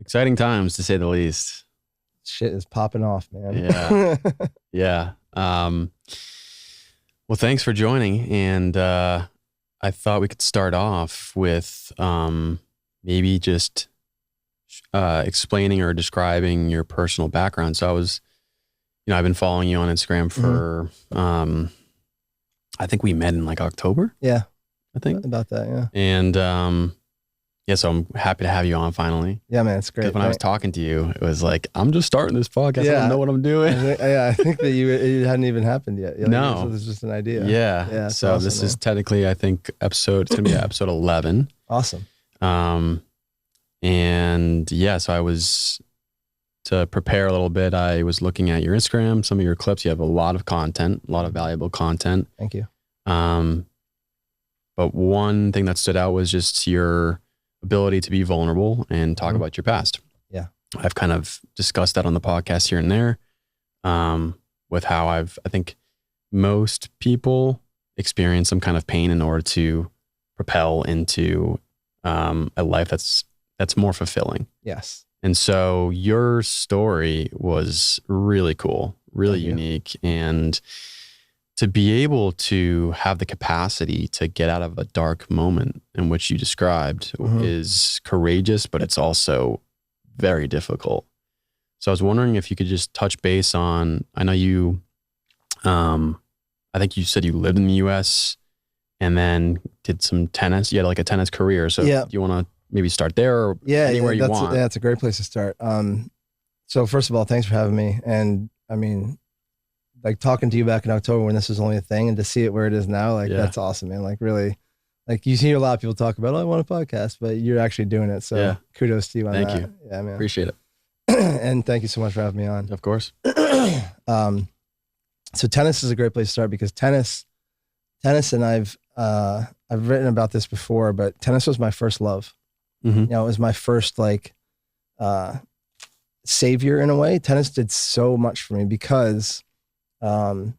Exciting times to say the least. Shit is popping off, man. Yeah. Yeah. Well, thanks for joining. And I thought we could start off with maybe just explaining or describing your personal background. So I've been following you on Instagram for, I think we met in like October. Yeah. I think. About that, yeah. And so I'm happy to have you on finally. Yeah, man, it's great. When I was talking to you, it was like, I'm just starting this podcast. Yeah. I don't know what I'm doing. I think that it hadn't even happened yet. No. So this is just an idea. Yeah. So awesome, this is technically, I think, it's going to be episode 11. Awesome. And yeah, so to prepare a little bit, I was looking at your Instagram, some of your clips. You have a lot of content, a lot of valuable content. Thank you. But one thing that stood out was just your ability to be vulnerable and talk about your past. Yeah. I've kind of discussed that on the podcast here and there, with how I think most people experience some kind of pain in order to propel into a life that's more fulfilling. Yes. And so your story was really cool, really unique. And to be able to have the capacity to get out of a dark moment in which you described is courageous, but it's also very difficult. So I was wondering if you could just touch base on, I know you, I think you said you lived in the US and then did some tennis. You had like a tennis career. So do you want to maybe start there or anywhere you want? Yeah, it's a great place to start. So first of all, thanks for having me. And I mean, like talking to you back in October when this was only a thing and to see it where it is now, like that's awesome, man. Like really, like you hear a lot of people talk about, I want a podcast, but you're actually doing it. So kudos to you on that. Thank you. Yeah, man. Appreciate it. And thank you so much for having me on. Of course. So tennis is a great place to start because tennis and I've written about this before, but tennis was my first love. You know, it was my first like savior in a way. Tennis did so much for me because when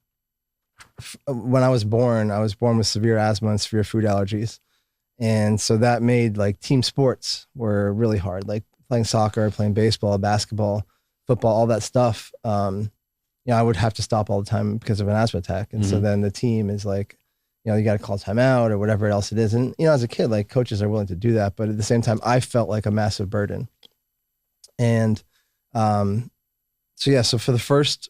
I was born with severe asthma and severe food allergies. And so that made like team sports were really hard, like playing soccer, playing baseball, basketball, football, all that stuff. I would have to stop all the time because of an asthma attack. And so then the team is like, you got to call timeout or whatever else it is. And, as a kid, like coaches are willing to do that. But at the same time, I felt like a massive burden. And so for the first,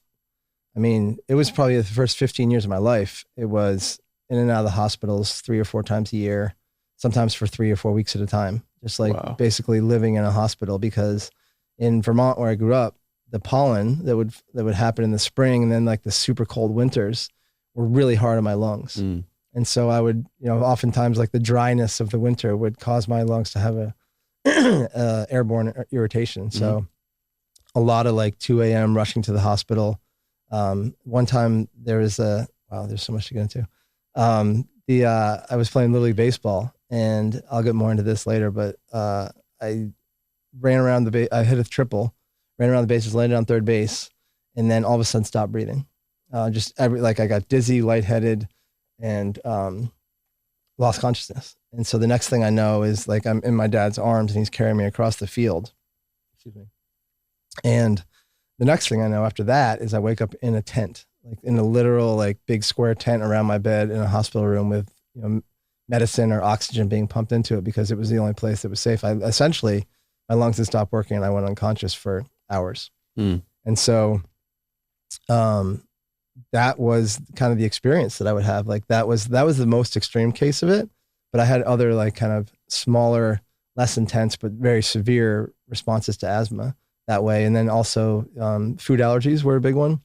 it was probably the first 15 years of my life. It was in and out of the hospitals 3 or 4 times a year, sometimes for 3 or 4 weeks at a time, just like basically living in a hospital because in Vermont where I grew up, the pollen that would happen in the spring and then like the super cold winters were really hard on my lungs. And so I would, oftentimes like the dryness of the winter would cause my lungs to have a airborne irritation. So a lot of like 2 a.m. rushing to the hospital. One time there was there's so much to get into. I was playing Little League baseball and I'll get more into this later, but I ran around I hit a triple, ran around the bases, landed on third base, and then all of a sudden stopped breathing. I got dizzy, lightheaded, and lost consciousness. And so the next thing I know is like I'm in my dad's arms and he's carrying me across the field. Excuse me. And the next thing I know after that is I wake up in a tent, like in a literal like big square tent around my bed in a hospital room with medicine or oxygen being pumped into it because it was the only place that was safe. Essentially my lungs had stopped working and I went unconscious for hours. And so that was kind of the experience that I would have. Like that was the most extreme case of it, but I had other like kind of smaller, less intense, but very severe responses to asthma that way. And then also food allergies were a big one.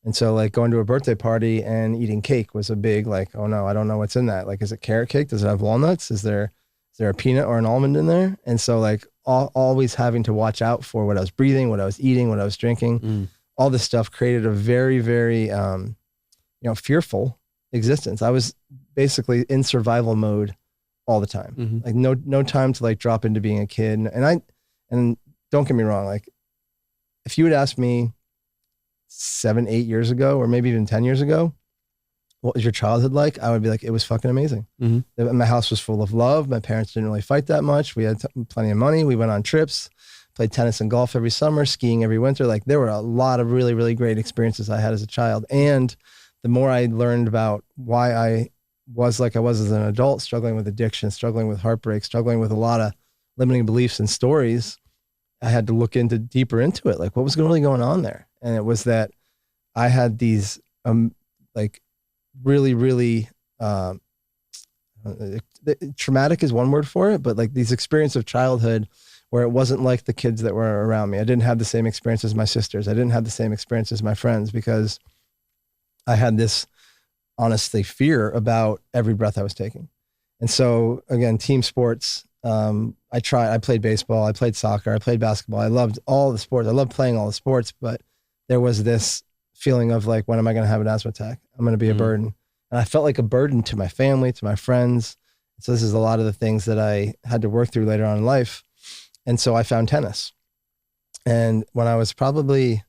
And so like going to a birthday party and eating cake was a big like, oh no, I don't know what's in that. Like, is it carrot cake? Does it have walnuts? Is there a peanut or an almond in there? And so like always having to watch out for what I was breathing, what I was eating, what I was drinking. All this stuff created a very, very, fearful existence. I was basically in survival mode all the time. Like no time to like drop into being a kid. And don't get me wrong. Like if you would ask me 7, 8 years ago, or maybe even 10 years ago, what was your childhood like? I would be like, it was fucking amazing. My house was full of love. My parents didn't really fight that much. We had plenty of money. We went on trips. played tennis and golf every summer, skiing every winter. Like there were a lot of really, really great experiences I had as a child. And the more I learned about why I was like I was as an adult, struggling with addiction, struggling with heartbreak, struggling with a lot of limiting beliefs and stories, I had to look deeper into it. Like what was really going on there? And it was that I had these like really, really traumatic is one word for it, but like these experiences of childhood where it wasn't like the kids that were around me. I didn't have the same experience as my sisters. I didn't have the same experience as my friends because I had this honestly fear about every breath I was taking. And so again, team sports, I played baseball, I played soccer, I played basketball. I loved all the sports. I loved playing all the sports, but there was this feeling of like, when am I going to have an asthma attack? I'm going to be a burden. And I felt like a burden to my family, to my friends. So this is a lot of the things that I had to work through later on in life. And so I found tennis. And when I was probably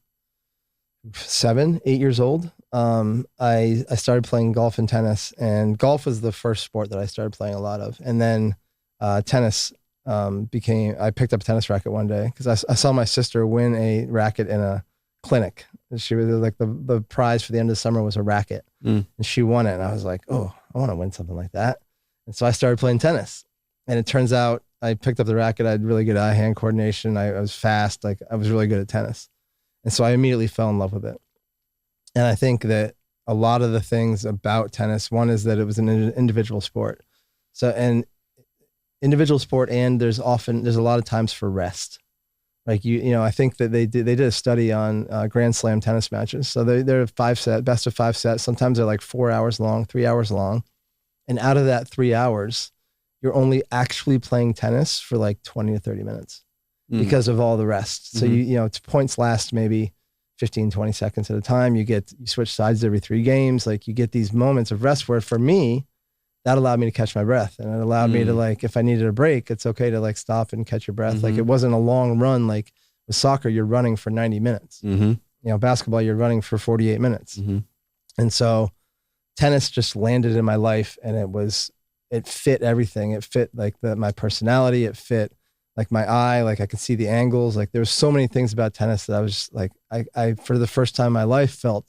7, 8 years old, I started playing golf and tennis, and golf was the first sport that I started playing a lot of. And then tennis I picked up a tennis racket one day because I saw my sister win a racket in a clinic. She was like, the prize for the end of the summer was a racket, and she won it. And I was like, oh, I want to win something like that. And so I started playing tennis, and it turns out I picked up the racket. I had really good eye-hand coordination. I was fast. Like I was really good at tennis. And so I immediately fell in love with it. And I think that a lot of the things about tennis, one is that it was an individual sport. So, and individual sport, and there's a lot of times for rest. Like I think that they did a study on Grand Slam tennis matches. So they're 5 set, best of 5 sets. Sometimes they're like 4 hours long, 3 hours long. And out of that 3 hours, you're only actually playing tennis for like 20 to 30 minutes because of all the rest. So points last maybe 15, 20 seconds at a time. You switch sides every 3 games. Like you get these moments of rest where for me, that allowed me to catch my breath. And it allowed me to like, if I needed a break, it's okay to like stop and catch your breath. Like it wasn't a long run. Like with soccer, you're running for 90 minutes. Basketball, you're running for 48 minutes. And so tennis just landed in my life, and it fit everything. It fit like my personality. It fit like my eye, like I could see the angles. Like there was so many things about tennis that I was just like, I for the first time in my life felt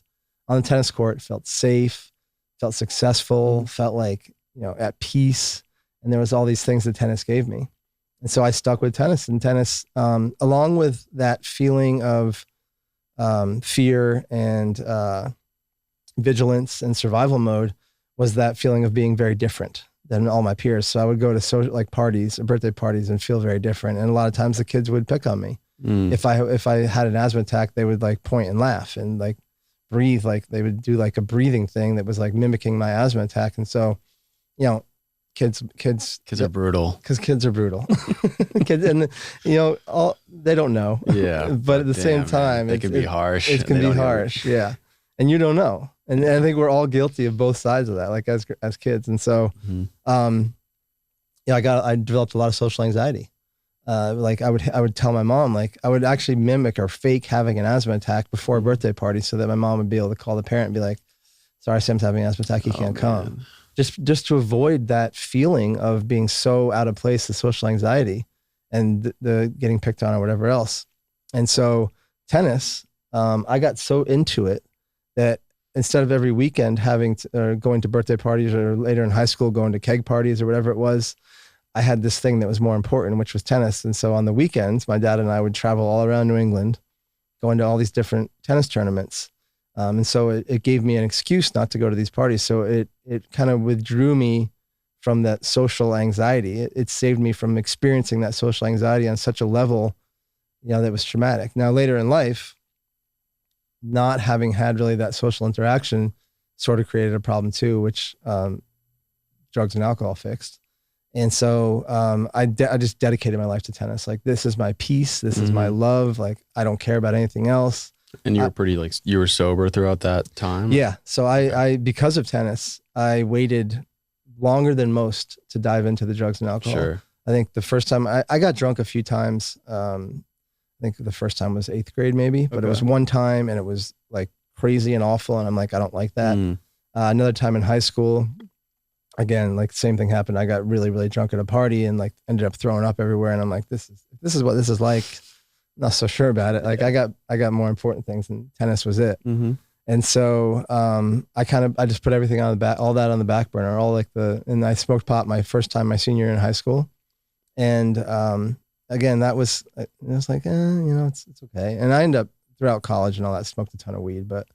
on the tennis court, felt safe, felt successful, felt like, at peace. And there was all these things that tennis gave me. And so I stuck with tennis, and tennis, along with that feeling of fear and vigilance and survival mode, was that feeling of being very different than all my peers. So I would go to social like parties or birthday parties and feel very different. And a lot of times the kids would pick on me. If I had an asthma attack, they would like point and laugh and like breathe. Like they would do like a breathing thing that was like mimicking my asthma attack. And so, kids are brutal. Because kids are brutal. Kids, and they don't know. Yeah. But at the same time, it can be harsh. It can be harsh. Yeah. And you don't know. And I think we're all guilty of both sides of that, like as kids. And so, I developed a lot of social anxiety. Like I would tell my mom, like I would actually mimic or fake having an asthma attack before a birthday party so that my mom would be able to call the parent and be like, sorry, Sam's having an asthma attack. He can't come. Just to avoid that feeling of being so out of place, the social anxiety and the getting picked on or whatever else. And so tennis, I got so into it that instead of every weekend going to birthday parties, or later in high school going to keg parties or whatever it was, I had this thing that was more important, which was tennis. And so on the weekends, my dad and I would travel all around New England, going to all these different tennis tournaments. And so it gave me an excuse not to go to these parties. So it kind of withdrew me from that social anxiety. It saved me from experiencing that social anxiety on such a level, that was traumatic. Now, later in life, not having had really that social interaction sort of created a problem too, which drugs and alcohol fixed. And so I just dedicated my life to tennis. Like, this is my peace. This is my love. Like, I don't care about anything else. And you were you were sober throughout that time? Yeah. So I because of tennis, I waited longer than most to dive into the drugs and alcohol. Sure. I think the first time I got drunk a few times. I think the first time was 8th grade maybe, but it was one time and it was like crazy and awful. And I'm like, I don't like that. Another time in high school, again, like same thing happened. I got really, really drunk at a party and like ended up throwing up everywhere. And I'm like, this is what this is like. not so sure about it. Like I got more important things, and tennis was it. Mm-hmm. And so I just put everything on the back, all that on the back burner, and I smoked pot my first time my senior year in high school. And again, it was like, it's okay. And I ended up throughout college and all that, smoked a ton of weed, but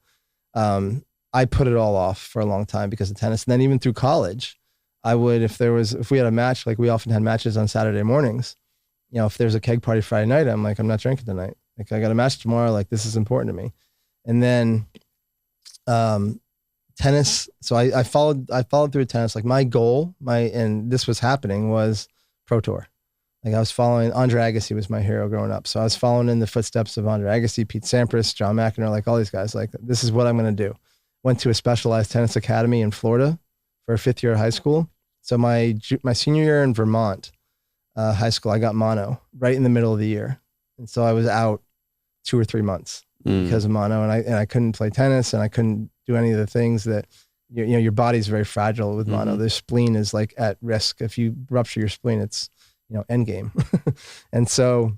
I put it all off for a long time because of tennis. And then even through college, I would, if we had a match, like we often had matches on Saturday mornings, if there's a keg party Friday night, I'm like, I'm not drinking tonight. Like I got a match tomorrow. Like this is important to me. And then tennis. So I followed through tennis. Like my goal, and this was happening, was Pro Tour. Like I was following Andre Agassi was my hero growing up. So I was following in the footsteps of Andre Agassi, Pete Sampras, John McEnroe, like all these guys. Like this is what I'm going to do. Went to a specialized tennis academy in Florida for a 5th year of high school. So my senior year in Vermont high school, I got mono right in the middle of the year. And so I was out 2 or 3 months because of mono, and I couldn't play tennis, and I couldn't do any of the things that your body's very fragile with mono. The spleen is like at risk. If you rupture your spleen, it's end game. And so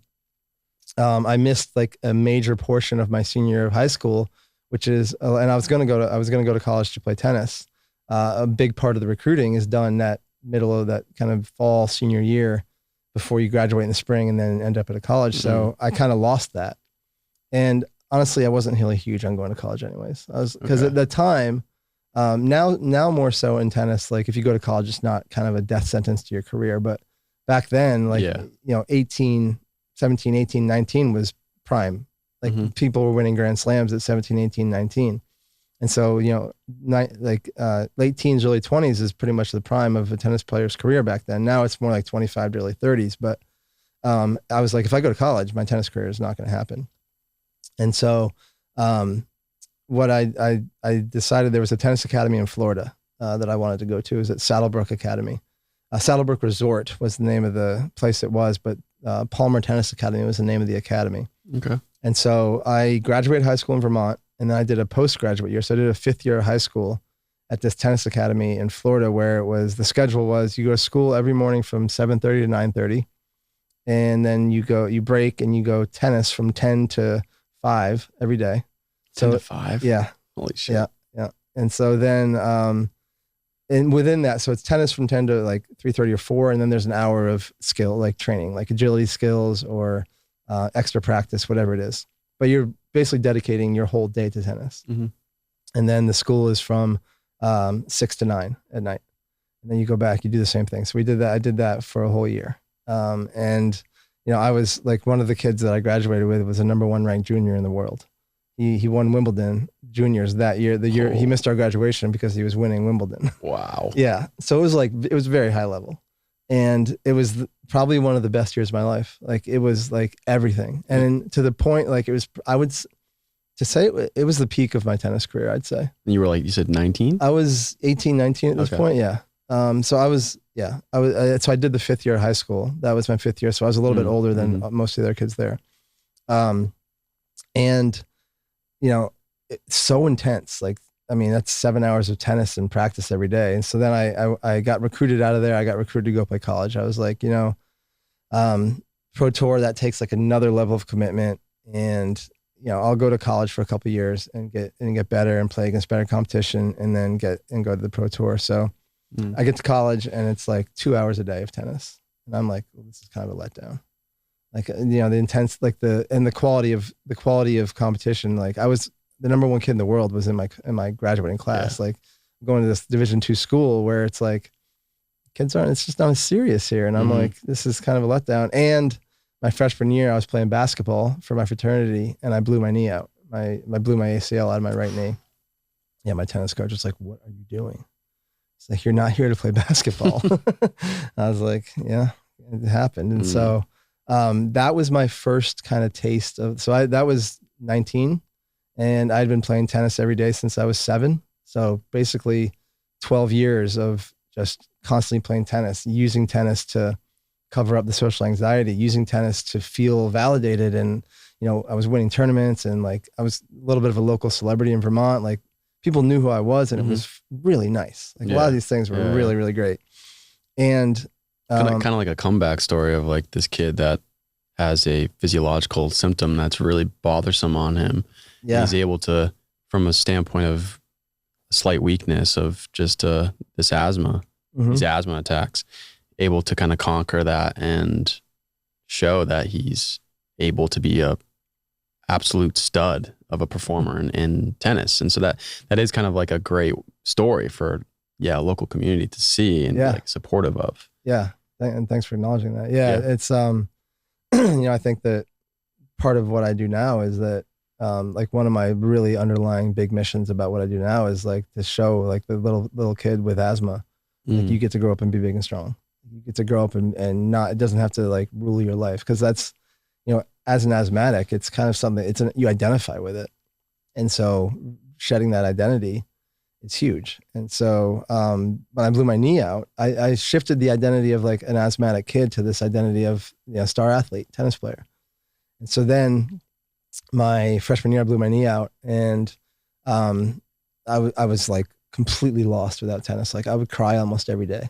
I missed like a major portion of my senior year of high school, which is, and I was going to go to college to play tennis. A big part of the recruiting is done that middle of that kind of fall senior year before you graduate in the spring and then end up at a college. So I kind of lost that. And honestly, I wasn't really huge on going to college anyways. Because at the time, now more so in tennis, like if you go to college, it's not kind of a death sentence to your career. But back then, 17, 18, 19 was prime. Like people were winning Grand Slams at 17, 18, 19. And so, late teens, early 20s is pretty much the prime of a tennis player's career back then. Now it's more like 25 to early 30s. But I was like, if I go to college, my tennis career is not going to happen. And so what I decided, there was a tennis academy in Florida that I wanted to go to. It was at Saddlebrook Academy. Saddlebrook Resort was the name of the place it was, but Palmer Tennis Academy was the name of the academy. Okay. And so I graduated high school in Vermont, and then I did a postgraduate year. So I did a 5th year of high school at this tennis academy in Florida, where the schedule was you go to school every morning from 7:30 to 9:30. And then you break and you go tennis from 10 to 5 every day. 10 to 5? Yeah. Holy shit. Yeah. And so then, and within that, so it's tennis from 10 to like 3:30 or 4. And then there's an hour of skill, like training, like agility skills or extra practice, whatever it is. But you're basically dedicating your whole day to tennis. Mm-hmm. And then the school is from 6 to 9 at night. And then you go back, you do the same thing. So we did that. I did that for a whole year. And I was like, one of the kids that I graduated with was a number 1 ranked junior in the world. He won Wimbledon juniors that year. The year he missed our graduation because he was winning Wimbledon. Wow. Yeah. So it was very high level, and it was probably one of the best years of my life. Like it was like everything. And to the point, like it was, it was the peak of my tennis career, I'd say. And you were like, you said 19? I was 18, 19 at this point. Yeah. So I was, so I did the 5th year of high school. That was my 5th year. So I was a little bit older than most of the other kids there. And it's so intense. Like, I mean, that's 7 hours of tennis and practice every day. And so then I got recruited out of there. I got recruited to go play college. I was like, Pro Tour, that takes like another level of commitment. And, I'll go to college for a couple of years and get better and play against better competition and then go to the Pro Tour. So I get to college and it's like 2 hours a day of tennis. And I'm like, well, this is kind of a letdown. Like, the intense, like the quality of competition. Like I was the number 1 kid in the world was in my graduating class. Yeah. Like going to this Division II school where it's like it's just not as serious here. And I'm like, this is kind of a letdown. And my freshman year, I was playing basketball for my fraternity and I blew my knee out. I blew my ACL out of my right knee. Yeah. My tennis coach was like, what are you doing? It's like, you're not here to play basketball. I was like, yeah, it happened. And so, that was my first kind of taste of, that was 19 and I'd been playing tennis every day since I was 7. So basically 12 years of just constantly playing tennis, using tennis to cover up the social anxiety, using tennis to feel validated. And, I was winning tournaments and like, I was a little bit of a local celebrity in Vermont. Like people knew who I was and it was really nice. Like a lot of these things were really, really great. And, kind of like a comeback story of like this kid that has a physiological symptom that's really bothersome on him. Yeah. He's able to, from a standpoint of slight weakness of just this asthma, these asthma attacks, able to kind of conquer that and show that he's able to be a absolute stud of a performer in tennis. And so that is kind of like a great story for a local community to see and be like supportive of. Yeah. And thanks for acknowledging that. Yeah. It's, I think that part of what I do now is that, like one of my really underlying big missions about what I do now is like to show like the little kid with asthma, like you get to grow up and be big and strong. You get to grow up and not, it doesn't have to like rule your life. Cause that's, as an asthmatic, it's kind of something, you identify with it. And so shedding that identity, it's huge. And so, when I blew my knee out, I shifted the identity of like an asthmatic kid to this identity of, star athlete, tennis player. And so then my freshman year, I blew my knee out and, I was like completely lost without tennis. Like I would cry almost every day,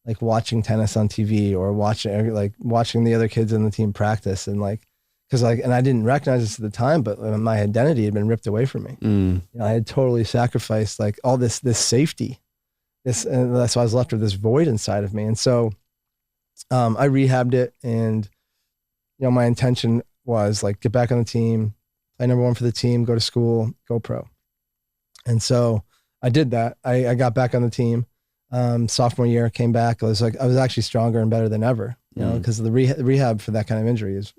like watching tennis on TV or watching the other kids in the team practice. And like, cause like, and I didn't recognize this at the time, but my identity had been ripped away from me. I had totally sacrificed like all this safety, and that's why I was left with this void inside of me. And so, I rehabbed it and, my intention was like, get back on the team, play number one for the team, go to school, go pro. And so I did that. I got back on the team. Sophomore year, came back. I was actually stronger and better than ever, because the rehab for that kind of injury is,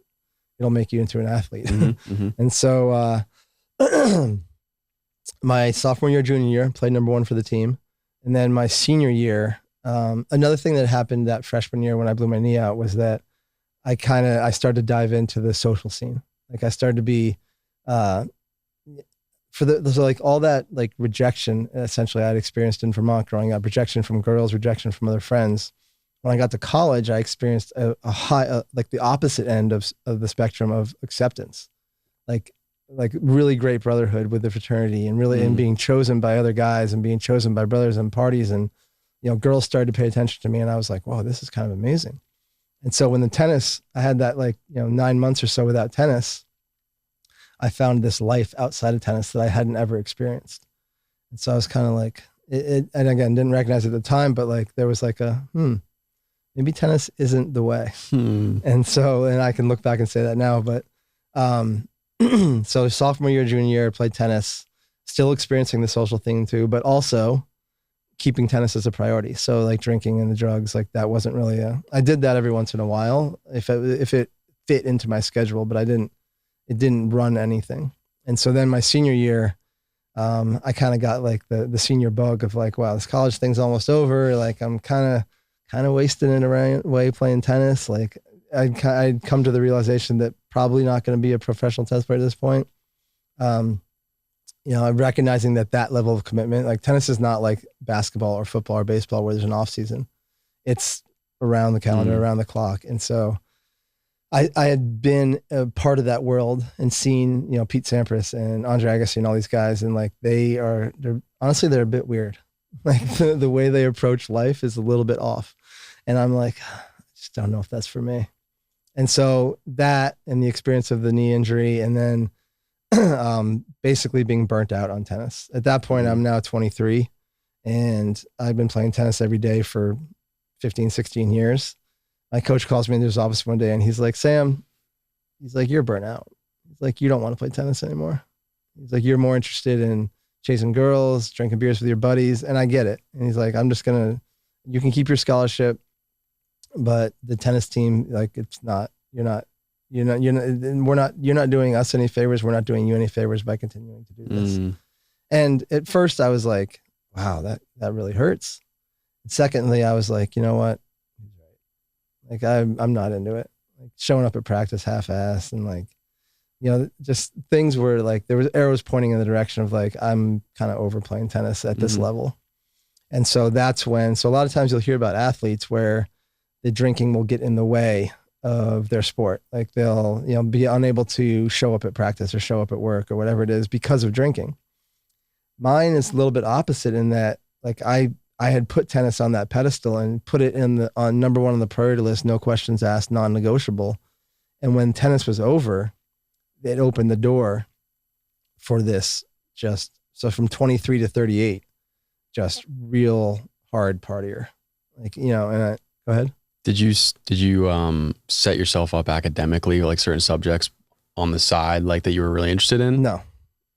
it'll make you into an athlete. And so, my sophomore year, junior year, played number one for the team. And then my senior year, another thing that happened that freshman year when I blew my knee out was that I started to dive into the social scene. Like I started to be, so like all that like rejection essentially I'd experienced in Vermont growing up, rejection from girls, rejection from other friends. When I got to college, I experienced a high, like the opposite end of the spectrum of acceptance, like really great brotherhood with the fraternity and really and being chosen by other guys and being chosen by brothers and parties. And, girls started to pay attention to me and I was like, wow, this is kind of amazing. And so when the tennis, I had that 9 months or so without tennis, I found this life outside of tennis that I hadn't ever experienced. And so I was kind of like, and again, didn't recognize it at the time, but like, there was like maybe tennis isn't the way. And so, and I can look back and say that now, but, so sophomore year, junior year, played tennis, still experiencing the social thing too, but also keeping tennis as a priority. So like drinking and the drugs, like that wasn't really I did that every once in a while if it fit into my schedule, but it didn't run anything. And so then my senior year, I kind of got like the senior bug of like, wow, this college thing's almost over. Like I'm kind of wasting it away playing tennis. Like I'd come to the realization that probably not going to be a professional tennis player at this point. I'm recognizing that level of commitment, like tennis is not like basketball or football or baseball where there's an off season. It's around the calendar, around the clock. And so I had been a part of that world and seen, Pete Sampras and Andre Agassi and all these guys. And like, they're honestly a bit weird. Like the way they approach life is a little bit off. And I'm like, I just don't know if that's for me. And so that and the experience of the knee injury and then basically being burnt out on tennis. At that point, I'm now 23 and I've been playing tennis every day for 15, 16 years. My coach calls me into his office one day and he's like, Sam, he's like, you're burnt out. He's like, you don't want to play tennis anymore. He's like, you're more interested in chasing girls, drinking beers with your buddies. And I get it. And he's like, you can keep your scholarship, but the tennis team, like you're not doing us any favors. We're not doing you any favors by continuing to do this. And at first I was like, wow, that really hurts. And secondly, I was like, you know what? Like I'm not into it. Like showing up at practice half-assed and like, just things were like, there was arrows pointing in the direction of like, I'm kind of overplaying tennis at this level. And so that's when, so a lot of times you'll hear about athletes where the drinking will get in the way of their sport. Like they'll, be unable to show up at practice or show up at work or whatever it is because of drinking. Mine is a little bit opposite in that like I had put tennis on that pedestal and put it on number one on the priority list, no questions asked, non-negotiable. And when tennis was over, it opened the door for this so from 23 to 38, just real hard partier. Like, you know, and go ahead. Did you set yourself up academically, like certain subjects on the side, like that you were really interested in? No.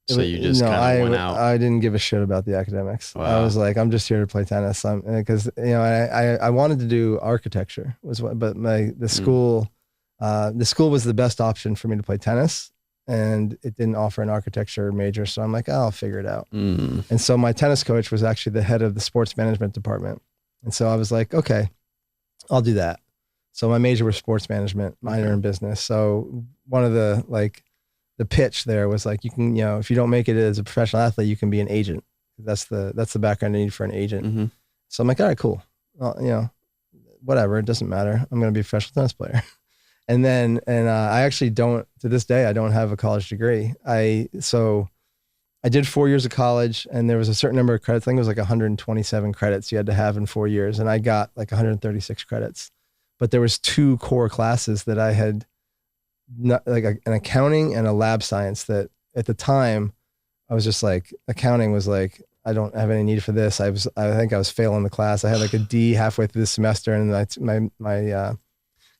So you just kind of went out. I didn't give a shit about the academics. Wow. I was like, I'm just here to play tennis. Because you know, I wanted to do architecture but the school was the best option for me to play tennis, and it didn't offer an architecture major. So I'm like, I'll figure it out. And so my tennis coach was actually the head of the sports management department, and so I was like, okay, I'll do that. So my major was sports management, minor in business. So one of the pitch there was like, you can, you know, if you don't make it as a professional athlete, you can be an agent. That's the background you need for an agent. So I'm like, all right, cool. Well, you know, whatever, it doesn't matter. I'm going to be a professional tennis player. And I actually don't, to this day, I don't have a college degree. So I did 4 years of college, and there was a certain number of credits. I think it was like 127 credits you had to have in 4 years. And I got like 136 credits, but there was 2 core classes that I had, not like an accounting and a lab science, that at the time I was just like, accounting was like, I don't have any need for this. I think I was failing the class. I had like a D halfway through the semester, and my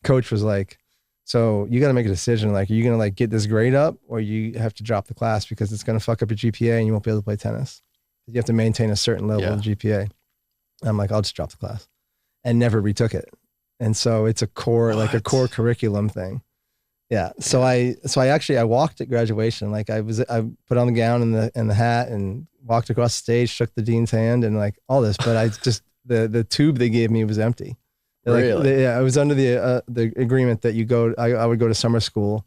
coach was like, so you got to make a decision. Like, are you going to like get this grade up, or you have to drop the class because it's going to fuck up your GPA and you won't be able to play tennis. You have to maintain a certain level of GPA. I'm like, I'll just drop the class, and never retook it. And so it's a core, like a core curriculum thing. Yeah. So I walked at graduation. Like I put on the gown and the hat and walked across the stage, shook the dean's hand and like all this, but I just, the tube they gave me was empty. Really? I was under the agreement that I would go to summer school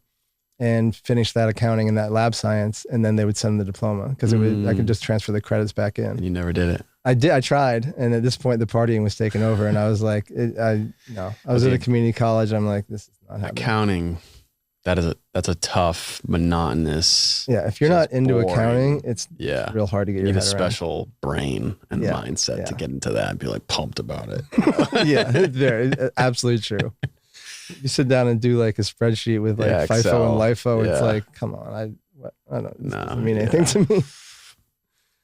and finish that accounting and that lab science, and then they would send the diploma, because I could just transfer the credits back in. And you never did it. I did. I tried, and at this point, the partying was taking over, and I was like, I was at a community college. I'm like, this is not happening. Accounting, that's a tough, monotonous. Yeah, if you're not into boring. Accounting, it's real hard to get your head around. You need a special brain and mindset to get into that and be like pumped about it. Yeah, absolutely true. You sit down and do like a spreadsheet with like FIFO Excel. And LIFO. It's like, come on, I don't. It doesn't mean anything to me.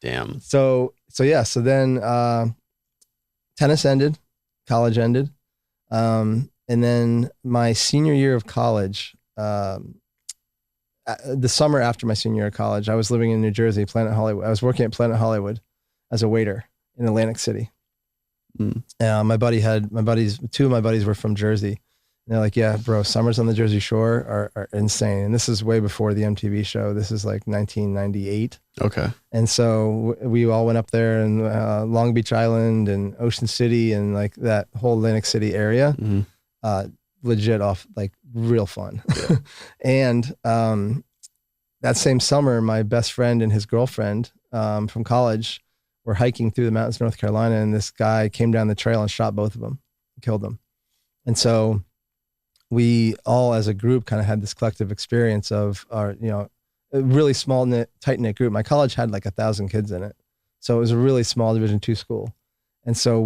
Damn. So then tennis ended, college ended, and then my senior year of college. The summer after my senior year of college, I was living in New Jersey, Planet Hollywood. I was working at Planet Hollywood as a waiter in Atlantic City. Two of my buddies were from Jersey. And they're like, yeah, bro, summers on the Jersey Shore are insane. And this is way before the MTV show. This is like 1998. Okay. And so we all went up there, and Long Beach Island and Ocean City and like that whole Atlantic City area. Legit off, like real fun. Yeah. And that same summer, my best friend and his girlfriend from college were hiking through the mountains of North Carolina, and this guy came down the trail and shot both of them, killed them. And so we all as a group kind of had this collective experience of our, a really small knit, tight knit group. My college had like 1,000 kids in it. So it was a really small Division II school. And so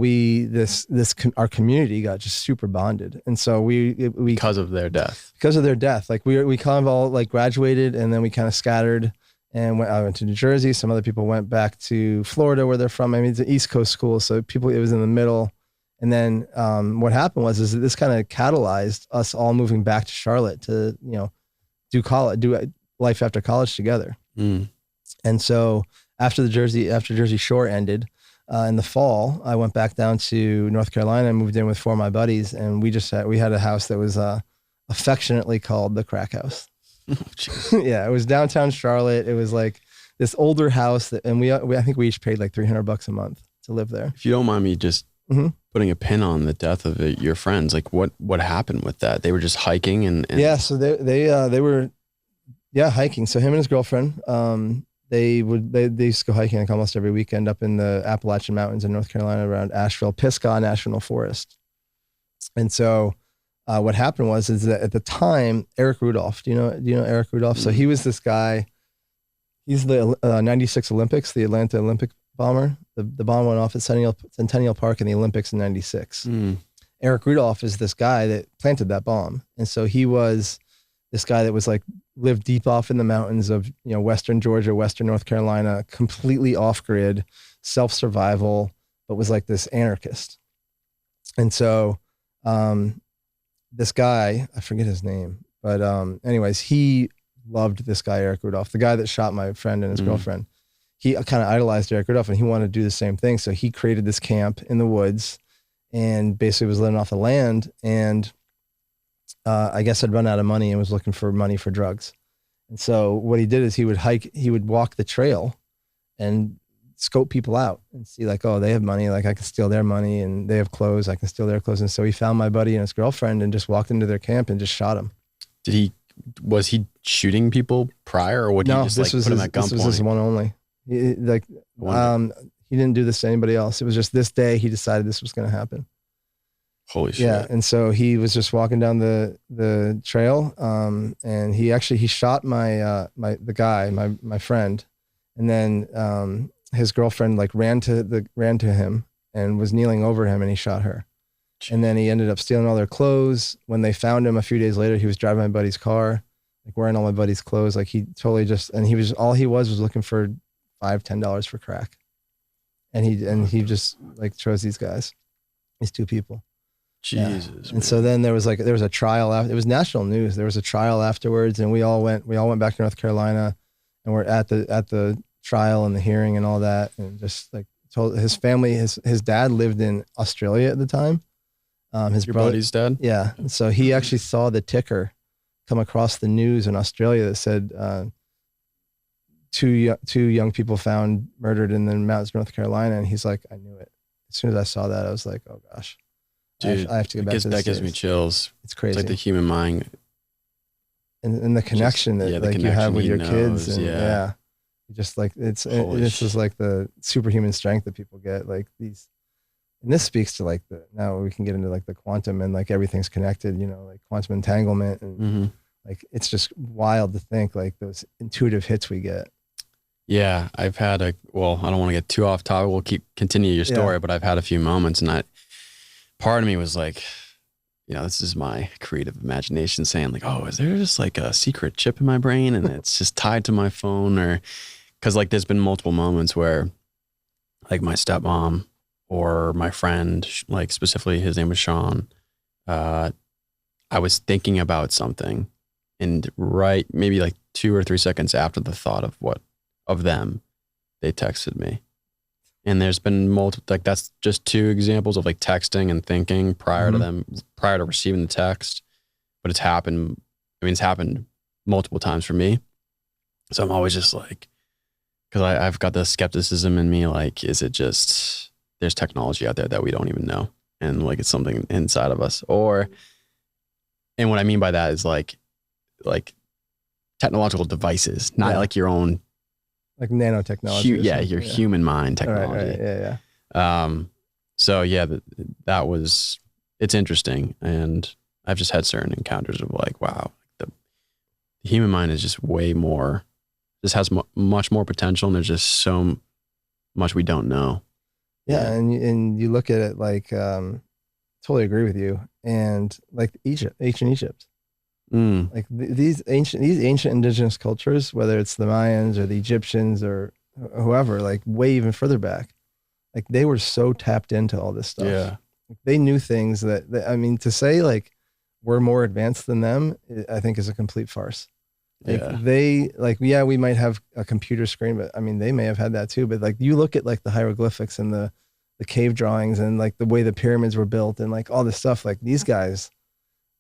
our community got just super bonded. And so we because of their death, like we kind of all like graduated, and then we kind of scattered and I went to New Jersey. Some other people went back to Florida, where they're from. I mean, it's an East Coast school. So it was in the middle. And then what happened was that this kind of catalyzed us all moving back to Charlotte to, do life after college together. And so after Jersey Shore ended, in the fall, I went back down to North Carolina and moved in with 4 of my buddies. And we had a house that was affectionately called the Crack House. Oh, yeah, it was downtown Charlotte. It was like this older house and I think we each paid like $300 a month to live there. If you don't mind me just putting a pin on the death of your friends, like what happened with that? They were just hiking and yeah, so they were hiking. So him and his girlfriend, they used to go hiking like almost every weekend up in the Appalachian Mountains in North Carolina around Asheville, Pisgah National Forest. And so what happened is that at the time, Eric Rudolph, do you know Eric Rudolph? So he was this guy, he's the 96 Olympics, the Atlanta Olympic bomber. The bomb went off at Centennial Park in the Olympics in 96. Eric Rudolph is this guy that planted that bomb. And so he was this guy that was like lived deep off in the mountains of, Western Georgia, Western North Carolina, completely off grid, self-survival, but was like this anarchist. And so, this guy, I forget his name, but, anyways, he loved this guy, Eric Rudolph, the guy that shot my friend and his girlfriend. He kind of idolized Eric Rudolph, and he wanted to do the same thing. So he created this camp in the woods and basically was living off the land. And, I guess I'd run out of money and was looking for money for drugs. And so what he did is he would walk the trail and scope people out and see like, oh, they have money. Like I can steal their money, and they have clothes. I can steal their clothes. And so he found my buddy and his girlfriend and just walked into their camp and just shot him. Was he shooting people prior, or would he just like put him at gunpoint? This was his one only. He didn't do this to anybody else. It was just this day he decided this was going to happen. Holy shit. Yeah. And so he was just walking down the trail. And he shot my friend. And then, his girlfriend like ran to him and was kneeling over him, and he shot her. Jeez. And then he ended up stealing all their clothes. When they found him a few days later, he was driving my buddy's car, like wearing all my buddy's clothes. Like he totally he was looking for $5-10 for crack. And he just like chose these guys, these two people. Jesus. Yeah. And so then there was a trial after. It was national news. There was a trial afterwards, and we all went back to North Carolina, and we're at the trial and the hearing and all that, and just like told his family, his dad lived in Australia at the time. Your buddy's dad? Yeah. And so he actually saw the ticker come across the news in Australia that said, two young people found murdered in the mountains of North Carolina. And he's like, I knew it. As soon as I saw that, I was like, oh gosh, dude, I have to get back to this. That gives me chills. It's crazy. It's like the human mind. And the connection you have with your kids. And, yeah. Just like this is like the superhuman strength that people get, like these, and this speaks to like now we can get into like the quantum and like everything's connected, like quantum entanglement, and like it's just wild to think like those intuitive hits we get. Yeah, I've had I don't want to get too off topic. We'll continue your story, but I've had a few moments, and part of me was like, this is my creative imagination saying like, oh, is there just like a secret chip in my brain and it's just tied to my phone? Or because like there's been multiple moments where like my stepmom or my friend, like specifically his name was Sean, I was thinking about something, and maybe like 2 or 3 seconds after the thought of them, they texted me. And there's been multiple, like that's just 2 examples of like texting and thinking prior to receiving the text. But it's happened multiple times for me. So I'm always just like, because I've got the skepticism in me, like, is it just, there's technology out there that we don't even know, and like it's something inside of us, and what I mean by that is like technological devices, not like your own, like nanotechnology. Your human mind technology. Right. Yeah. So yeah, it's interesting, and I've just had certain encounters of like, wow, the human mind is just way more. This has much more potential, and there's just so much we don't know. Yeah, and you look at it like, totally agree with you. And like ancient Egypt, like these ancient indigenous cultures, whether it's the Mayans or the Egyptians or whoever, like way even further back, like they were so tapped into all this stuff. Yeah, they knew things that I mean, to say like we're more advanced than them, I think is a complete farce. Like we might have a computer screen, but I mean, they may have had that too. But like you look at like the hieroglyphics and the cave drawings and like the way the pyramids were built and like all this stuff, like these guys,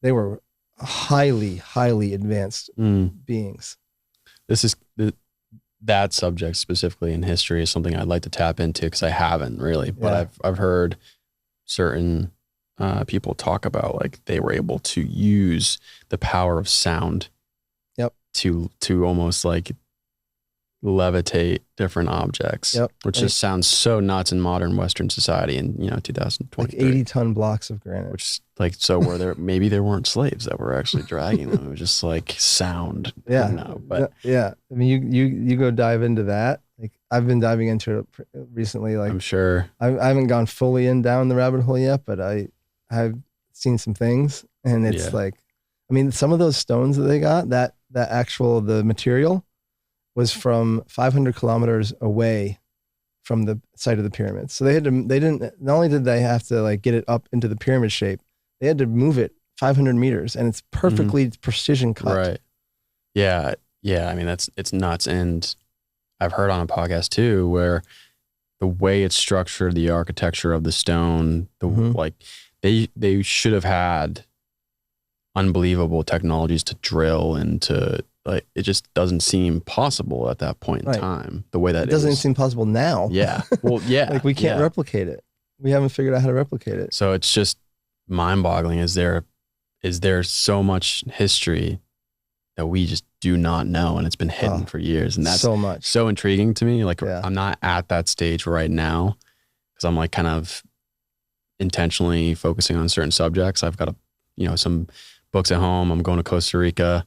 they were highly, highly advanced beings. That subject specifically in history is something I'd like to tap into, because I haven't really, but I've heard certain people talk about like they were able to use the power of sound to almost like levitate different objects, which just sounds so nuts in modern Western society in 2020. Like 80-ton blocks of granite. Which like, so were there maybe there weren't slaves that were actually dragging them. It was just like sound. Yeah. I mean, you go dive into that. Like I've been diving into it recently. Like I'm sure I haven't gone fully down the rabbit hole yet, but I've seen some things, and it's like I mean, some of those stones that they got, the material was from 500 kilometers away from the site of the pyramids. So not only did they have to like get it up into the pyramid shape, they had to move it 500 meters, and it's perfectly precision cut. Right. Yeah. Yeah. I mean, it's nuts. And I've heard on a podcast too, where the way it's structured, the architecture of the stone, like they should have had unbelievable technologies to drill and to, like, it just doesn't seem possible at that point in time. The way that it doesn't seem possible now. Yeah. Well, yeah. Like we can't replicate it. We haven't figured out how to replicate it. So it's just mind-boggling. Is there so much history that we just do not know, and it's been hidden for years, and that's so intriguing to me. Like I'm not at that stage right now because I'm like kind of intentionally focusing on certain subjects. I've got some books at home. I'm going to Costa Rica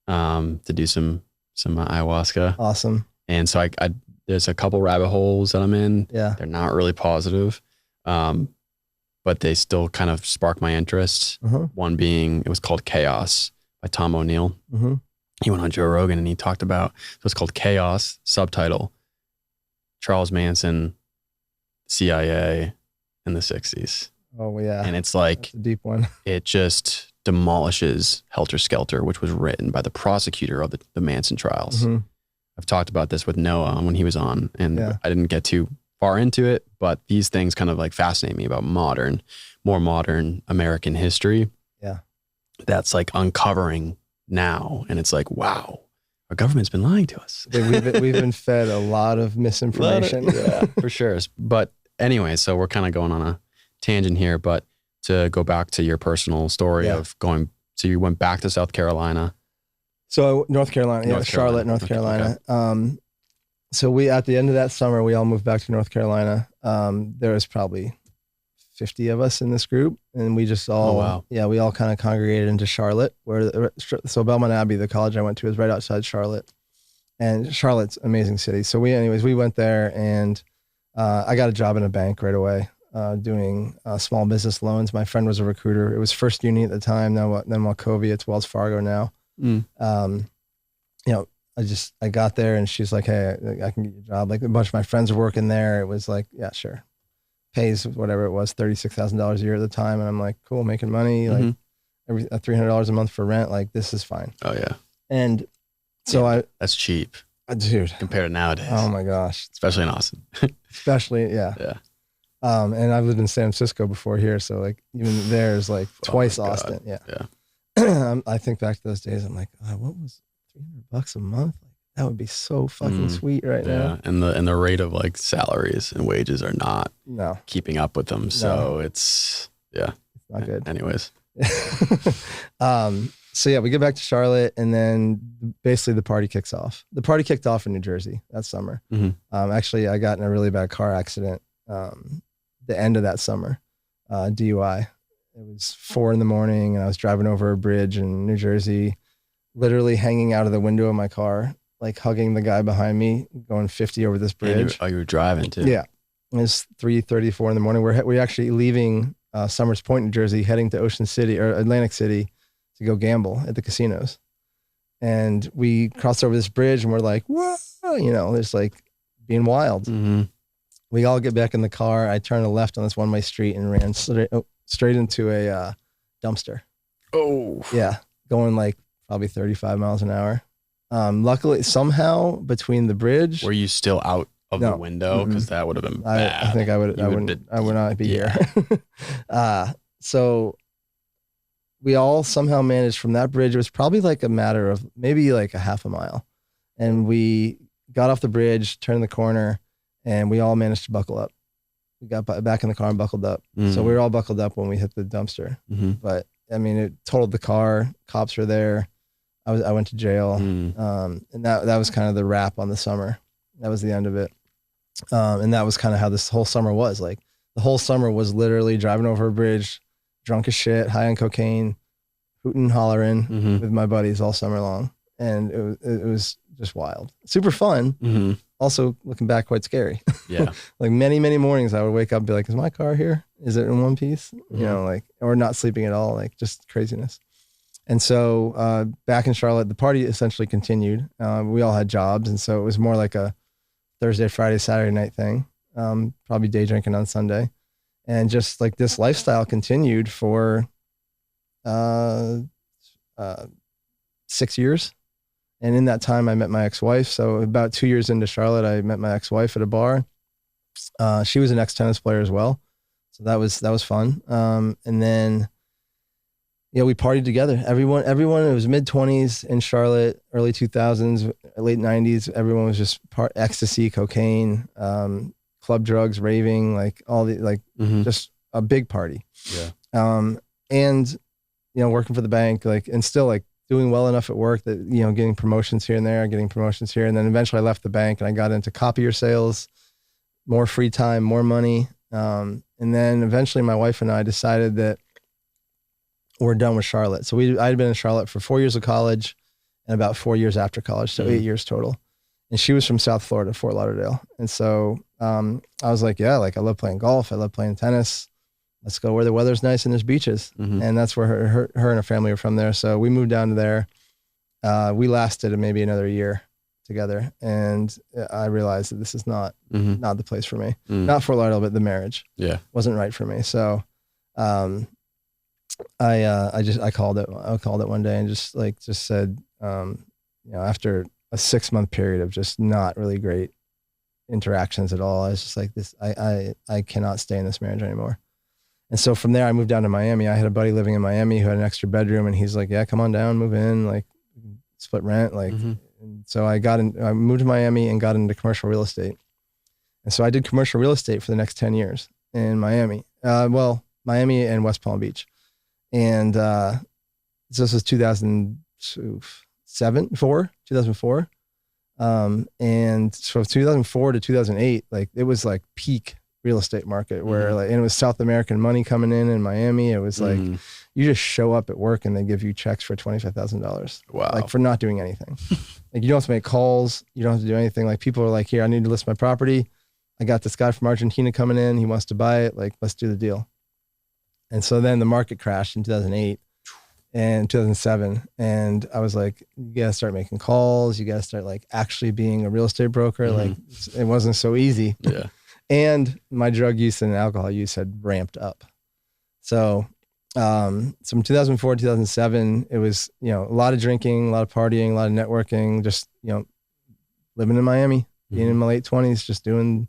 to do some ayahuasca. Awesome. And so I there's a couple rabbit holes that I'm in. Yeah. They're not really positive. But they still kind of spark my interest. One being, it was called Chaos by Tom O'Neill. He went on Joe Rogan and he talked about, it was called Chaos, subtitle, Charles Manson, CIA in the 60s. Oh yeah. And it's like, that's a deep one. It just demolishes Helter Skelter, which was written by the prosecutor of the Manson trials. I've talked about this with Noah when he was on, and I didn't get too far into it, but these things kind of like fascinate me about more modern American history. Yeah. That's like uncovering now. And it's like, wow, our government's been lying to us. We've been fed a lot of misinformation. Yeah, for sure. But anyway, so we're kind of going on a tangent here, but to go back to your personal story of going, so you went back to South Carolina. So North Carolina, Charlotte, North Carolina. Okay. So we, at the end of that summer, we all moved back to North Carolina. There was probably 50 of us in this group, and we just all, we all kind of congregated into Charlotte, so Belmont Abbey, the college I went to, is right outside Charlotte, and Charlotte's an amazing city. So we went there, and I got a job in a bank right away, doing small business loans. My friend was a recruiter. It was First Union at the time. Then Wachovia, it's Wells Fargo now. I got there and she's like, hey, I can get you a job. Like a bunch of my friends are working there. It was like, yeah, sure. Pays whatever it was, $36,000 a year at the time. And I'm like, cool, making money, like $300 a month for rent. Like, this is fine. Oh yeah. And so that's cheap. Dude. Compared to nowadays. Oh my gosh. Especially in Austin. Yeah. And I've lived in San Francisco before here. So like even there is like twice Austin. Yeah. I think back to those days. I'm like, what was $300 a month? Like, that would be so fucking sweet right now. And the rate of like salaries and wages are not keeping up with them. So it's not good. Anyways. So yeah, we get back to Charlotte, and then basically the party kicks off. The party kicked off in New Jersey that summer. Actually, I got in a really bad car accident the end of that summer, DUI. It was 4 a.m, and I was driving over a bridge in New Jersey, literally hanging out of the window of my car, like hugging the guy behind me, going 50 over this bridge. You were driving too? Yeah. It was 3:34 in the morning. We're actually leaving Summers Point, New Jersey, heading to Ocean City or Atlantic City to go gamble at the casinos. And we crossed over this bridge and we're like, whoa, there's like being wild. We all get back in the car. I turned left on this one-way street and ran straight into a dumpster. Oh. Yeah. Going like probably 35 miles an hour. Luckily, somehow between the bridge. Were you still out of the window? Because that would have been bad. I think I would not be here. So we all somehow managed from that bridge. It was probably like a matter of maybe like a half a mile. And we got off the bridge, turned the corner, and we all managed to buckle up. We got back in the car and buckled up. So we were all buckled up when we hit the dumpster. But I mean, it totaled the car. Cops were there. I went to jail. And that was kind of the wrap on the summer. That was the end of it. And that was kind of how this whole summer was. Like the whole summer was literally driving over a bridge, drunk as shit, high on cocaine, hooting and hollering with my buddies all summer long. And it was just wild. Super fun. Also looking back, quite scary. Yeah. Like many, many mornings I would wake up and be like, is my car here? Is it in one piece? Like, or not sleeping at all. Like just craziness. And so back in Charlotte, the party essentially continued. We all had jobs. And so it was more like a Thursday, Friday, Saturday night thing, probably day drinking on Sunday. And just like this lifestyle continued for 6 years. And in that time, I met my ex-wife. So about 2 years into Charlotte, I met my ex-wife at a bar. She was an ex-tennis player as well. So that was fun. And then, we partied together. Everyone, it was mid-20s in Charlotte, early 2000s, late 90s. Everyone was just ecstasy, cocaine, club drugs, raving, like all the, just a big party. Yeah. And, working for the bank, and still doing well enough at work that, getting promotions here and there, And then eventually I left the bank and I got into copier sales, more free time, more money. And then eventually my wife and I decided that we're done with Charlotte. So I'd been in Charlotte for 4 years of college and about 4 years after college. So 8 years total. And she was from South Florida, Fort Lauderdale. And so, I was like, I love playing golf. I love playing tennis. Let's go where the weather's nice and there's beaches. And that's where her and her family were from there. So we moved down to there. We lasted maybe another year together. And I realized that this is not the place for me. Not Fort Lauderdale, but the marriage wasn't right for me. So, I called it one day and just said, after a 6-month period of just not really great interactions at all, I was just like, this, I cannot stay in this marriage anymore. And so from there I moved down to Miami. I had a buddy living in Miami who had an extra bedroom, and he's like, yeah, come on down, move in, split rent. And so I moved to Miami and got into commercial real estate. And so I did commercial real estate for the next 10 years in Miami. Miami and West Palm Beach. And so this was 2004. And so 2004 to 2008, it was peak real estate market where and it was South American money coming in Miami. It was you just show up at work and they give you checks for $25,000. Wow. For not doing anything. You don't have to make calls. You don't have to do anything. People are like, here, I need to list my property. I got this guy from Argentina coming in. He wants to buy it. Let's do the deal. And so then the market crashed in 2008 and 2007. And I was like, you got to start making calls. You got to start actually being a real estate broker. It wasn't so easy. Yeah. And my drug use and alcohol use had ramped up. So, from 2004 to 2007, it was, a lot of drinking, a lot of partying, a lot of networking, just, living in Miami, being in my late 20s, just doing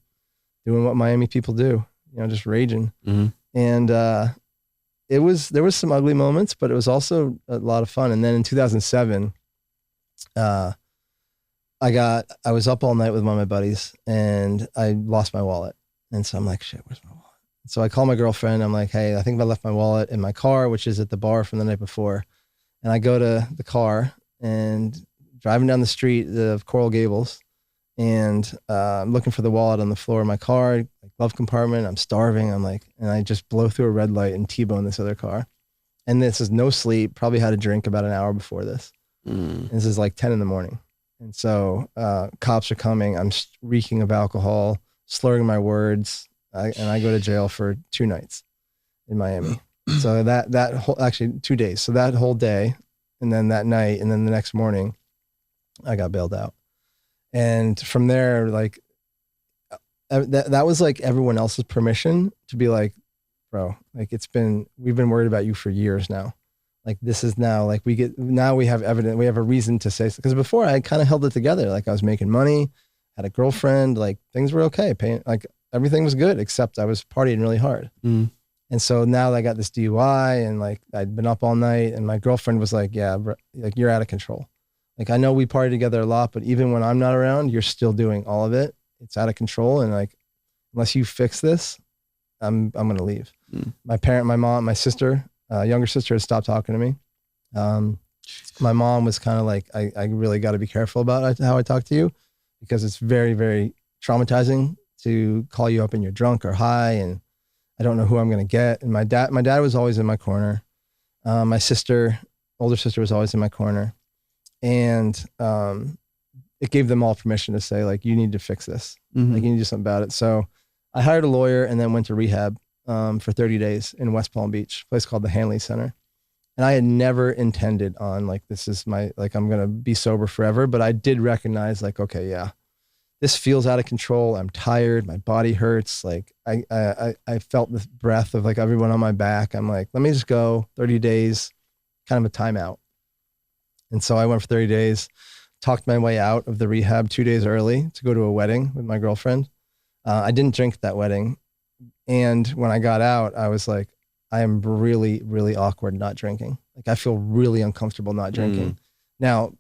what Miami people do, just raging. And, there was some ugly moments, but it was also a lot of fun. And then in 2007, I was up all night with one of my buddies and I lost my wallet. And so I'm like, shit, where's my wallet? So I call my girlfriend. I'm like, hey, I think I left my wallet in my car, which is at the bar from the night before. And I go to the car and driving down the street of Coral Gables, and I'm looking for the wallet on the floor of my car, glove compartment. I'm starving. I'm like, and I just blow through a red light and T-bone this other car. And this is no sleep, probably had a drink about an hour before this. And this is 10 in the morning. And so cops are coming. I'm reeking of alcohol, slurring my words. And I go to jail for 2 nights in Miami. So that whole, actually 2 days. So that whole day, and then that night, and then the next morning, I got bailed out. And from there, that was everyone else's permission to be like, bro, we've been worried about you for years now. This is now, we have evidence, we have a reason to say, because before I kind of held it together. I was making money, had a girlfriend, things were okay. Paying, everything was good, except I was partying really hard. And so now I got this DUI and I'd been up all night, and my girlfriend was like, yeah, bro, you're out of control. I know we party together a lot, but even when I'm not around, you're still doing all of it. It's out of control. And unless you fix this, I'm going to leave. My mom, my sister, younger sister had stopped talking to me. My mom was kind of like, I really got to be careful about how I talk to you, because it's very, very traumatizing to call you up and you're drunk or high, and I don't know who I'm going to get. And my dad was always in my corner. My older sister was always in my corner. And it gave them all permission to say, you need to fix this. You need to do something about it. So I hired a lawyer and then went to rehab for 30 days in West Palm Beach, a place called the Hanley Center. And I had never intended on like, this is my, like, I'm going to be sober forever. But I did recognize like, okay, yeah, this feels out of control. I'm tired. My body hurts. Like I felt the breath of like everyone on my back. I'm like, let me just go 30 days, kind of a timeout. And so I went for 30 days, talked my way out of the rehab 2 days early to go to a wedding with my girlfriend. I didn't drink at that wedding. And when I got out, I was like, I am really, really awkward not drinking. Like I feel really uncomfortable not drinking. Now,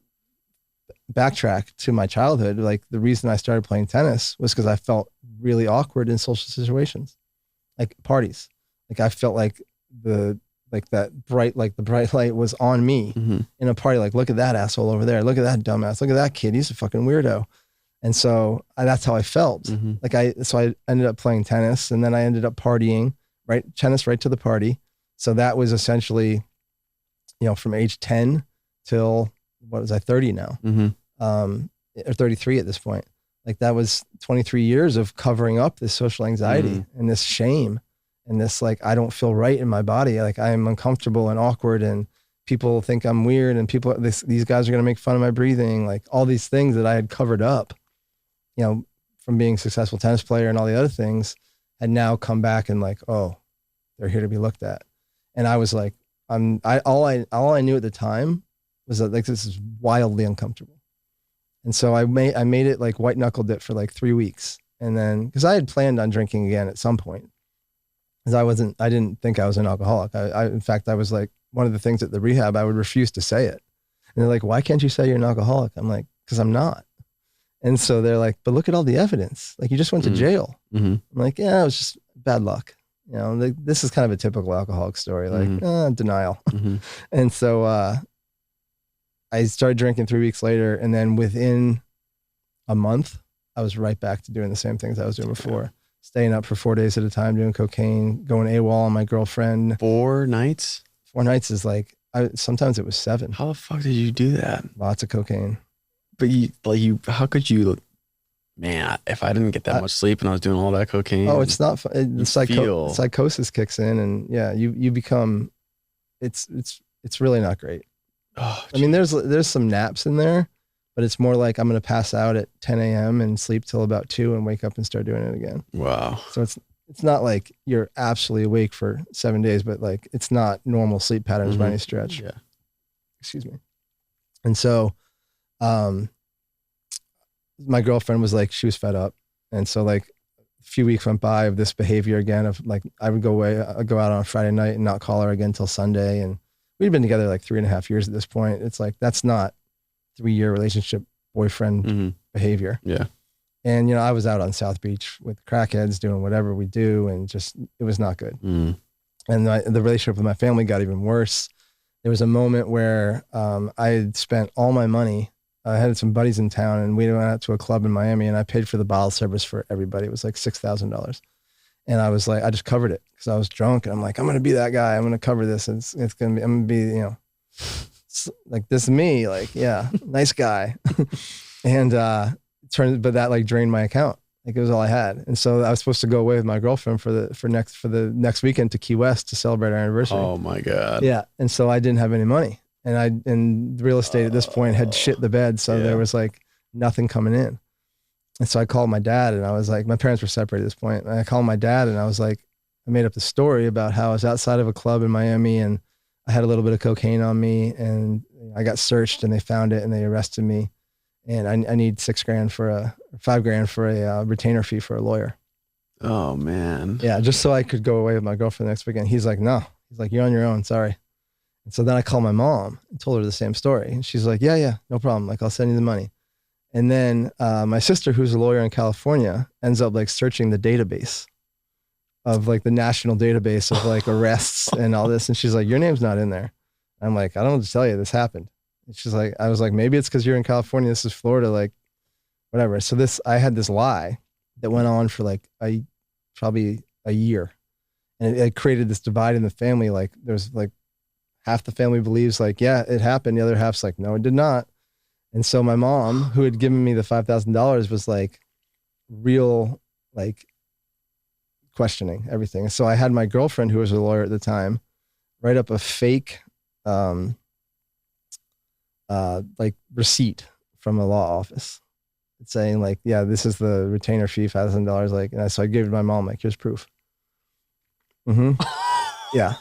backtrack to my childhood. Like the reason I started playing tennis was because I felt really awkward in social situations, like parties. Like I felt like the bright light was on me in a party. Like, look at that asshole over there. Look at that dumbass. Look at that kid. He's a fucking weirdo. And so that's how I felt. So I ended up playing tennis, and then I ended up partying, right? Tennis right to the party. So that was essentially, from age 10 till, what was I, 30 now? Or 33 at this point. Like that was 23 years of covering up this social anxiety and this shame and this, like, I don't feel right in my body. Like I am uncomfortable and awkward, and people think I'm weird, and these guys are going to make fun of my breathing. Like all these things that I had covered up, from being a successful tennis player and all the other things, had now come back and like, oh, they're here to be looked at. And I was like, all I knew at the time was that like, this is wildly uncomfortable. And so I made it like white knuckled it for like 3 weeks. And then, cause I had planned on drinking again at some point, cause I didn't think I was an alcoholic. In fact, I was like, one of the things at the rehab, I would refuse to say it. And they're like, why can't you say you're an alcoholic? I'm like, cause I'm not. And so they're like, but look at all the evidence. Like you just went to jail. I'm like, yeah, it was just bad luck. This is kind of a typical alcoholic story, like denial. And so I started drinking 3 weeks later. And then within a month, I was right back to doing the same things I was doing before. Staying up for 4 days at a time, doing cocaine, going AWOL on my girlfriend. 4 nights? 4 nights is like, sometimes it was 7. How the fuck did you do that? Lots of cocaine. But how could you, man, if I didn't get that much sleep and I was doing all that cocaine. Oh, it's not fun. Psychosis kicks in, and yeah, you become, it's really not great. Oh, I mean, there's some naps in there, but it's more like I'm going to pass out at 10 a.m. and sleep till about 2 and wake up and start doing it again. Wow. So it's not like you're absolutely awake for 7 days, but like it's not normal sleep patterns by any stretch. Yeah. Excuse me. And so, my girlfriend was like, she was fed up. And so like a few weeks went by of this behavior again of like, I'd go out on a Friday night and not call her again till Sunday. And we'd been together like 3.5 years at this point. It's like, that's not 3-year relationship boyfriend behavior. Yeah. And, I was out on South Beach with crackheads doing whatever we do. And just, it was not good. And the relationship with my family got even worse. There was a moment where I had spent all my money. I had some buddies in town, and we went out to a club in Miami, and I paid for the bottle service for everybody. It was like $6,000. And I was like, I just covered it because I was drunk, and I'm like, I'm going to be that guy. I'm going to cover this. And it's going to be, I'm going to be, like, this is me. Like, yeah, nice guy. And but that like drained my account. Like it was all I had. And so I was supposed to go away with my girlfriend for the next weekend to Key West to celebrate our anniversary. Oh my God. Yeah. And so I didn't have any money. And real estate at this point had shit the bed. So there was like nothing coming in. And so I called my dad, and I was like, my parents were separated at this point. And I called my dad, and I was like, I made up the story about how I was outside of a club in Miami, and I had a little bit of cocaine on me, and I got searched, and they found it, and they arrested me. And I need $5 grand for a retainer fee for a lawyer. Oh man. Yeah. Just so I could go away with my girlfriend the next weekend. He's like, no, he's like, you're on your own. Sorry. And so then I called my mom and told her the same story. And she's like, yeah, no problem. Like, I'll send you the money. And then my sister, who's a lawyer in California, ends up like searching the database of like the national database of like arrests and all this. And she's like, your name's not in there. I'm like, I don't know what to tell you. This happened. And she's like, I was like, maybe it's because you're in California. This is Florida. Like, whatever. So I had this lie that went on for like probably a year. And it created this divide in the family. Like there's like half the family believes like, yeah, it happened. The other half's like, no, it did not. And so my mom, who had given me the $5,000, was like real, like questioning everything. And so I had my girlfriend, who was a lawyer at the time, write up a fake like receipt from a law office. It's saying like, yeah, this is the retainer fee, $5,000. Like, and so I gave it to my mom, like, here's proof. Yeah.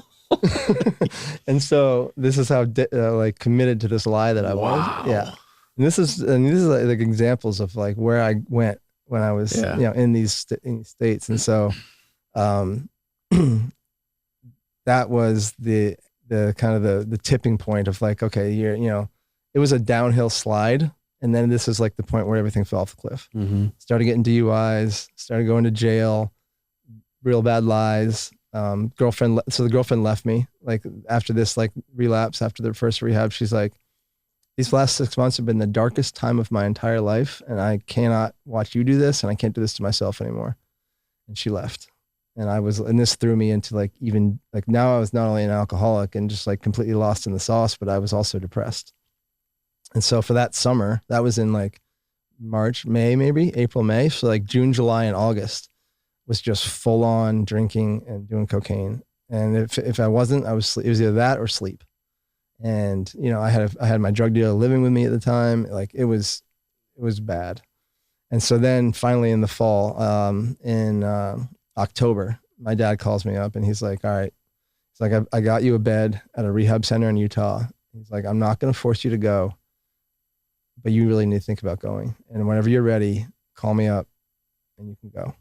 And so this is how like committed to this lie that I was. Yeah. And this is like examples of like where I went when I was, in these states. And so, that was the kind of the tipping point of like, okay, it was a downhill slide. And then this is like the point where everything fell off the cliff. Started getting DUIs, started going to jail, real bad lies. So the girlfriend left me like after this like relapse, after the first rehab. She's like, these last 6 months have been the darkest time of my entire life. And I cannot watch you do this. And I can't do this to myself anymore. And she left. And this threw me into like, even like now I was not only an alcoholic and just like completely lost in the sauce, but I was also depressed. And so for that summer, that was in like March, May, maybe April, May. So like June, July, and August was just full on drinking and doing cocaine. And if I wasn't, it was either that or sleep. And, I had my drug dealer living with me at the time. Like it was bad. And so then finally in the fall, in October, my dad calls me up and he's like, all right. He's like, I got you a bed at a rehab center in Utah. He's like, I'm not going to force you to go, but you really need to think about going. And whenever you're ready, call me up and you can go.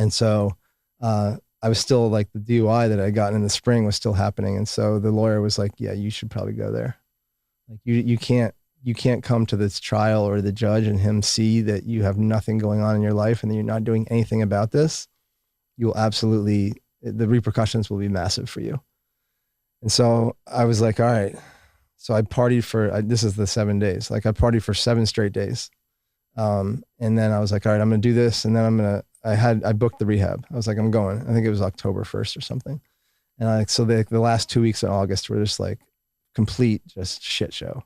And so, I was still like the DUI that I gotten in the spring was still happening. And so the lawyer was like, yeah, you should probably go there. Like you can't come to this trial or the judge and him see that you have nothing going on in your life and that you're not doing anything about this. You will the repercussions will be massive for you. And so I was like, all right. So I partied this is the 7 days. Like I partied for 7 straight days. And then I was like, all right, I'm going to do this. And then I booked the rehab. I was like, I'm going. I think it was October 1st or something. And so the last 2 weeks in August were just like complete, just shit show.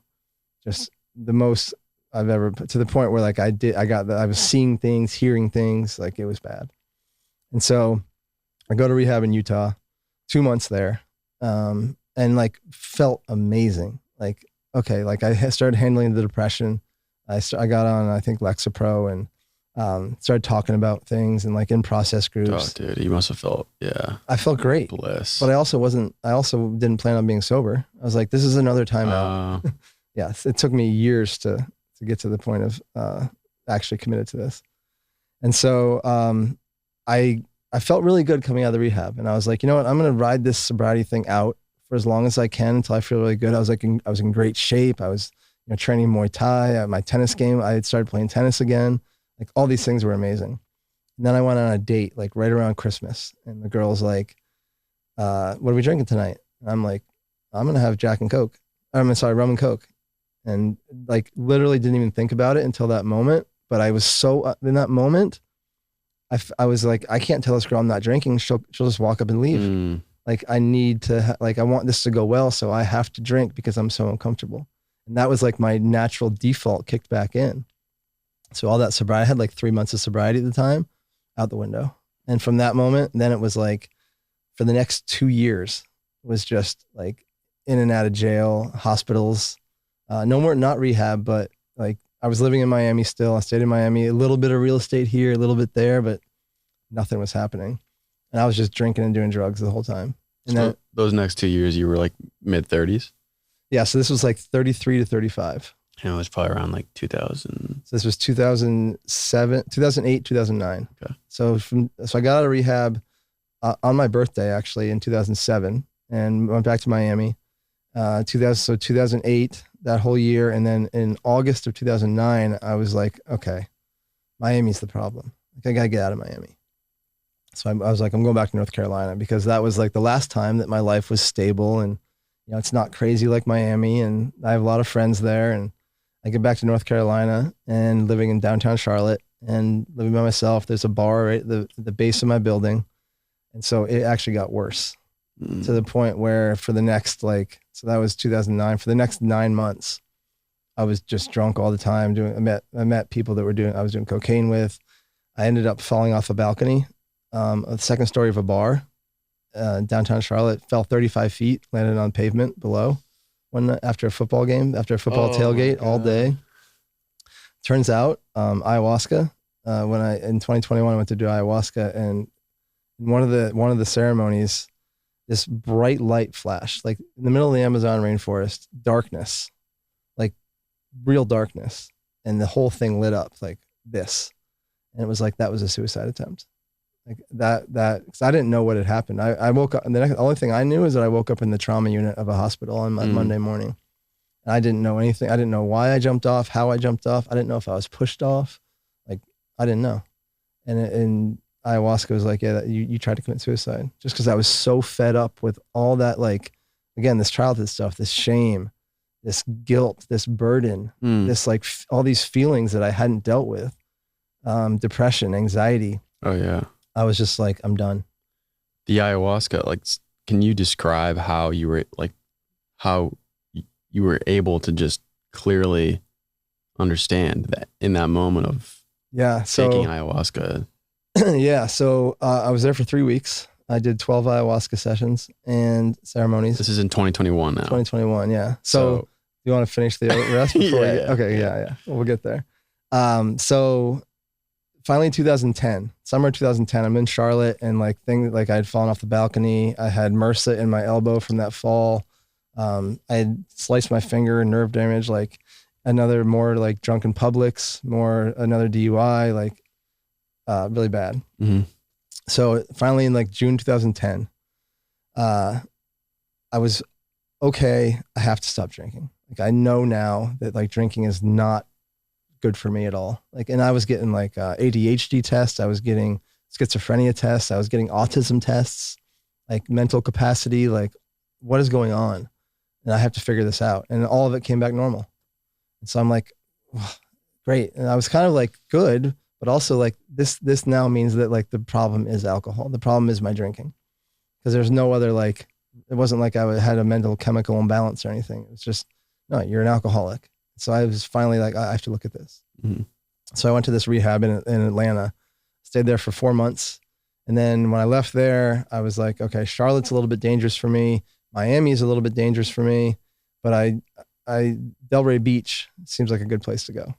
Just the most I've ever, to the point where like I was seeing things, hearing things, like it was bad. And so I go to rehab in Utah, 2 months there. And like felt amazing. Like, okay, like I started handling the depression. I got on, I think, Lexapro and started talking about things and like in process groups. Oh, dude, you must have felt, I felt great. Bliss. But I also didn't plan on being sober. I was like, this is another time out. Yes, it took me years to get to the point of actually committed to this. And so I felt really good coming out of the rehab. And I was like, you know what, I'm going to ride this sobriety thing out for as long as I can until I feel really good. I was in great shape. I was training Muay Thai, my tennis game. I had started playing tennis again. Like all these things were amazing. And then I went on a date like right around Christmas. And the girl's like, what are we drinking tonight? And I'm like, I'm going to have rum and Coke. And like literally didn't even think about it until that moment. But I was so in that moment, I was like, I can't tell this girl I'm not drinking. She'll just walk up and leave. Like I need to, like, I want this to go well. So I have to drink because I'm so uncomfortable. And that was like my natural default kicked back in. So all that sobriety, I had like 3 months of sobriety at the time, out the window. And from that moment, then it was like for the next 2 years, it was just like in and out of jail, hospitals, not rehab, but like I was living in Miami still. I stayed in Miami, a little bit of real estate here, a little bit there, but nothing was happening. And I was just drinking and doing drugs the whole time. And so then, those next 2 years, you were like mid 30s? Yeah. So this was like 33 to 35. And it was probably around like 2000. So this was 2008, 2009. Okay. So I got out of rehab on my birthday, actually, in 2007, and went back to Miami. 2008, that whole year. And then in August of 2009, I was like, okay, Miami's the problem. Like, I got to get out of Miami. So I was like, I'm going back to North Carolina, because that was like the last time that my life was stable, and it's not crazy like Miami, and I have a lot of friends there. And I get back to North Carolina and living in downtown Charlotte and living by myself. There's a bar right at the base of my building. And so it actually got worse to the point where for the next, so that was 2009, for the next 9 months, I was just drunk all the time. I met people that I was doing cocaine with. I ended up falling off a balcony, a second story of a bar. downtown Charlotte, fell 35 feet, landed on pavement below after a football game, after a football tailgate all day. Turns out, ayahuasca, in 2021, I went to do ayahuasca, and in one of the ceremonies, this bright light flashed, like in the middle of the Amazon rainforest, darkness, like real darkness. And the whole thing lit up like this. And it was like, that was a suicide attempt. Like cause I didn't know what had happened. I woke up, and the only thing I knew is that I woke up in the trauma unit of a hospital on Monday morning. And I didn't know anything. I didn't know why I jumped off, how I jumped off. I didn't know if I was pushed off. Like, I didn't know. And ayahuasca was like, yeah, you tried to commit suicide. Just because I was so fed up with all that, like, again, this childhood stuff, this shame, this guilt, this burden, this like all these feelings that I hadn't dealt with, depression, anxiety. Oh yeah. I was just like, I'm done. The ayahuasca, like, can you describe how you were able to just clearly understand that in that moment of taking ayahuasca? Yeah. So I was there for 3 weeks. I did 12 ayahuasca sessions and ceremonies. This is in 2021 now. 2021. Yeah. So you want to finish the rest before yeah. We'll get there. So finally 2010, summer 2010, I'm in Charlotte, and like I had fallen off the balcony. I had MRSA in my elbow from that fall. I had sliced my finger, nerve damage, like more like drunken Publix, another DUI, like really bad. Mm-hmm. So finally in like June 2010, I was okay. I have to stop drinking. Like, I know now that like drinking is not good for me at all. Like, and I was getting like ADHD tests. I was getting schizophrenia tests. I was getting autism tests, like mental capacity, like what is going on? And I have to figure this out. And all of it came back normal. And so I'm like, oh, great. And I was kind of like, good, but also like this now means that like the problem is alcohol. The problem is my drinking, because there's no other, like, it wasn't like I had a mental chemical imbalance or anything. It was just, no, you're an alcoholic. So I was finally like, I have to look at this. Mm-hmm. So I went to this rehab in Atlanta, stayed there for 4 months. And then when I left there, I was like, okay, Charlotte's a little bit dangerous for me. Miami's a little bit dangerous for me, but Delray Beach seems like a good place to go,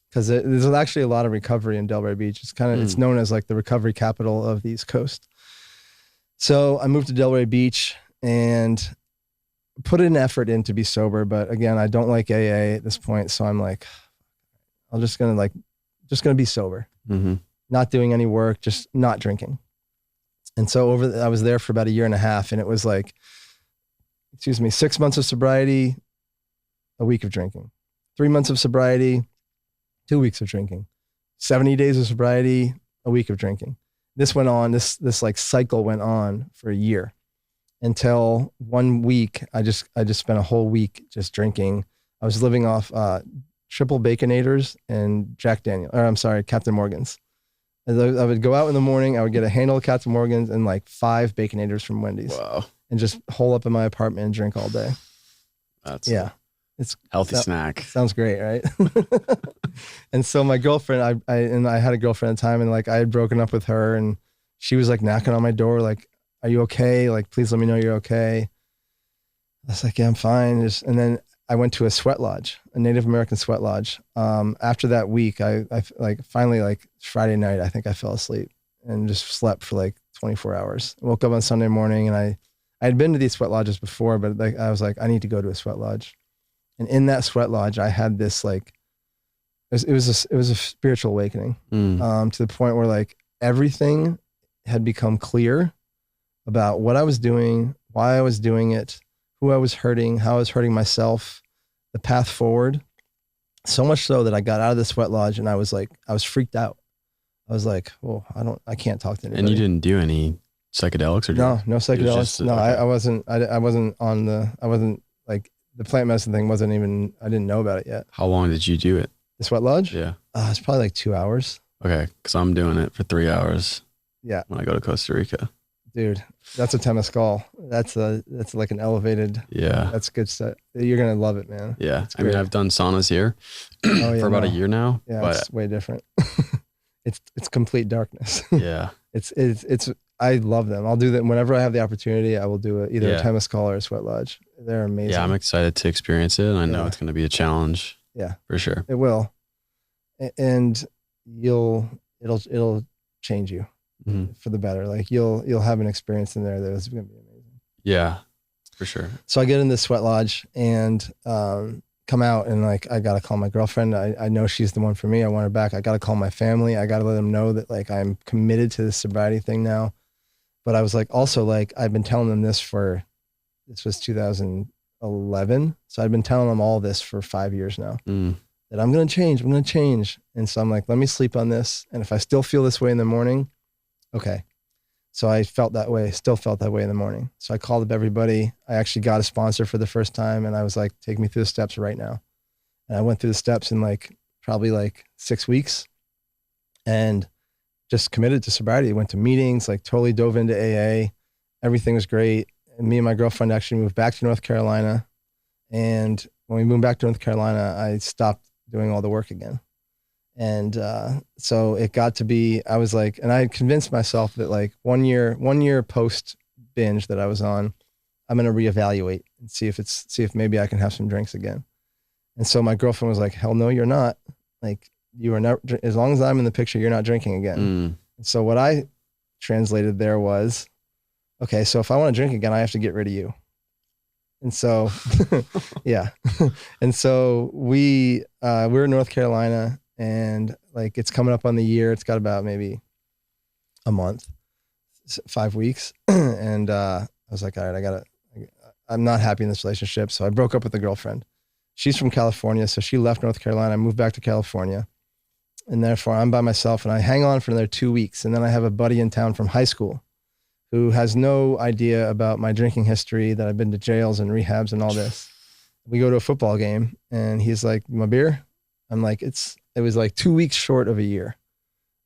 because there's actually a lot of recovery in Delray Beach. It's it's known as like the recovery capital of the East Coast. So I moved to Delray Beach and put an effort in to be sober. But again, I don't like AA at this point. So I'm like, I'm just going to be sober, not doing any work, just not drinking. And so I was there for about 1.5 years, and it was like, 6 months of sobriety, a week of drinking, 3 months of sobriety, 2 weeks of drinking, 70 days of sobriety, a week of drinking. This went on, this like cycle went on for a year, until 1 week, I just spent a whole week just drinking. I was living off triple Baconators and Captain Morgan's. I would go out in the morning, I would get a handle of Captain Morgan's and like 5 Baconators from Wendy's. Wow. And just hole up in my apartment and drink all day. It's healthy snack. Sounds great, right? And so my girlfriend, I had a girlfriend at the time, and like I had broken up with her, and she was like knocking on my door, like, are you okay? Like, please let me know you're okay. I was like, yeah, I'm fine. And then I went to a sweat lodge, a Native American sweat lodge. After that week, I like finally, like Friday night, I think I fell asleep and just slept for like 24 hours. I woke up on Sunday morning, and I had been to these sweat lodges before, but like, I was like, I need to go to a sweat lodge. And in that sweat lodge, I had this like, it was a spiritual awakening, to the point where like everything had become clear about what I was doing, why I was doing it, who I was hurting, how I was hurting myself, the path forward. So much so that I got out of the sweat lodge, and I was freaked out. I was like, well, I can't talk to anybody. And you didn't do any psychedelics, or no psychedelics. No, okay. I wasn't like, the plant medicine thing wasn't even, I didn't know about it yet. How long did you do it? The sweat lodge? Yeah. It's probably like 2 hours. Okay. Cause I'm doing it for 3 hours. Yeah. When I go to Costa Rica. Dude, that's a Temescal. That's like an elevated. Yeah. That's good stuff. You're going to love it, man. Yeah. I mean, I've done saunas here for about a year now. Yeah. But it's way different. It's complete darkness. Yeah. it's I love them. I'll do that whenever I have the opportunity. I will do either a Temescal or a Sweat Lodge. They're amazing. Yeah, I'm excited to experience it. I know it's going to be a challenge. Yeah, for sure. It will, and it'll change you for the better. Like you'll have an experience in there that is going to be amazing. Yeah, for sure. So I get in this Sweat Lodge and come out, and like I got to call my girlfriend. I know she's the one for me. I want her back. I got to call my family. I got to let them know that like I'm committed to this sobriety thing now. But I was like, also like I've been telling them this was 2011. So I've been telling them all this for 5 years now, that I'm going to change. And so I'm like, let me sleep on this. And if I still feel this way in the morning, okay. So I still felt that way in the morning. So I called up everybody. I actually got a sponsor for the first time. And I was like, take me through the steps right now. And I went through the steps in like, probably like 6 weeks and just committed to sobriety. Went to meetings, like totally dove into AA. Everything was great. And me and my girlfriend actually moved back to North Carolina. And when we moved back to North Carolina, I stopped doing all the work again. And so it got to be, I was like, and I had convinced myself that like one year post binge that I was on, I'm going to reevaluate and see if maybe I can have some drinks again. And so my girlfriend was like, hell no, you're not. Like you are not, as long as I'm in the picture, you're not drinking again. And so what I translated there was, okay, so if I want to drink again, I have to get rid of you. And so, yeah. And so we're in North Carolina, and like it's coming up on the year. It's got about maybe a month, 5 weeks. And I was like, all right, I'm not happy in this relationship. So I broke up with the girlfriend. She's from California. So she left North Carolina. I moved back to California. And therefore I'm by myself, and I hang on for another 2 weeks. And then I have a buddy in town from high school who has no idea about my drinking history, that I've been to jails and rehabs and all this. We go to a football game, and he's like, my beer? I'm like, it was like 2 weeks short of a year.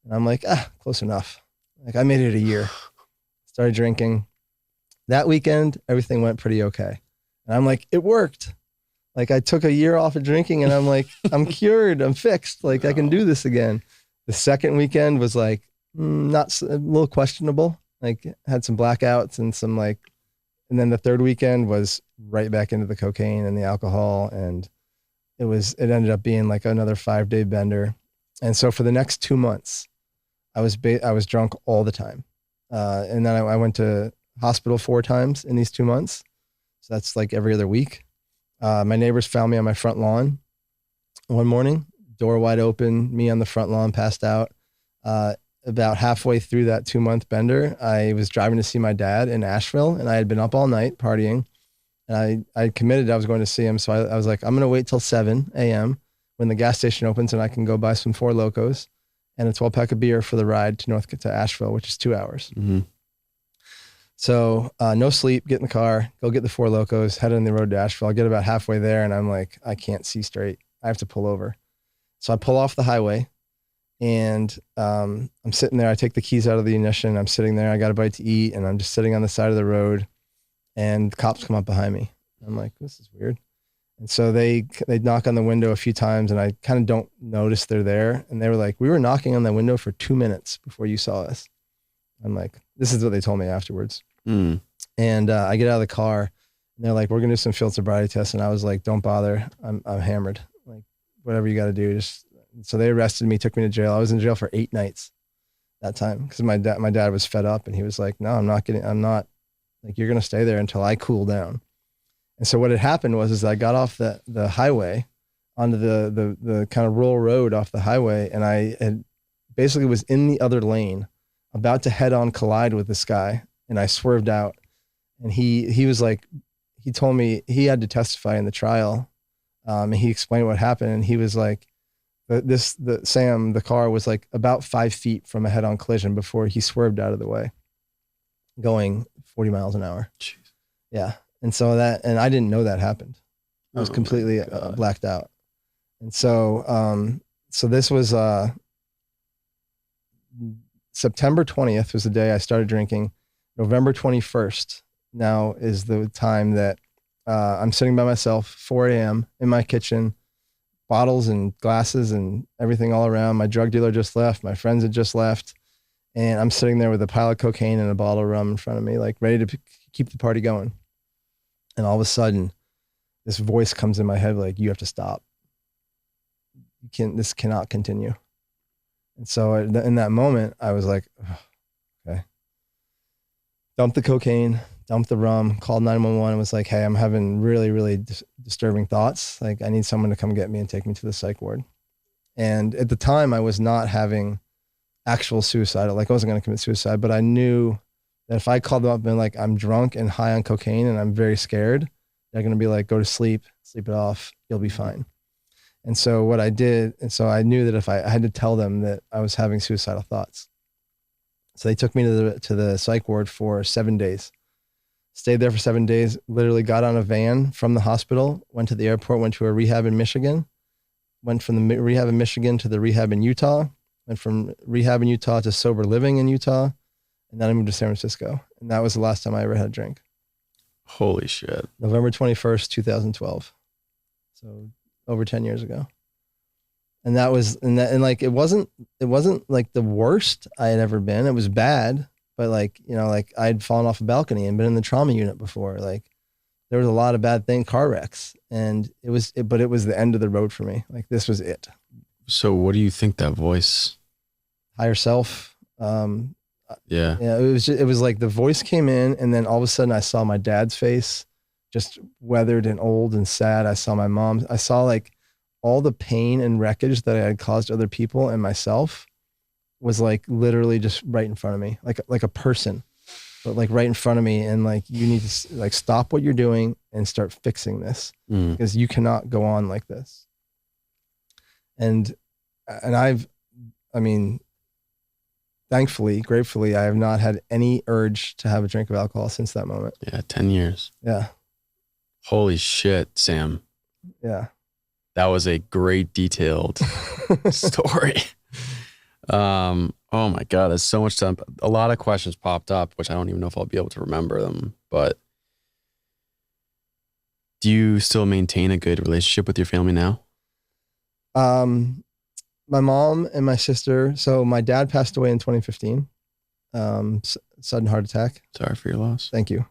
And I'm like, close enough. Like I made it a year. Started drinking. That weekend, everything went pretty okay. And I'm like, it worked. Like I took a year off of drinking, and I'm like, I'm cured, I'm fixed. Like I can do this again. The second weekend was like, a little questionable. Like had some blackouts and and then the third weekend was right back into the cocaine and the alcohol. And it ended up being like another 5-day bender. And so for the next 2 months, I was drunk all the time. And then I went to hospital 4 times in these 2 months. So that's like every other week. My neighbors found me on my front lawn one morning, door wide open, me on the front lawn, passed out. About halfway through that 2-month bender, I was driving to see my dad in Asheville, and I had been up all night partying, and I committed I was going to see him. So I was like, I'm going to wait till 7 a.m. when the gas station opens, and I can go buy some 4 Locos and a 12-pack of beer for the ride to Asheville, which is 2 hours. So no sleep, get in the car, go get the 4 Locos, head on the road to Asheville. I get about halfway there, and I'm like, I can't see straight. I have to pull over. So I pull off the highway. And I'm sitting there. I take the keys out of the ignition. I'm sitting there. I got a bite to eat, and I'm just sitting on the side of the road. And the cops come up behind me. I'm like, this is weird. And so they knock on the window a few times, and I kind of don't notice they're there. And they were like, we were knocking on the window for 2 minutes before you saw us. I'm like, this is what they told me afterwards. And I get out of the car, and they're like, we're gonna do some field sobriety tests. And I was like, don't bother. I'm hammered. Like, whatever you got to do, so they arrested me, took me to jail. I was in jail for 8 nights that time because my dad was fed up, and he was like, no, I'm not, like, you're going to stay there until I cool down. And so what had happened was I got off the highway onto the kind of rural road off the highway, and I had basically was in the other lane about to head on collide with this guy, and I swerved out. And he was like, he told me he had to testify in the trial, and he explained what happened, and he was like, the car was like about 5 feet from a head-on collision before he swerved out of the way, going 40 miles an hour. Jeez. Yeah. And so and I didn't know that happened. I was completely blacked out. And so, so this was, September 20th was the day I started drinking. November 21st now is the time that, I'm sitting by myself, 4 a.m. in my kitchen, bottles and glasses and everything all around. My drug dealer just left. My friends had just left. And I'm sitting there with a pile of cocaine and a bottle of rum in front of me, like ready to keep the party going. And all of a sudden, this voice comes in my head, like, you have to stop. This cannot continue. And so in that moment, I was like, oh, okay. Dumped the cocaine, dumped the rum, called 911 and was like, hey, I'm having really, really disturbing thoughts. Like, I need someone to come get me and take me to the psych ward. And at the time, I was not having actual suicide. Like, I wasn't going to commit suicide, but I knew that if I called them up and been like, I'm drunk and high on cocaine and I'm very scared, they're going to be like, go to sleep it off. You'll be fine. And so what I did, and so I knew that if I had to tell them that I was having suicidal thoughts. So they took me to the psych ward for 7 days. Stayed there for 7 days, literally got on a van from the hospital, went to the airport, went to a rehab in Michigan, went from the rehab in Michigan to the rehab in Utah, went from rehab in Utah to sober living in Utah, and then I moved to San Francisco. And that was the last time I ever had a drink. Holy shit. November 21st, 2012. So over 10 years ago. And that was, and like, it wasn't like the worst I had ever been. It was bad, but like, you know, like I'd fallen off a balcony and been in the trauma unit before. Like there was a lot of bad car wrecks, and but it was the end of the road for me. Like this was it. So what do you think that voice? Higher self. Yeah. It was like the voice came in, and then all of a sudden I saw my dad's face, just weathered and old and sad. I saw my mom. I saw like all the pain and wreckage that I had caused other people and myself was like literally just right in front of me, like a person, but like right in front of me. And like, you need to like stop what you're doing and start fixing this because you cannot go on like this. And thankfully, gratefully, I have not had any urge to have a drink of alcohol since that moment. Yeah. 10 years. Yeah. Holy shit, Sam. Yeah. That was a great detailed story. Oh my God, there's so much time. A lot of questions popped up, which I don't even know if I'll be able to remember them, but do you still maintain a good relationship with your family now? My mom and my sister. So my dad passed away in 2015. Sudden heart attack. Sorry for your loss. Thank you.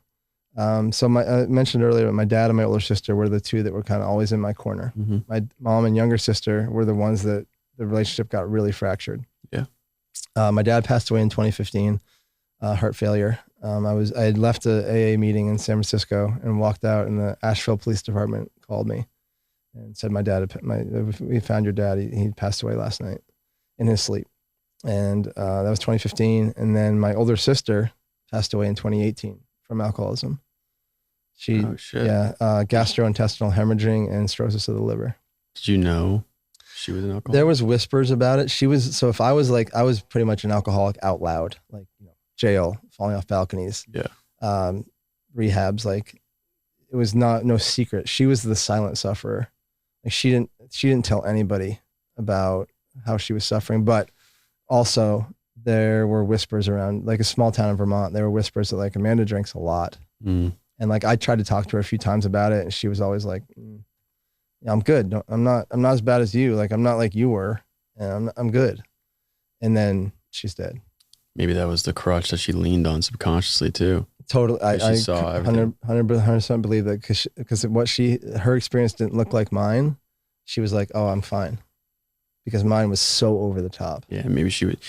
So I mentioned earlier, my dad and my older sister were the two that were kind of always in my corner. Mm-hmm. My mom and younger sister were the ones that the relationship got really fractured. Yeah. My dad passed away in 2015, heart failure. I had left a AA meeting in San Francisco and walked out, and the Asheville Police Department called me and said, we found your dad. He passed away last night in his sleep. And that was 2015. And then my older sister passed away in 2018 from alcoholism. Gastrointestinal hemorrhaging and cirrhosis of the liver. Did you know she was an alcoholic? There was whispers about it. So if I was pretty much an alcoholic out loud, like, you know, jail, falling off balconies, rehabs, like it was no secret. She was the silent sufferer. Like she didn't tell anybody about how she was suffering, but also there were whispers around, like a small town in Vermont. There were whispers that like Amanda drinks a lot. And like, I tried to talk to her a few times about it, and she was always like, yeah, I'm good. I'm not as bad as you. Like, I'm not like you were, and I'm good. And then she's dead. Maybe that was the crutch that she leaned on subconsciously too. Totally. I saw 100% believe that because her experience didn't look like mine. She was like, oh, I'm fine. Because mine was so over the top. Yeah. Maybe she would.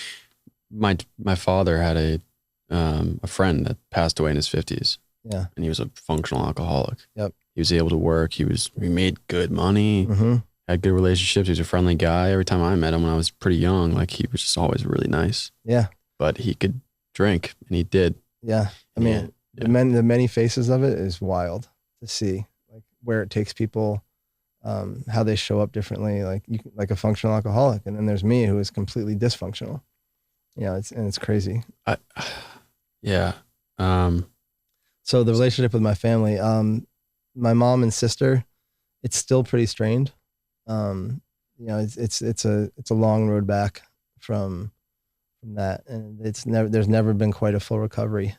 My father had a friend that passed away in his 50s. Yeah. And he was a functional alcoholic. Yep. He was able to work. He made good money, had good relationships. He was a friendly guy. Every time I met him when I was pretty young, like he was just always really nice. Yeah. But he could drink, and he did. Yeah. I mean, the many faces of it is wild to see, like where it takes people, how they show up differently, like a functional alcoholic. And then there's me, who is completely dysfunctional. Yeah. It's crazy. So the relationship with my family, my mom and sister, it's still pretty strained. You know, it's a long road back from that, and there's never been quite a full recovery,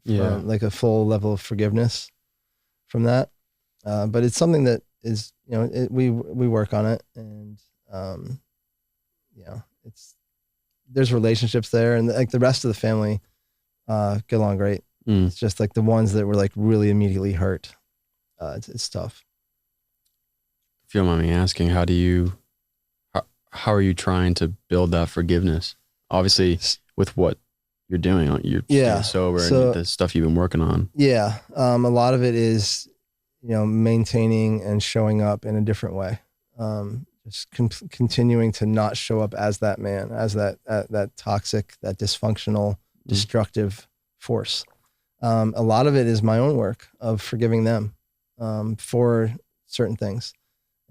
like a full level of forgiveness from that. But it's something that is, you know, we work on it, and you know, there's relationships there, and like the rest of the family get along great. It's just like the ones that were like really immediately hurt. It's tough. If you don't mind me asking, how are you trying to build that forgiveness? Obviously, with what you're doing, you're staying sober and the stuff you've been working on. Yeah. A lot of it is, maintaining and showing up in a different way. Just continuing to not show up as that man, as that toxic, that dysfunctional, destructive force. A lot of it is my own work of forgiving them for certain things.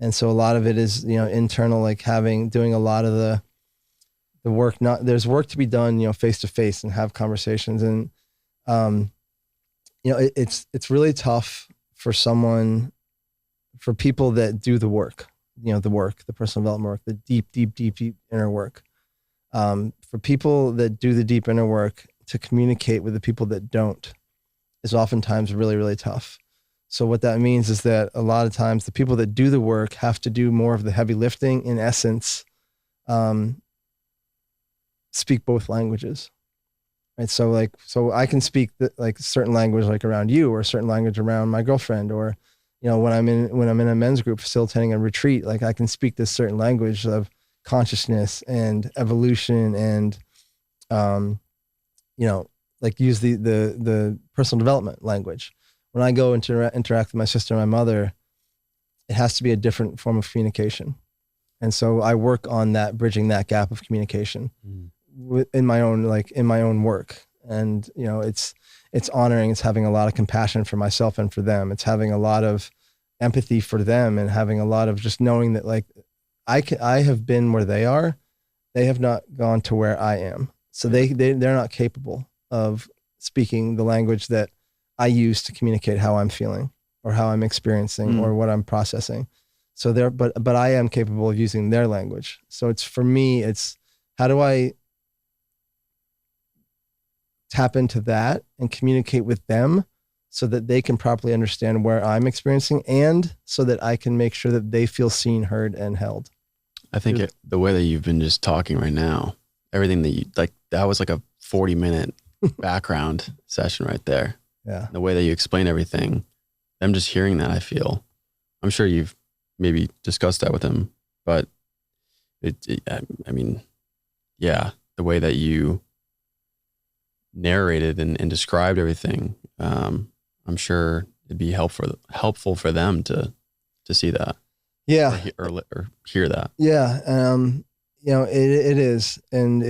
And so a lot of it is, internal, like doing a lot of the work. There's work to be done, face to face and have conversations. And, it's really tough for people that do the work, the personal development work, the deep inner work. For people that do the deep inner work, to communicate with the people that don't is oftentimes really, really tough. So what that means is that a lot of times the people that do the work have to do more of the heavy lifting, in essence, speak both languages, right? So I can speak like certain language, like around you, or a certain language around my girlfriend, or, when I'm in a men's group facilitating a retreat, like I can speak this certain language of consciousness and evolution and, like use the personal development language. When I go interact with my sister and my mother, it has to be a different form of communication. And so I work on that, bridging that gap of communication in my own work. And, it's honoring, it's having a lot of compassion for myself and for them. It's having a lot of empathy for them, and having a lot of just knowing that, like, I have been where they are. They have not gone to where I am. So they're not capable of speaking the language that I use to communicate how I'm feeling or how I'm experiencing or what I'm processing. So but I am capable of using their language. So for me, it's how do I tap into that and communicate with them so that they can properly understand where I'm experiencing, and so that I can make sure that they feel seen, heard, and held. I think the way that you've been just talking right now, everything that you like, that was like a 40-minute background session right there. Yeah. The way that you explain everything, I'm just hearing that, I'm sure you've maybe discussed that with him, but the way that you narrated and described everything, I'm sure it'd be helpful for them to see that. Yeah. Or hear that. Yeah. It is. And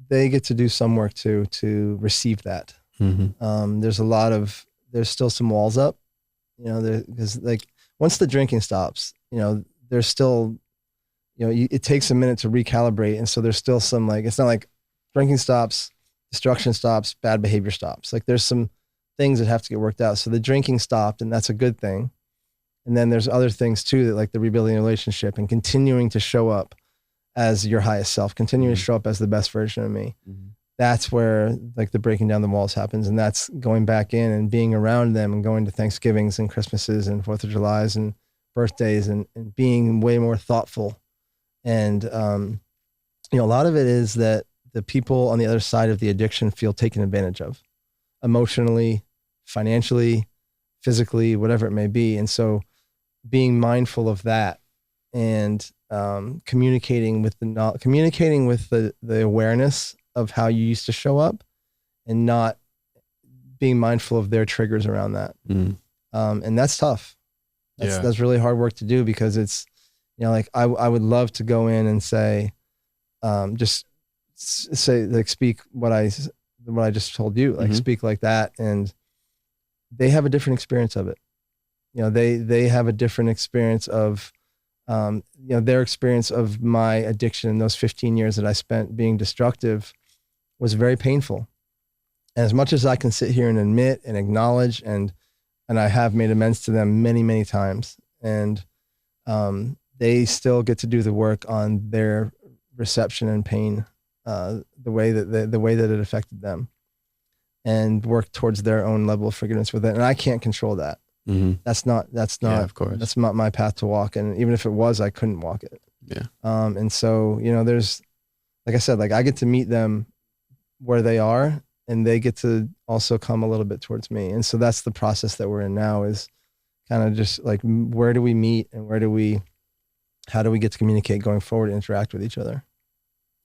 they get to do some work to receive that. Mm-hmm. There's still some walls up, because like once the drinking stops, there's still, it takes a minute to recalibrate. And so there's still some, like, it's not like drinking stops, destruction stops, bad behavior stops. Like there's some things that have to get worked out. So the drinking stopped, and that's a good thing. And then there's other things too, that like the rebuilding a relationship and continuing to show up as your highest self, continuing to show up as the best version of me. Mm-hmm. That's where like the breaking down the walls happens. And that's going back in and being around them and going to Thanksgivings and Christmases and 4th of Julys and birthdays and being way more thoughtful. And, a lot of it is that the people on the other side of the addiction feel taken advantage of emotionally, financially, physically, whatever it may be. And so being mindful of that and communicating with the awareness of how you used to show up, and not being mindful of their triggers around that. And that's tough. That's really hard work to do, because it's, like I would love to go in and say, speak what I just told you, like speak like that. And they have a different experience of it. They have a different experience of, their experience of my addiction in those 15 years that I spent being destructive was very painful. And as much as I can sit here and admit and acknowledge, and I have made amends to them many, many times, and they still get to do the work on their reception and pain, the way that it affected them, and work towards their own level of forgiveness with it. And I can't control that. Mm-hmm. That's not, of course, that's not my path to walk. And even if it was, I couldn't walk it. Yeah. And so, there's, like I said, like I get to meet them where they are, and they get to also come a little bit towards me. And so that's the process that we're in now, is kind of just like, where do we meet, and how do we get to communicate going forward and interact with each other?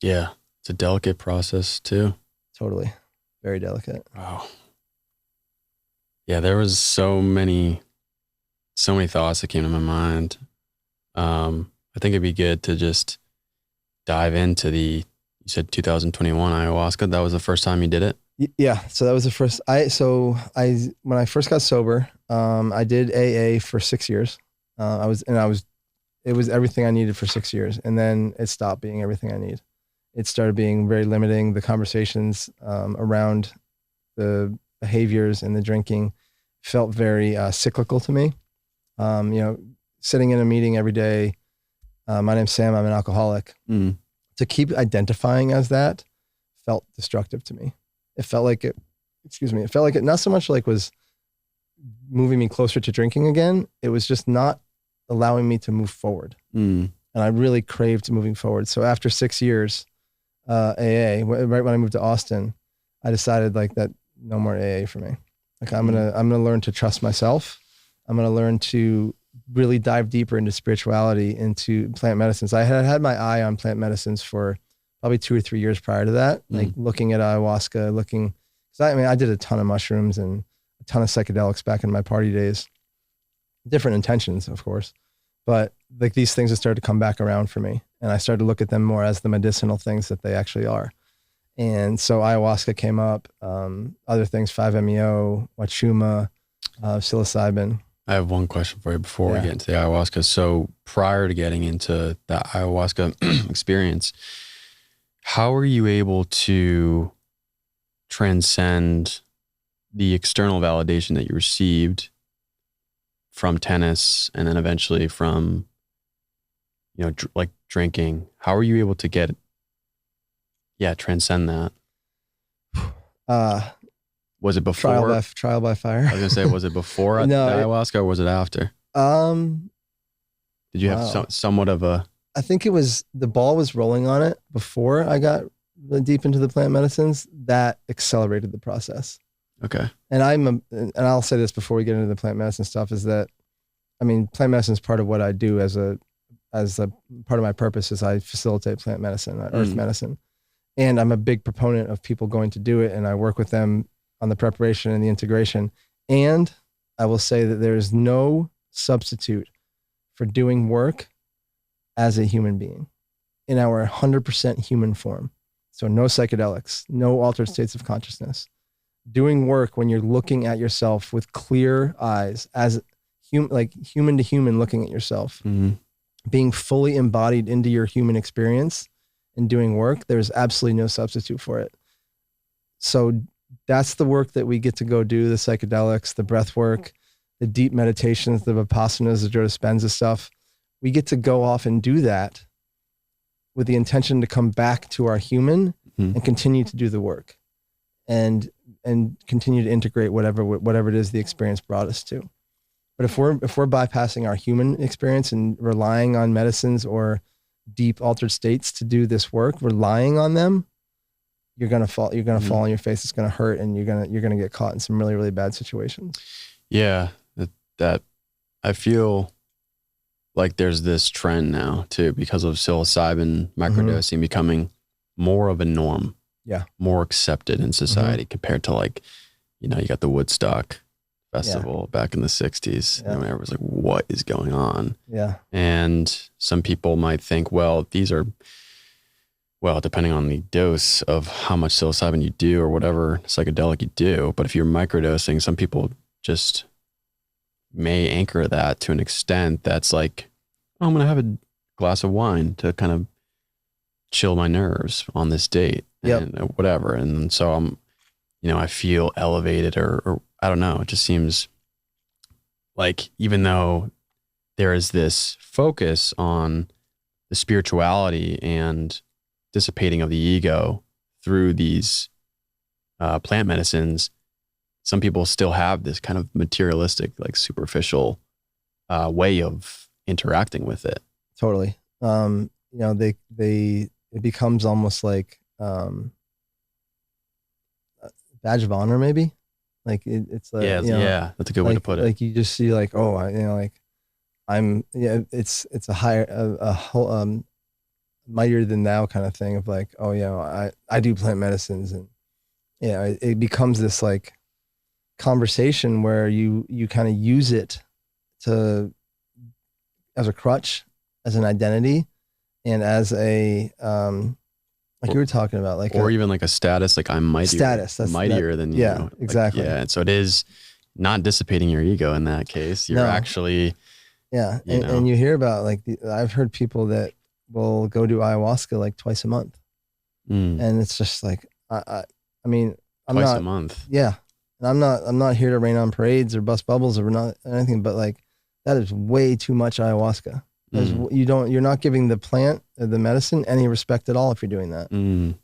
Yeah. It's a delicate process too. Totally. Very delicate. Wow. Yeah. There was so many thoughts that came to my mind. I think it'd be good to just dive into you said 2021 ayahuasca. That was the first time you did it? Yeah. So that was the first, when I first got sober, I did AA for 6 years. It was everything I needed for 6 years. And then it stopped being everything I need. It started being very limiting. The conversations, around the behaviors and the drinking felt very, cyclical to me. Sitting in a meeting every day, my name's Sam, I'm an alcoholic. To keep identifying as that felt destructive to me. It felt like it not so much like was moving me closer to drinking again. It was just not allowing me to move forward. And I really craved moving forward. So after 6 years, AA, right when I moved to Austin, I decided like that no more AA for me. Like I'm going to learn to trust myself. I'm going to learn to really dive deeper into spirituality, into plant medicines. I had my eye on plant medicines for probably 2 or 3 years prior to that, like looking at ayahuasca, I did a ton of mushrooms and a ton of psychedelics back in my party days, different intentions, of course, but like these things have started to come back around for me. And I started to look at them more as the medicinal things that they actually are. And so ayahuasca came up, other things, 5-MeO, wachuma, psilocybin. I have one question for you before we get into the ayahuasca. So prior to getting into that ayahuasca experience, how are you able to transcend the external validation that you received from tennis and then eventually from, like drinking? How are you able to transcend that? Was it before? Trial by fire. I was going to say, was it before the ayahuasca or was it after? Did you have somewhat of a... I think the ball was rolling on it before I got really deep into the plant medicines. That accelerated the process. Okay. And I'll say this before we get into the plant medicine stuff, is that, plant medicine is part of what I do as a part of my purpose is I facilitate plant medicine, earth medicine. And I'm a big proponent of people going to do it. And I work with them on the preparation and the integration. And I will say that there is no substitute for doing work as a human being in our 100% human form. So no psychedelics, no altered states of consciousness. Doing work when you're looking at yourself with clear eyes, as human to human looking at yourself, being fully embodied into your human experience and doing work, there's absolutely no substitute for it. So that's the work that we get to go do, the psychedelics, the breath work, the deep meditations, the vipassanas, the Joe Dispenza stuff. We get to go off and do that with the intention to come back to our human and continue to do the work and continue to integrate whatever it is the experience brought us to. But if we're bypassing our human experience and relying on medicines or deep altered states to do this work, relying on them, you're gonna fall. You're gonna fall on your face. It's gonna hurt, and you're gonna get caught in some really, really bad situations. Yeah, that I feel like there's this trend now too, because of psilocybin microdosing becoming more of a norm. Yeah, more accepted in society compared to you got the Woodstock festival back in the 60s. Yeah. And everyone's like, what is going on? Yeah. And some people might think, well, these are, depending on the dose of how much psilocybin you do or whatever psychedelic you do. But if you're microdosing, some people just may anchor that to an extent that's like, oh, I'm going to have a glass of wine to kind of chill my nerves on this date and whatever. And so I'm, I feel elevated or I don't know. It just seems like even though there is this focus on the spirituality and dissipating of the ego through these plant medicines, some people still have this kind of materialistic, superficial way of interacting with it. Totally. it becomes almost like, badge of honor, maybe. Like it's like, yeah, that's a good way to put it. Like you just see like, oh, it's a higher, a whole, mightier than thou kind of thing of like, oh yeah, I do plant medicines, and it becomes this like conversation where you kind of use it as a crutch, as an identity, and as a, like you were talking about, like, or even like a status, like I'm mightier than you. Yeah, exactly. And so it is not dissipating your ego in that case. You're actually, and you hear about like, I've heard people that will go do ayahuasca like twice a month. And it's just like, I mean, twice a month. Yeah. And I'm not here to rain on parades or bust bubbles or not anything, but like, that is way too much ayahuasca. You're not giving the plant, the medicine, any respect at all if you're doing that.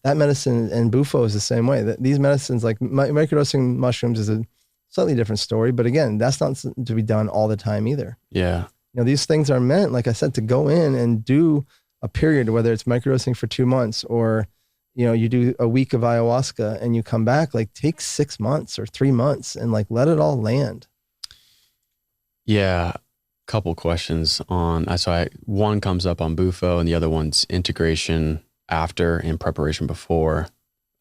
That medicine, and bufo is the same way. These medicines, like microdosing mushrooms, is a slightly different story. But again, that's not to be done all the time either. Yeah. These things are meant, like I said, to go in and do a period, whether it's microdosing for 2 months or, you do a week of ayahuasca and you come back, like take 6 months or 3 months and like let it all land. Yeah. Couple questions on, one comes up on bufo and the other one's integration after and preparation before.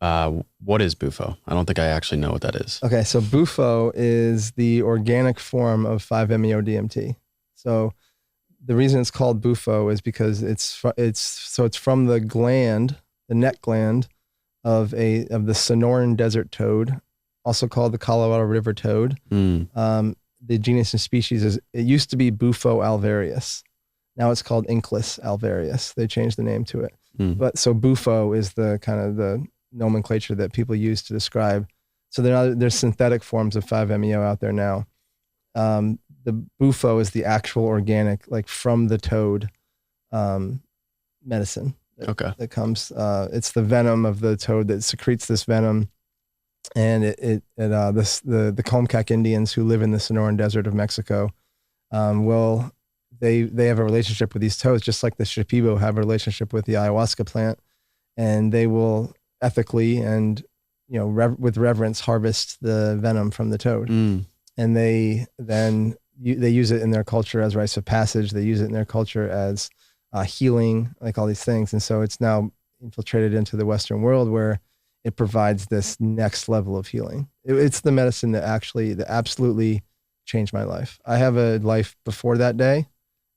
What is bufo? I don't think I actually know what that is. Okay. So bufo is the organic form of 5-MeO-DMT. So the reason it's called bufo is because it's from the gland, the neck gland of the Sonoran desert toad, also called the Colorado River toad. The genus and species it used to be Bufo alvarius. Now it's called Inclus alvarius. They changed the name to it. But so Bufo is the kind of the nomenclature that people use to describe. So there's synthetic forms of 5-MeO out there now. The Bufo is the actual organic, like from the toad, medicine. That comes, it's the venom of the toad that secretes this venom. And the Comcac Indians who live in the Sonoran Desert of Mexico, they have a relationship with these toads, just like the Shipibo have a relationship with the ayahuasca plant, and they will ethically and with reverence harvest the venom from the toad, and they use it in their culture as rites of passage. They use it in their culture as healing, like all these things, and so it's now infiltrated into the Western world where it provides this next level of healing. It's the medicine that absolutely changed my life. I have a life before that day,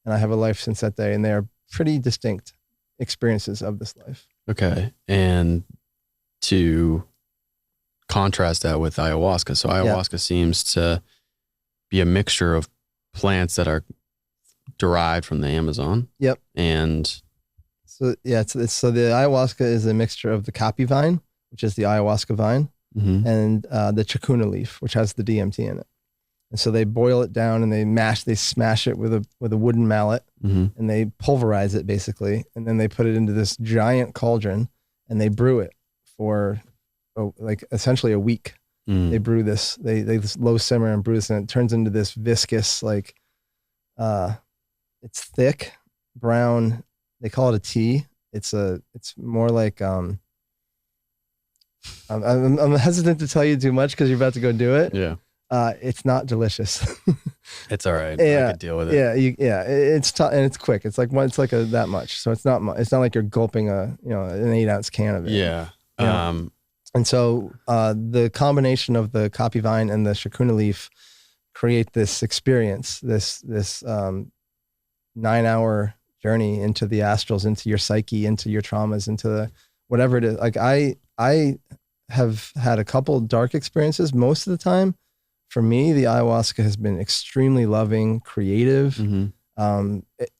and I have a life since that day, and they are pretty distinct experiences of this life. Okay. And to contrast that with ayahuasca. So ayahuasca seems to be a mixture of plants that are derived from the Amazon. Yep. And so, so the ayahuasca is a mixture of the capi vine, which is the ayahuasca vine, and the chacuna leaf, which has the DMT in it. And so they boil it down and they smash it with a wooden mallet, and they pulverize it basically. And then they put it into this giant cauldron and they brew it for like essentially a week. They brew this, they low simmer and brew this, and it turns into this viscous, like, it's thick, brown. They call it a tea. It's more like, I'm hesitant to tell you too much because you're about to go do it. Yeah. It's not delicious. It's all right. I could deal with it. Yeah. It's tough and it's quick. It's like that much. So it's not like you're gulping an 8-ounce can of it. Yeah. And so the combination of the capi vine and the chacuna leaf create this experience, this 9-hour journey into the astrals, into your psyche, into your traumas, into whatever it is. Like I have had a couple dark experiences. Most of the time, for me, the ayahuasca has been extremely loving, creative,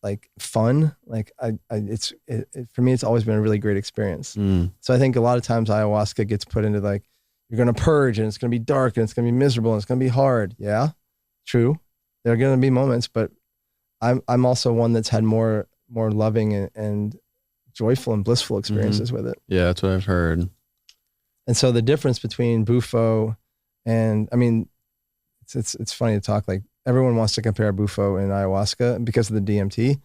like fun. Like for me, it's always been a really great experience. So I think a lot of times ayahuasca gets put into like, you're going to purge and it's going to be dark and it's going to be miserable and it's going to be hard. Yeah, true. There are going to be moments, but I'm also one that's had more loving and joyful and blissful experiences with it. Yeah, that's what I've heard. And so the difference between bufo and, I mean, it's funny to talk, like everyone wants to compare bufo and ayahuasca because of the DMT.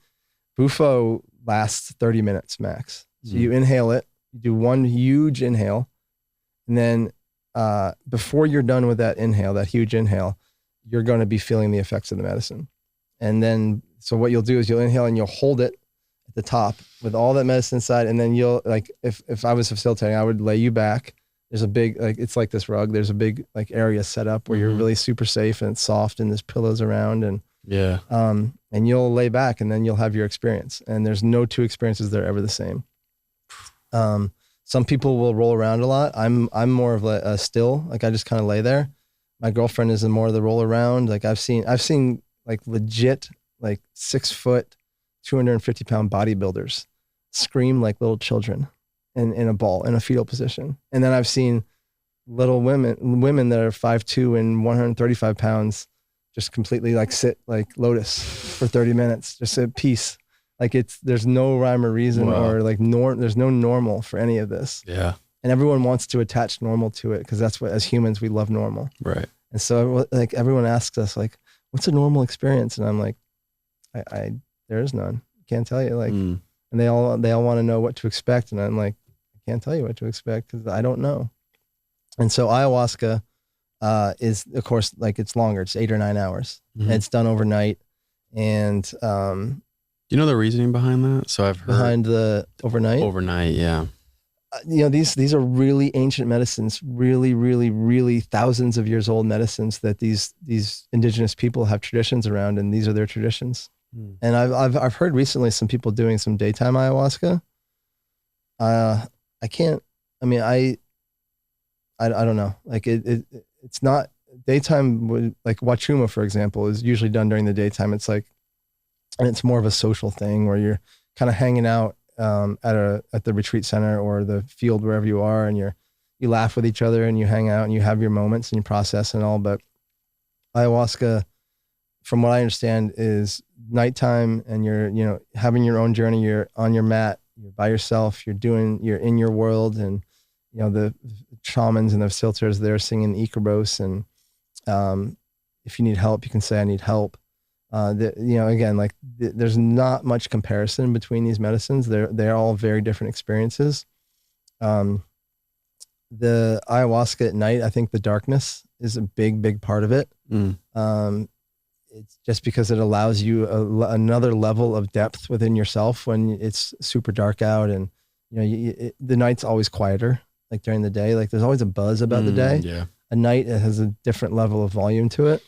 Bufo lasts 30 minutes max. So you inhale it, you do one huge inhale, and then before you're done with that inhale, that huge inhale, you're going to be feeling the effects of the medicine. And then, so what you'll do is you'll inhale and you'll hold it at the top with all that medicine inside. And then you'll, like, if I was facilitating, I would lay you back. There's a big, like, it's like this rug. There's a big, like, area set up where you're really super safe and it's soft and there's pillows around, and and you'll lay back and then you'll have your experience. And there's no two experiences that are ever the same. Some people will roll around a lot. I'm more of a still, like I just kind of lay there. My girlfriend is more of the roll around. Like I've seen like legit, like 6 foot, 250 pound bodybuilders scream like little children in a ball, in a fetal position. And then I've seen little women that are 5'2" and 135 pounds just completely like sit like lotus for 30 minutes, just at peace. Like there's no rhyme or reason or like there's no normal for any of this. Yeah. And everyone wants to attach normal to it because that's what, as humans, we love normal. Right. And so like everyone asks us like, what's a normal experience? And I'm like, there is none. Can't tell you. Like, and they all want to know what to expect. And I'm like, I can't tell you what to expect because I don't know. And so ayahuasca is, of course, like it's longer. It's 8 or 9 hours. And it's done overnight. And do you know the reasoning behind that? So I've heard behind the overnight. Overnight, yeah. You know, these are really ancient medicines, really, really, really thousands of years old medicines that these indigenous people have traditions around, and these are their traditions. And I've heard recently some people doing some daytime ayahuasca. I don't know. Like it's not daytime. Like Wachuma, for example, is usually done during the daytime. It's like, and it's more of a social thing where you're kind of hanging out at the retreat center or the field, wherever you are, and you laugh with each other and you hang out and you have your moments and you process and all. But ayahuasca, from what I understand, is nighttime and you're having your own journey. You're on your mat, you're by yourself, you're in your world, and the shamans and the facilitators there singing Icaros, and if you need help, you can say I need help. Again, like there's not much comparison between these medicines. They're all very different experiences. The ayahuasca at night, I think the darkness is a big part of it. It's just because it allows you another level of depth within yourself when it's super dark out, and the night's always quieter. Like during the day, like there's always a buzz about the day. Yeah. At night, it has a different level of volume to it.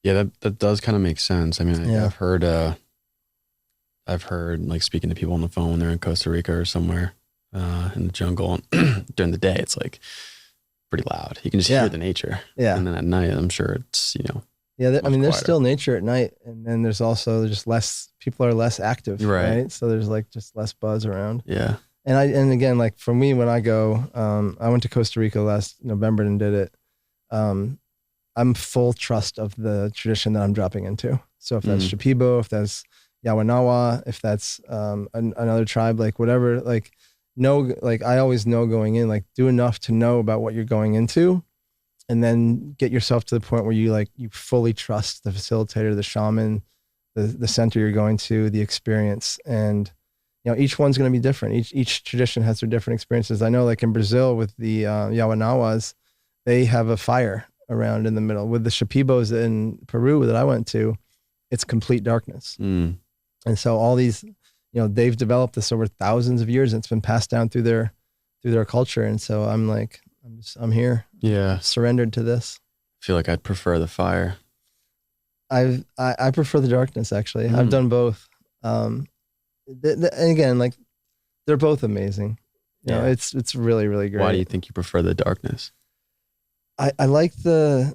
Yeah, that does kind of make sense. I mean, I've heard like speaking to people on the phone when they're in Costa Rica or somewhere in the jungle, and during the day, it's like pretty loud. You can just hear the nature. Yeah. And then at night, I'm sure it's, Yeah. There's still nature at night. And then there's also just people are less active. Right. So there's like just less buzz around. Yeah. And again, like for me, when I go, I went to Costa Rica last November and did it. I'm full trust of the tradition that I'm dropping into. So if that's Shipibo, if that's Yawanawa, if that's another tribe, like whatever, like I always know going in, like do enough to know about what you're going into, and then get yourself to the point where you fully trust the facilitator, the shaman, the center you're going to, the experience. And each one's going to be different. Each tradition has their different experiences. I know, like in Brazil with the Yawanawas, they have a fire around in the middle. With the Shipibos in Peru that I went to, it's complete darkness. And so all these, they've developed this over thousands of years, and it's been passed down through their culture. And so I'm like, I'm here. Yeah. Surrendered to this. I feel like I'd prefer the fire. I prefer the darkness, actually. I've done both. And again, like they're both amazing. It's really, really great. Why do you think you prefer the darkness? I like the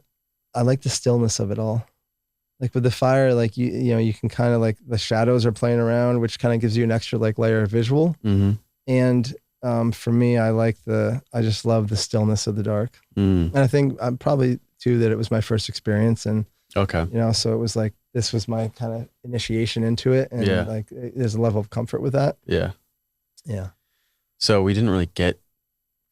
stillness of it all. Like with the fire, like you can kind of like the shadows are playing around, which kind of gives you an extra like layer of visual. And for me, I just love the stillness of the dark. And I think I'm probably too that it was my first experience, and so it was like this was my kind of initiation into it, and like there's a level of comfort with that. Yeah. So we didn't really get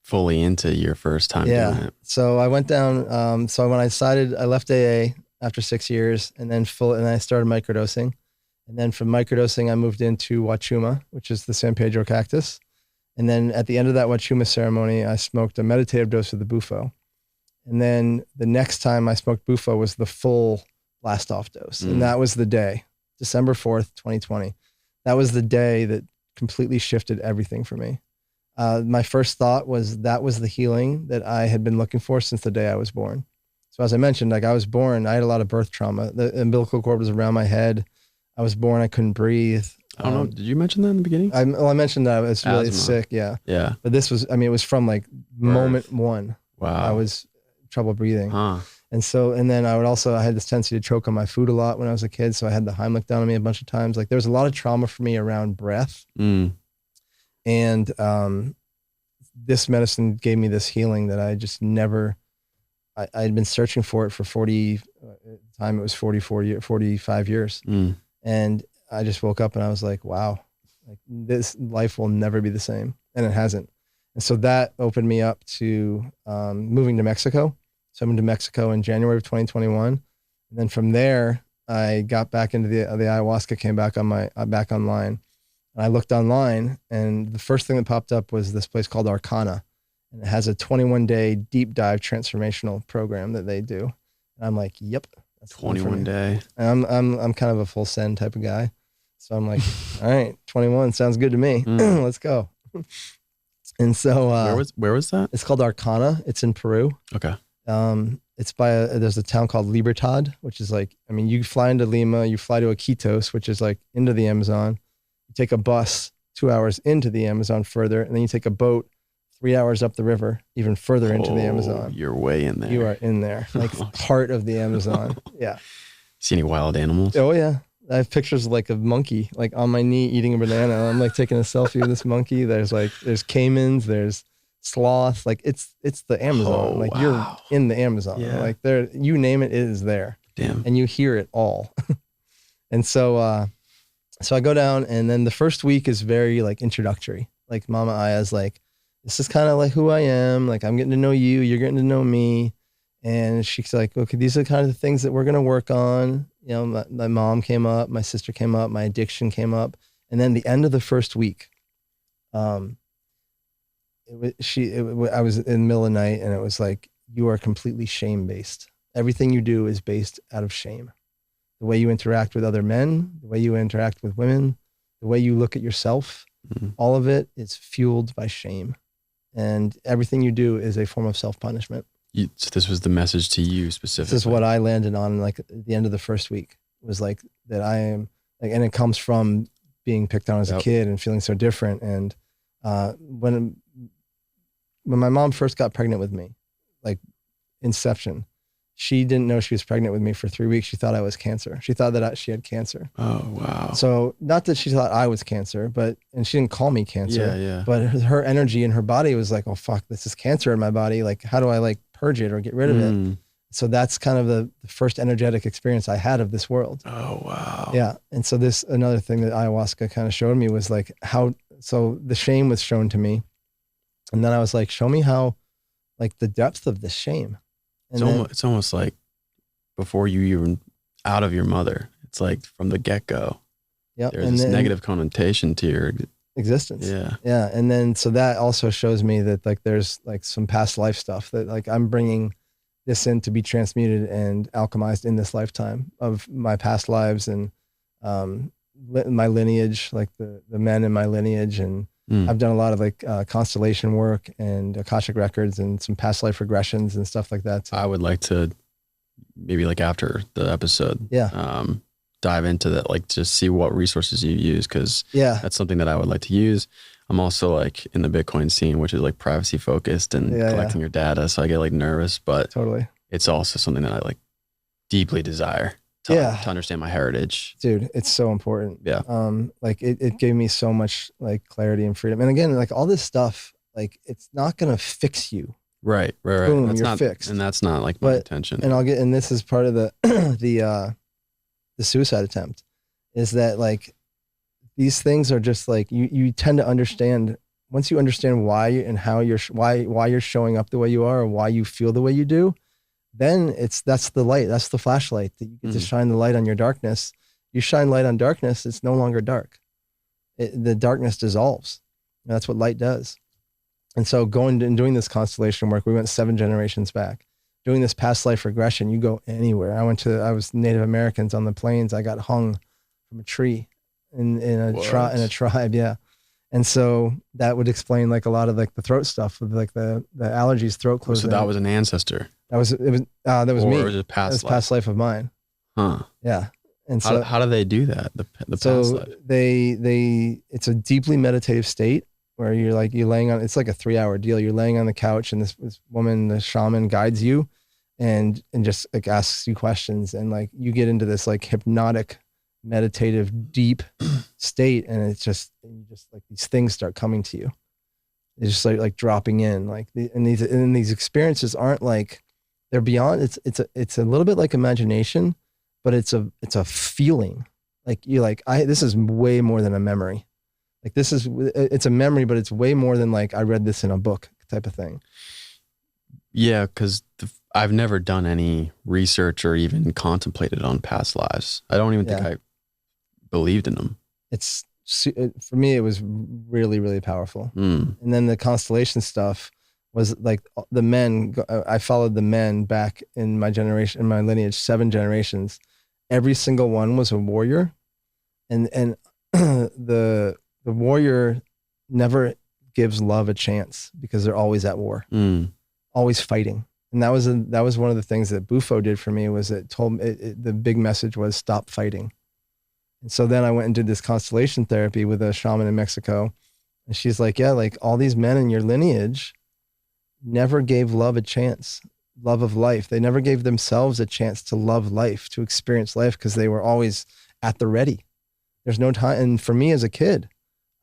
fully into your first time doing it. So I went down. So when I decided, I left AA after 6 years, and then I started microdosing, And then from microdosing, I moved into Wachuma, which is the San Pedro cactus. And then at the end of that Wachuma ceremony, I smoked a meditative dose of the bufo. And then the next time I smoked bufo was the full blast off dose. And that was the day, December 4th, 2020. That was the day that completely shifted everything for me. My first thought was that was the healing that I had been looking for since the day I was born. So as I mentioned, like I was born, I had a lot of birth trauma. The umbilical cord was around my head. I was born, I couldn't breathe. I don't know. Did you mention that in the beginning? I mentioned that I was really sick. Yeah. Yeah. But this was, it was from like moment one. Wow. I was trouble breathing. And then I had this tendency to choke on my food a lot when I was a kid. So I had the Heimlich down on me a bunch of times. Like there was a lot of trauma for me around breath. And this medicine gave me this healing that I just never, I had been searching for it for 40, at the time it was 45 years. And I just woke up and I was like, wow, like this life will never be the same. And it hasn't. And so that opened me up to moving to Mexico. So I moved to Mexico in January of 2021. And then from there, I got back into the ayahuasca, came back back online. And I looked online and the first thing that popped up was this place called Arcana. And it has a 21-day deep dive transformational program that they do. And I'm like, yep. That's 21 day. And I'm kind of a full send type of guy. So I'm like, all right, 21 sounds good to me. Let's go. And so where was that? It's called Arcana. It's in Peru. Okay. It's there's a town called Libertad, which is like, you fly into Lima, you fly to Iquitos, which is like into the Amazon. You take a bus 2 hours into the Amazon further, and then you take a boat 3 hours up the river, even further into the Amazon. You're way in there. You are in there, like heart of the Amazon. Yeah. See any wild animals? Oh yeah. I have pictures like of monkey, like on my knee eating a banana. I'm like taking a selfie of this monkey. There's caimans, there's sloth. Like it's the Amazon. You're in the Amazon. Yeah. Like there, you name it, it is there. Damn. And you hear it all. And so I go down, and then the first week is very like introductory. Like Mama Aya's like, this is kind of like who I am. Like I'm getting to know you, you're getting to know me. And she's like, okay, these are the kind of things that we're going to work on. My mom came up, my sister came up, my addiction came up. And then the end of the first week, I was in the middle of the night, and it was like, you are completely shame-based. Everything you do is based out of shame. The way you interact with other men, the way you interact with women, the way you look at yourself, all of it is fueled by shame. And everything you do is a form of self-punishment. So this was the message to you specifically. This is what I landed on, like at the end of the first week, was like that I am like, and it comes from being picked on as a kid and feeling so different. And when my mom first got pregnant with me, like inception, she didn't know she was pregnant with me for 3 weeks. She thought I was cancer. She thought that she had cancer. Oh, wow. So not that she thought I was cancer, and she didn't call me cancer. Yeah. But her energy in her body was like, oh, fuck, this is cancer in my body. Like, how do I like purge it or get rid of it? So that's kind of the first energetic experience I had of this world. Oh, wow. Yeah. And so another thing that ayahuasca kind of showed me was like so the shame was shown to me. And then I was like, show me how, like the depth of the shame. And it's almost like before you even out of your mother, it's like from the get-go. Yep. There's this negative connotation to your existence. Yeah. Yeah. And then, so that also shows me that like, there's like some past life stuff that like I'm bringing this in to be transmuted and alchemized in this lifetime of my past lives and my lineage, like the men in my lineage. And I've done a lot of like constellation work and Akashic records and some past life regressions and stuff like that. I would like to maybe like after the episode, dive into that, like just see what resources you use. Cause that's something that I would like to use. I'm also like in the Bitcoin scene, which is like privacy focused and collecting your data. So I get like nervous, but it's also something that I like deeply desire to understand my heritage. Dude, it's so important. Yeah. Like it gave me so much like clarity and freedom. And again, like all this stuff, like it's not going to fix you. Right. Boom, that's you're not fixed. And that's not like my intention. And this is part of the, the suicide attempt is that like, these things are just like, you tend to understand, once you understand why and how why you're showing up the way you are or why you feel the way you do, then that's the light, that's the flashlight that you get to shine the light on your darkness. You shine light on darkness, it's no longer dark. The darkness dissolves. And that's what light does. And so going and doing this constellation work, we went 7 generations back. Doing this past life regression, you go anywhere. I was Native Americans on the plains. I got hung from a tree in a tribe. Yeah. And so that would explain like a lot of like the throat stuff with like the allergies, throat closing. So that was an ancestor. That was me. Or was it past life of mine. Huh. Yeah. And so how do they do that? The so past life? It's a deeply meditative state where you're laying on, it's like a 3-hour deal. You're laying on the couch and this woman, the shaman, guides you and just like asks you questions, and like you get into this like hypnotic, meditative, deep state, and it's just like these things start coming to you. It's just like dropping in, like these experiences aren't like, they're beyond. It's a little bit like imagination, but it's a feeling. Like you like this is way more than a memory. Like it's a memory, but it's way more than like I read this in a book type of thing. Yeah, because I've never done any research or even contemplated on past lives. I don't even think I believed in them. For me, it was really, really powerful. And then the constellation stuff was like the men. I followed the men back in my generation, in my lineage, 7 generations. Every single one was a warrior, and the warrior never gives love a chance because they're always at war, always fighting. And that was one of the things that Bufo did for me. Was it told me the big message was stop fighting. And so then I went and did this constellation therapy with a shaman in Mexico, and she's like, yeah, like all these men in your lineage never gave love a chance, love of life. They never gave themselves a chance to love life, to experience life, because they were always at the ready. There's no time. And for me as a kid,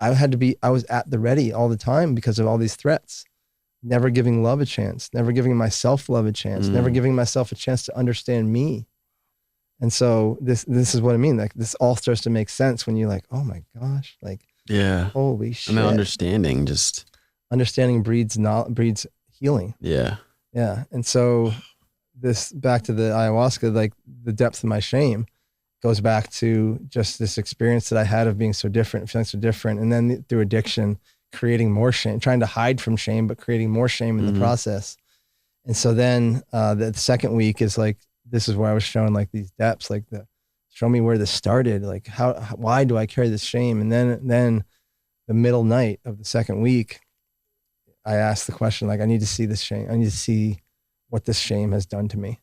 I was at the ready all the time because of all these threats, never giving love a chance, never giving myself love a chance, never giving myself a chance to understand me. And so this is what I mean. Like this all starts to make sense when you're like, oh my gosh, like, yeah, holy shit. And understanding breeds healing. Yeah. Yeah. And so this, back to the ayahuasca, like the depth of my shame goes back to just this experience that I had of being so different, feeling so different. And then through addiction, creating more shame, trying to hide from shame, but creating more shame in the process. And so then the second week is like, this is where I was shown like these depths, like show me where this started. Like why do I carry this shame? And then the middle night of the second week, I asked the question, like, I need to see this shame. I need to see what this shame has done to me.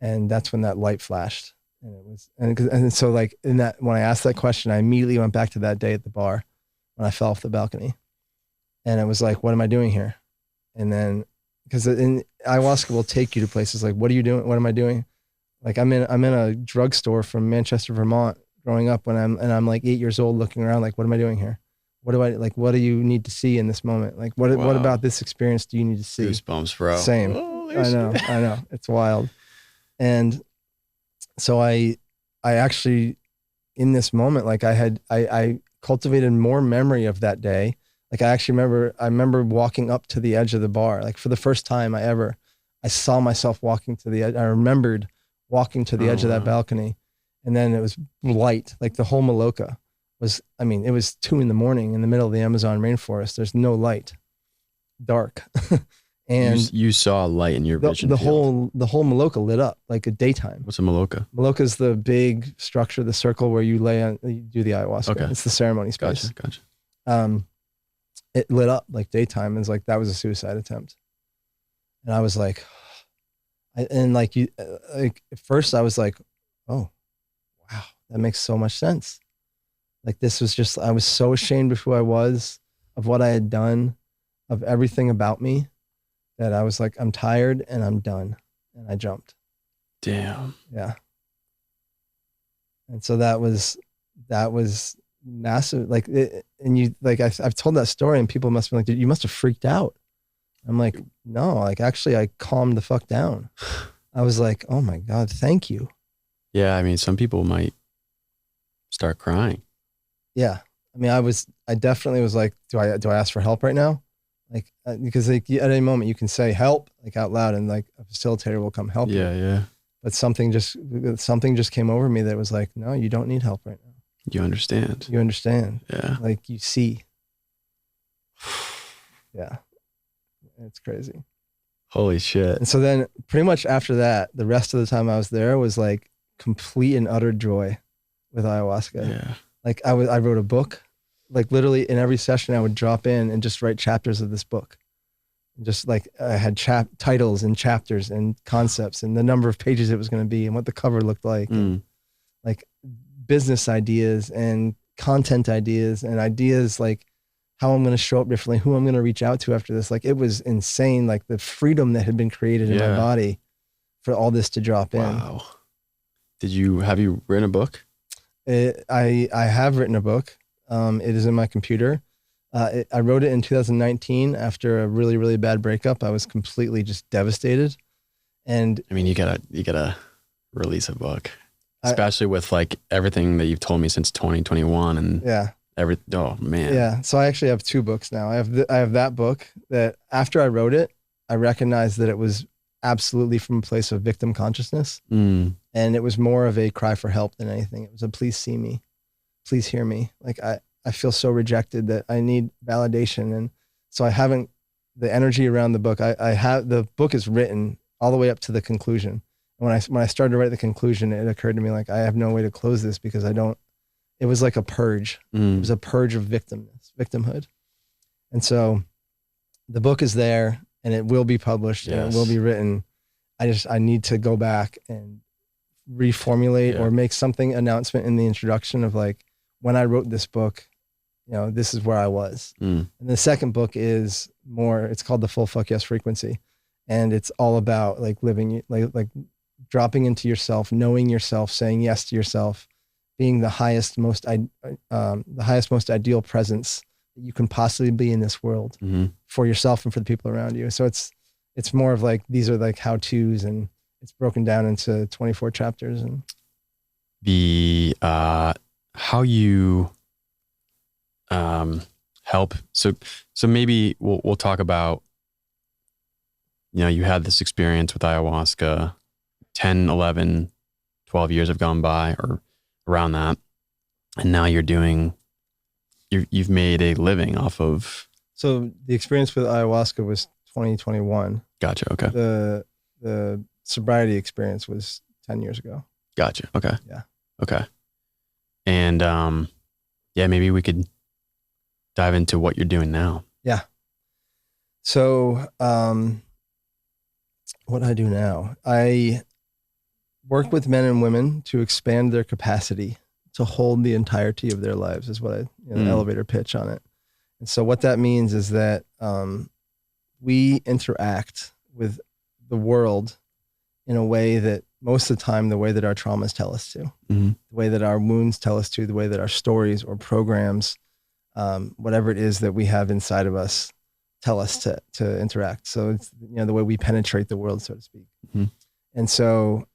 And that's when that light flashed. And it was, and so like in that, when I asked that question, I immediately went back to that day at the bar when I fell off the balcony. And it was like, what am I doing here? And then, because in ayahuasca will take you to places like, what are you doing? What am I doing? Like I'm in a drugstore from Manchester, Vermont, growing up I'm like 8 years old, looking around like, what am I doing here? What do you need to see in this moment? Like what about this experience do you need to see? Goosebumps, bro. Same. I know. It's wild. And so I actually, in this moment, like I cultivated more memory of that day. Like I remember walking up to the edge of the bar. Like for the first time I saw myself walking to the edge. I remembered walking to the edge of that balcony. And then it was light, like the whole Maloka was, it was 2 a.m. in the middle of the Amazon rainforest. There's no light, dark. And you saw light in your vision. The whole Maloka lit up like a daytime. What's a Maloka? Maloka is the big structure, the circle where you do the ayahuasca. Okay. It's the ceremony space. Gotcha. It lit up like daytime. It's like, that was a suicide attempt. And I was like, at first I was like, oh, wow, that makes so much sense. Like this was just, I was so ashamed of who I was, of what I had done, of everything about me, that I was like, I'm tired and I'm done. And I jumped. Damn. Yeah. And so that was massive. Like, I've told that story and people must be like, dude, you must have freaked out. I'm like, no, like actually I calmed the fuck down. I was like, oh my God, thank you. Yeah. Some people might start crying. Yeah. I definitely was like, do I ask for help right now? Like, because like at any moment you can say help like out loud and like a facilitator will come help you. Yeah. but something just came over me that was like, no, you don't need help right now. You understand. You understand. Yeah. Like you see. Yeah. It's crazy. Holy shit. And so then pretty much after that, the rest of the time I was there was like complete and utter joy with ayahuasca. Yeah. Like I wrote a book, like literally in every session I would drop in and just write chapters of this book. Just like I had titles and chapters and concepts and the number of pages it was going to be and what the cover looked like. And like business ideas and content ideas and ideas like how I'm going to show up differently, who I'm going to reach out to after this. Like it was insane. Like the freedom that had been created in my body for all this to drop in. Wow. Have you written a book? I have written a book. It is in my computer. I wrote it in 2019 after a really, really bad breakup. I was completely just devastated. And I mean, you gotta release a book, especially with like everything that you've told me since 2021 and oh man. Yeah. So I actually have two books now. I have that book that after I wrote it, I recognized that it was absolutely from a place of victim consciousness. And it was more of a cry for help than anything. It was a please see me, please hear me. Like I feel so rejected that I need validation. And so I haven't, the energy around the book, the book is written all the way up to the conclusion. And when I started to write the conclusion, it occurred to me like, I have no way to close this because it was like a purge. It was a purge of victimhood. And so the book is there and it will be published and it will be written. I need to go back and reformulate or make something announcement in the introduction of like, when I wrote this book, this is where I was. And the second book is it's called The Full Fuck Yes Frequency. And it's all about like living, like dropping into yourself, knowing yourself, saying yes to yourself, being the highest, most ideal presence that you can possibly be in this world for yourself and for the people around you. So it's more of like, these are like how-tos and it's broken down into 24 chapters. And how you help. So maybe we'll talk about, you had this experience with ayahuasca, 10, 11, 12 years have gone by or around that. And now you've made a living off of. So the experience with ayahuasca was 2021. Gotcha. Okay. The sobriety experience was 10 years ago. Gotcha. Okay. Yeah. Okay. And maybe we could dive into what you're doing now. Yeah. So what I do now, I work with men and women to expand their capacity to hold the entirety of their lives is what the elevator pitch on it. And so what that means is that we interact with the world in a way that most of the time, the way that our traumas tell us to, the way that our wounds tell us to, the way that our stories or programs, whatever it is that we have inside of us, tell us to interact. So it's the way we penetrate the world, so to speak. And so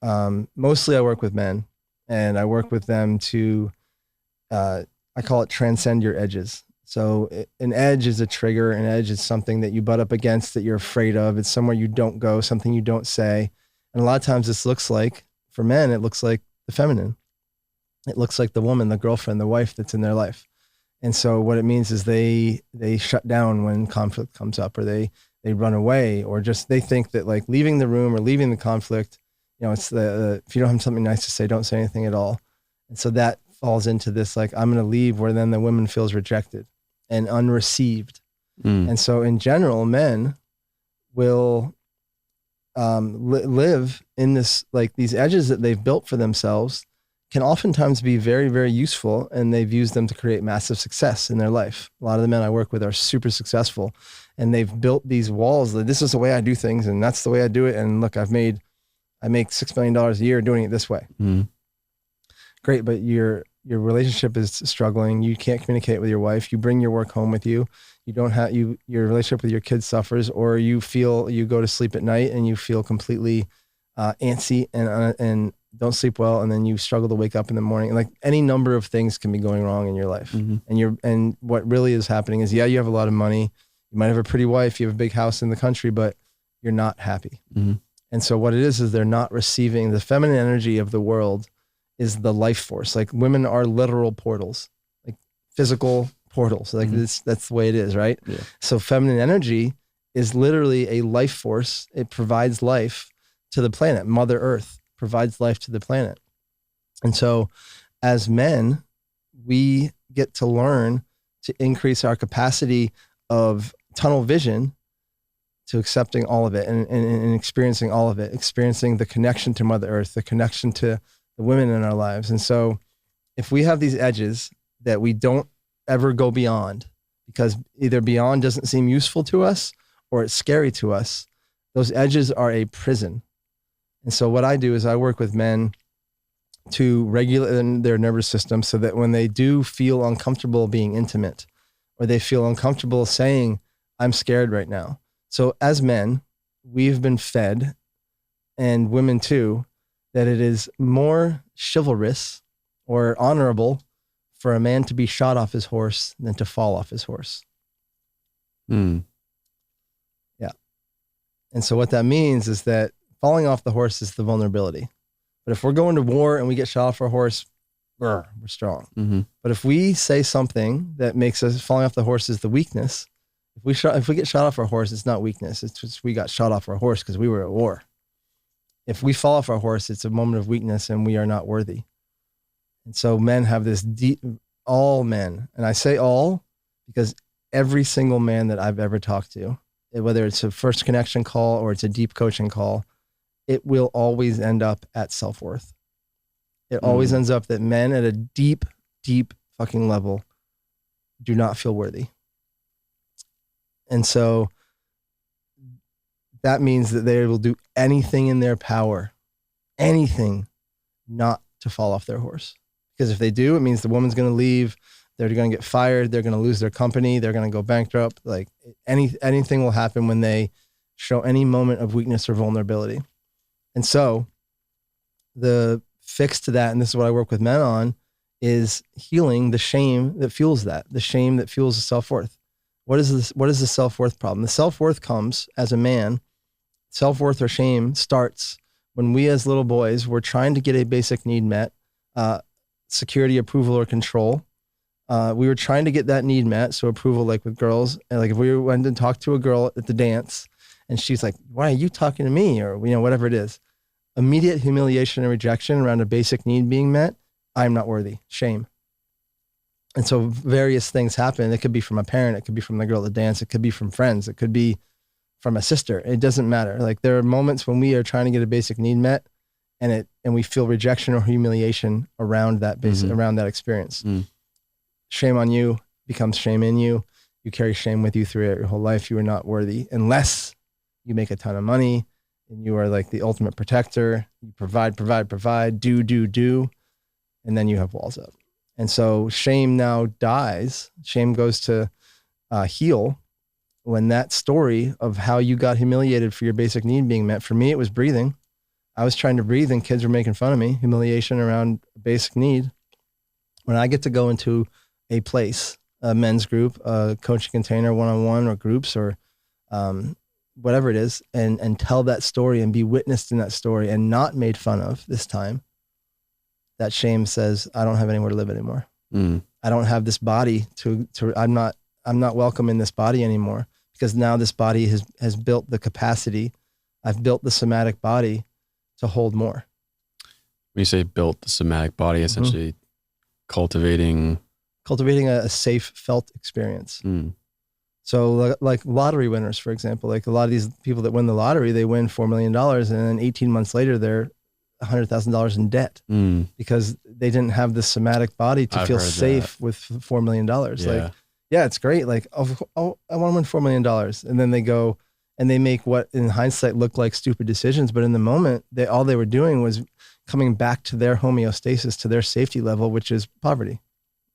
mostly I work with men, and I work with them to, I call it transcend your edges. So an edge is a trigger. An edge is something that you butt up against that you're afraid of. It's somewhere you don't go, something you don't say. And a lot of times this looks like, for men, it looks like the feminine. It looks like the woman, the girlfriend, the wife that's in their life. And so what it means is they shut down when conflict comes up, or they run away, or just they think that like leaving the room or leaving the conflict, it's if you don't have something nice to say, don't say anything at all. And so that falls into this, like, I'm going to leave, where then the woman feels rejected and unreceived. And so in general, men will live in this, like these edges that they've built for themselves can oftentimes be very, very useful, and they've used them to create massive success in their life. A lot of the men I work with are super successful, and they've built these walls that this is the way I do things, and that's the way I do it. And look, I make $6 million a year doing it this way. Great, but your relationship is struggling. You can't communicate with your wife. You bring your work home with you. You don't have your relationship with your kids suffers, or you go to sleep at night and you feel completely antsy and don't sleep well, and then you struggle to wake up in the morning. Like any number of things can be going wrong in your life. And what really is happening is, you have a lot of money. You might have a pretty wife. You have a big house in the country, but you're not happy. And so what it is they're not receiving the feminine energy of the world is the life force. Like women are literal portals, like physical portals. Like that's the way it is, right? Yeah. So feminine energy is literally a life force. It provides life to the planet. Mother Earth provides life to the planet. And so as men, we get to learn to increase our capacity of tunnel vision to accepting all of it and experiencing all of it, experiencing the connection to Mother Earth, the connection to the women in our lives. And so if we have these edges that we don't ever go beyond, because either beyond doesn't seem useful to us or it's scary to us, those edges are a prison. And so what I do is I work with men to regulate their nervous system so that when they do feel uncomfortable being intimate, or they feel uncomfortable saying, I'm scared right now. So as men, we've been fed, and women too, that it is more chivalrous or honorable for a man to be shot off his horse than to fall off his horse. Yeah. And so what that means is that falling off the horse is the vulnerability. But if we're going to war and we get shot off our horse, we're strong. Mm-hmm. But if we say something that makes us falling off the horse is the weakness, if we get shot off our horse, it's not weakness. It's just we got shot off our horse because we were at war. If we fall off our horse, it's a moment of weakness and we are not worthy. And so men have this deep, all men, and I say all because every single man that I've ever talked to, whether it's a first connection call or it's a deep coaching call, it will always end up at self-worth. It always ends up that men at a deep, deep fucking level do not feel worthy. And so that means that they will do anything in their power, anything not to fall off their horse. Because if they do, it means the woman's going to leave. They're going to get fired. They're going to lose their company. They're going to go bankrupt. Like anything will happen when they show any moment of weakness or vulnerability. And so the fix to that, and this is what I work with men on, is healing the shame that fuels that, the shame that fuels the self-worth. What is this? What is the self-worth problem? The self-worth comes as a man. Self-worth or shame starts when we as little boys were trying to get a basic need met, security, approval, or control. We were trying to get that need met. So approval, like with girls, and like if we went and talked to a girl at the dance and she's like, why are you talking to me? Or, whatever it is, immediate humiliation and rejection around a basic need being met. I'm not worthy, shame. And so various things happen. It could be from a parent. It could be from the girl at the dance. It could be from friends. It could be from a sister. It doesn't matter. Like there are moments when we are trying to get a basic need met and we feel rejection or humiliation around that around that experience. Shame on you becomes shame in you. You carry shame with you throughout your whole life. You are not worthy unless you make a ton of money and you are like the ultimate protector. You provide, do, and then you have walls up. And so shame now dies. Shame goes to heal when that story of how you got humiliated for your basic need being met. For me, it was breathing. I was trying to breathe and kids were making fun of me. Humiliation around basic need. When I get to go into a place, a men's group, a coaching container, one-on-one or groups or whatever it is, and tell that story and be witnessed in that story and not made fun of this time, that shame says, I don't have anywhere to live anymore. I don't have this body I'm not welcome in this body anymore because now this body has built the capacity. I've built the somatic body to hold more. When you say built the somatic body, essentially cultivating a safe felt experience. So like lottery winners, for example, like a lot of these people that win the lottery, they win $4 million and then 18 months later, they're $100,000 in debt because they didn't have the somatic body to feel safe with $4 million. Like, yeah, it's great. Like, I want to win $4 million. And then they go and they make what in hindsight look like stupid decisions. But in the moment, all they were doing was coming back to their homeostasis, to their safety level, which is poverty.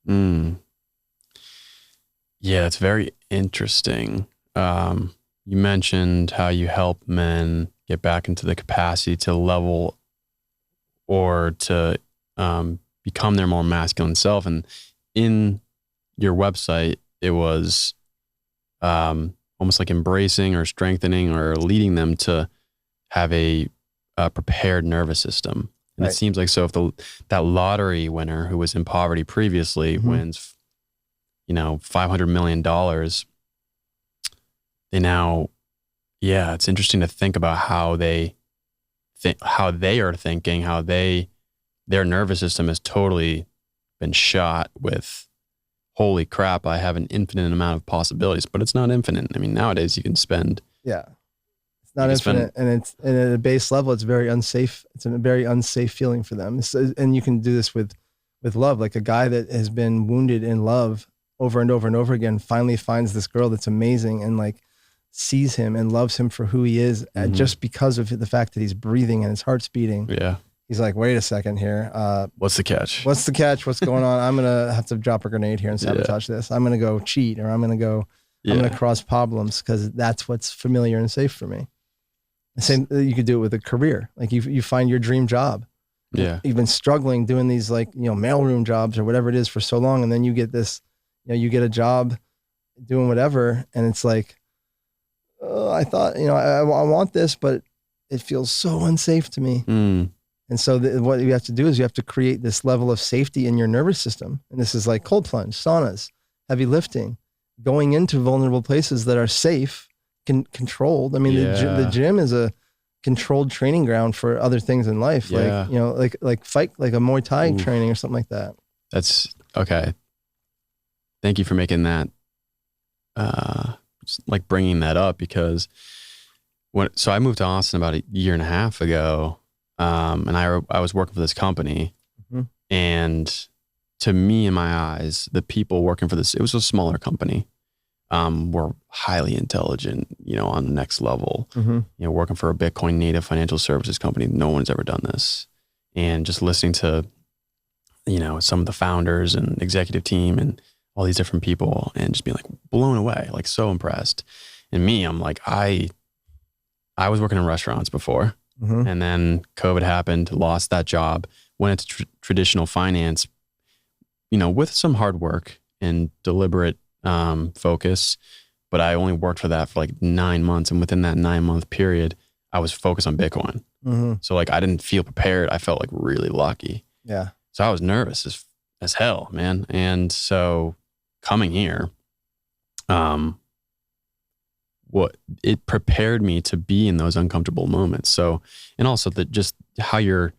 Yeah, it's very interesting. You mentioned how you help men get back into the capacity to level or to become their more masculine self. And in your website, it was almost like embracing or strengthening or leading them to have a prepared nervous system. And Right. it seems like, so if that lottery winner who was in poverty previously wins, $500 million, they now, it's interesting to think about how they are thinking, their nervous system has totally been shot with, holy crap, I have an infinite amount of possibilities, but it's not infinite. I mean, nowadays you can spend. Yeah. It's not infinite. And at a base level, it's very unsafe. It's a very unsafe feeling for them. And you can do this with love. Like a guy that has been wounded in love over and over and over again, finally finds this girl that's amazing and like sees him and loves him for who he is, just because of the fact that he's breathing and his heart's beating. Yeah. He's like, wait a second here. What's the catch? What's going on? I'm going to have to drop a grenade here and sabotage this. I'm going to go cheat, or I'm going to cause problems because that's what's familiar and safe for me. The same, you could do it with a career. Like you find your dream job. Yeah. You've been struggling doing these mailroom jobs or whatever it is for so long. And then you get this, you get a job doing whatever. And it's like, oh, I thought, I want this, but it feels so unsafe to me. And so what you have to do is you have to create this level of safety in your nervous system. And this is like cold plunge, saunas, heavy lifting, going into vulnerable places that are safe, controlled. I mean, the gym is a controlled training ground for other things in life. Like fight, like a Muay Thai training or something like that. That's okay. Thank you for making that, like bringing that up, because so I moved to Austin about a year and a half ago. And I was working for this company, and to me, in my eyes, the people working for this, it was a smaller company, were highly intelligent, on the next level, working for a Bitcoin native financial services company. No one's ever done this. And just listening to, some of the founders and executive team and all these different people, and just being like blown away, like so impressed. And me, I'm like, I was working in restaurants before. And then COVID happened, lost that job, went into traditional finance, with some hard work and deliberate focus. But I only worked for that for like 9 months. And within that 9-month period, I was focused on Bitcoin. So like, I didn't feel prepared. I felt like really lucky. Yeah. So I was nervous as hell, man. And so coming here, it prepared me to be in those uncomfortable moments. So, and also just how you're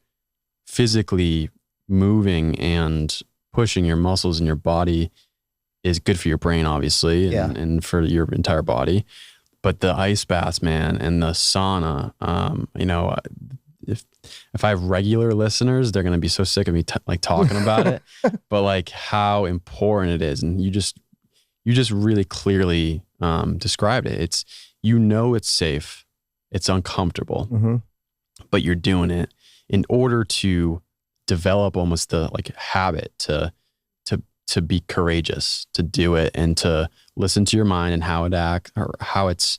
physically moving and pushing your muscles in your body is good for your brain, obviously, and for your entire body. But the ice baths, man, and the sauna, if I have regular listeners, they're going to be so sick of me talking about it, but like how important it is. And you just really clearly described it. It's, it's safe, it's uncomfortable, but you're doing it in order to develop almost the like habit to be courageous, to do it, and to listen to your mind and how it acts, or how it's,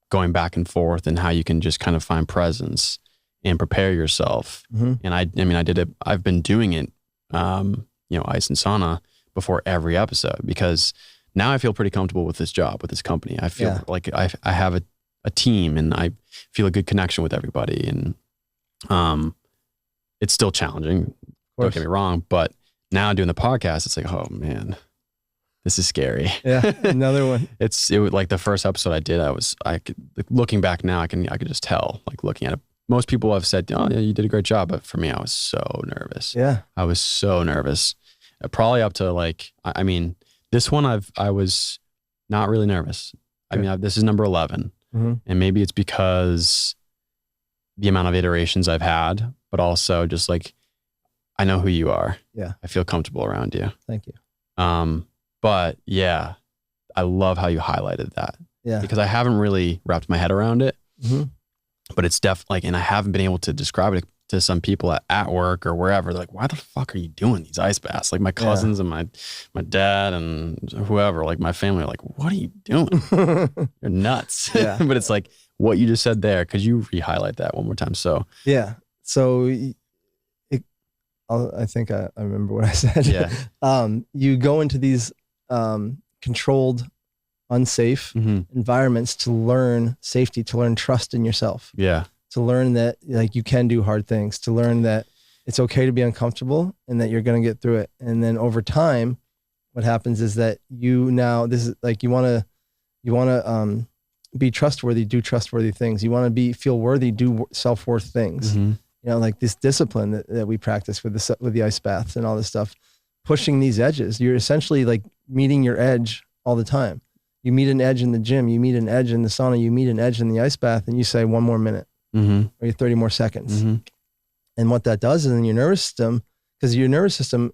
going back and forth, and how you can just kind of find presence and prepare yourself. And I did it. I've been doing it, ice and sauna before every episode, because now I feel pretty comfortable with this job, with this company. I feel like I have a team, and I feel a good connection with everybody. And it's still challenging, don't get me wrong, but now doing the podcast, it's like, oh man, this is scary. Yeah, another one. It was like the first episode I did, looking back now, I could just tell, like looking at it. Most people have said, oh yeah, you did a great job. But for me, I was so nervous. Yeah. I was so nervous. Probably up to like, this one I was not really nervous. This is number 11, and maybe it's because the amount of iterations I've had, but also just like, I know who you are. Yeah. I feel comfortable around you. Thank you. But yeah, I love how you highlighted that. Yeah. Because I haven't really wrapped my head around it, but it's definitely like, and I haven't been able to describe it to some people at work or wherever. They're like, why the fuck are you doing these ice baths? Like my cousins and my dad and whoever, like my family are like, what are you doing? You're nuts. Yeah. But it's like what you just said there. Could you re-highlight that one more time? So yeah. So I think I remember what I said. Yeah. You go into these controlled, unsafe environments to learn safety, to learn trust in yourself. Yeah. To learn that like you can do hard things, to learn that it's okay to be uncomfortable and that you're going to get through it. And then over time, what happens is that you want to be trustworthy, do trustworthy things. You want to feel worthy, do self-worth things. You know, like this discipline that we practice with the ice baths and all this stuff, pushing these edges. You're essentially like meeting your edge all the time. You meet an edge in the gym, you meet an edge in the sauna, you meet an edge in the ice bath, and you say 1 more minute or 30 more seconds. And what that does is in your nervous system, because your nervous system,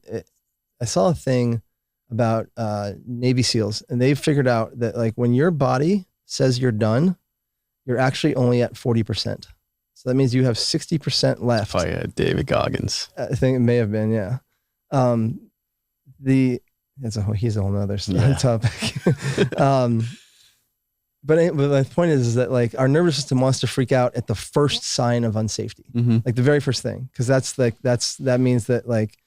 I saw a thing about Navy SEALs, and they've figured out that like when your body says you're done, you're actually only at 40%. So that means you have 60% left. Oh yeah, David Goggins. I think it may have been, yeah. He's a whole nother topic. But the point is that like our nervous system wants to freak out at the first sign of unsafety, like the very first thing, because that means that like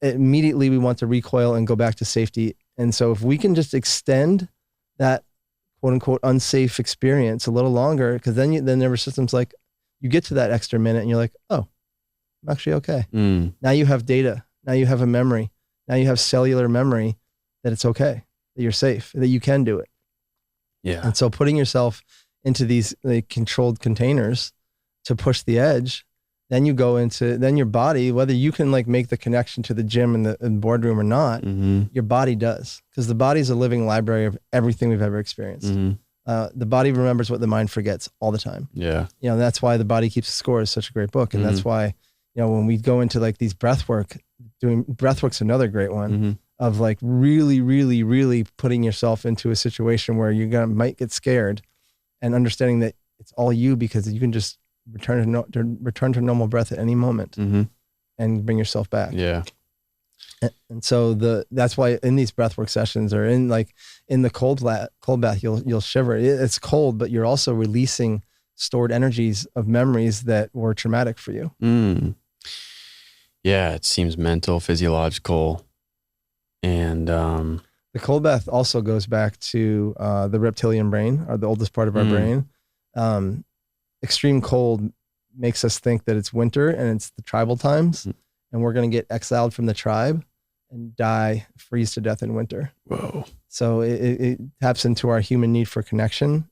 immediately we want to recoil and go back to safety. And so if we can just extend that quote unquote unsafe experience a little longer, because then the nervous system's like, you get to that extra minute and you're like, oh, I'm actually okay. Now you have data. Now you have a memory. Now you have cellular memory that it's okay, that you're safe, that you can do it. Yeah. And so putting yourself into these like controlled containers to push the edge, then you go into, then your body, whether you can like make the connection to the gym and the boardroom or not, your body does. Because the body is a living library of everything we've ever experienced. The body remembers what the mind forgets all the time. Yeah. You know, that's why The Body Keeps Score is such a great book. And that's why, you know, when we go into like these breathwork's another great one. Of like really, really, really putting yourself into a situation where you might get scared, and understanding that it's all you, because you can just return to normal breath at any moment and bring yourself back. Yeah. And so that's why in these breathwork sessions or in the cold bath, you'll shiver. It's cold, but you're also releasing stored energies of memories that were traumatic for you. Yeah. It seems mental, physiological. And the cold bath also goes back to the reptilian brain, or the oldest part of our brain. Extreme cold makes us think that it's winter and it's the tribal times, and we're going to get exiled from the tribe and freeze to death in winter. Whoa. So it taps into our human need for connection,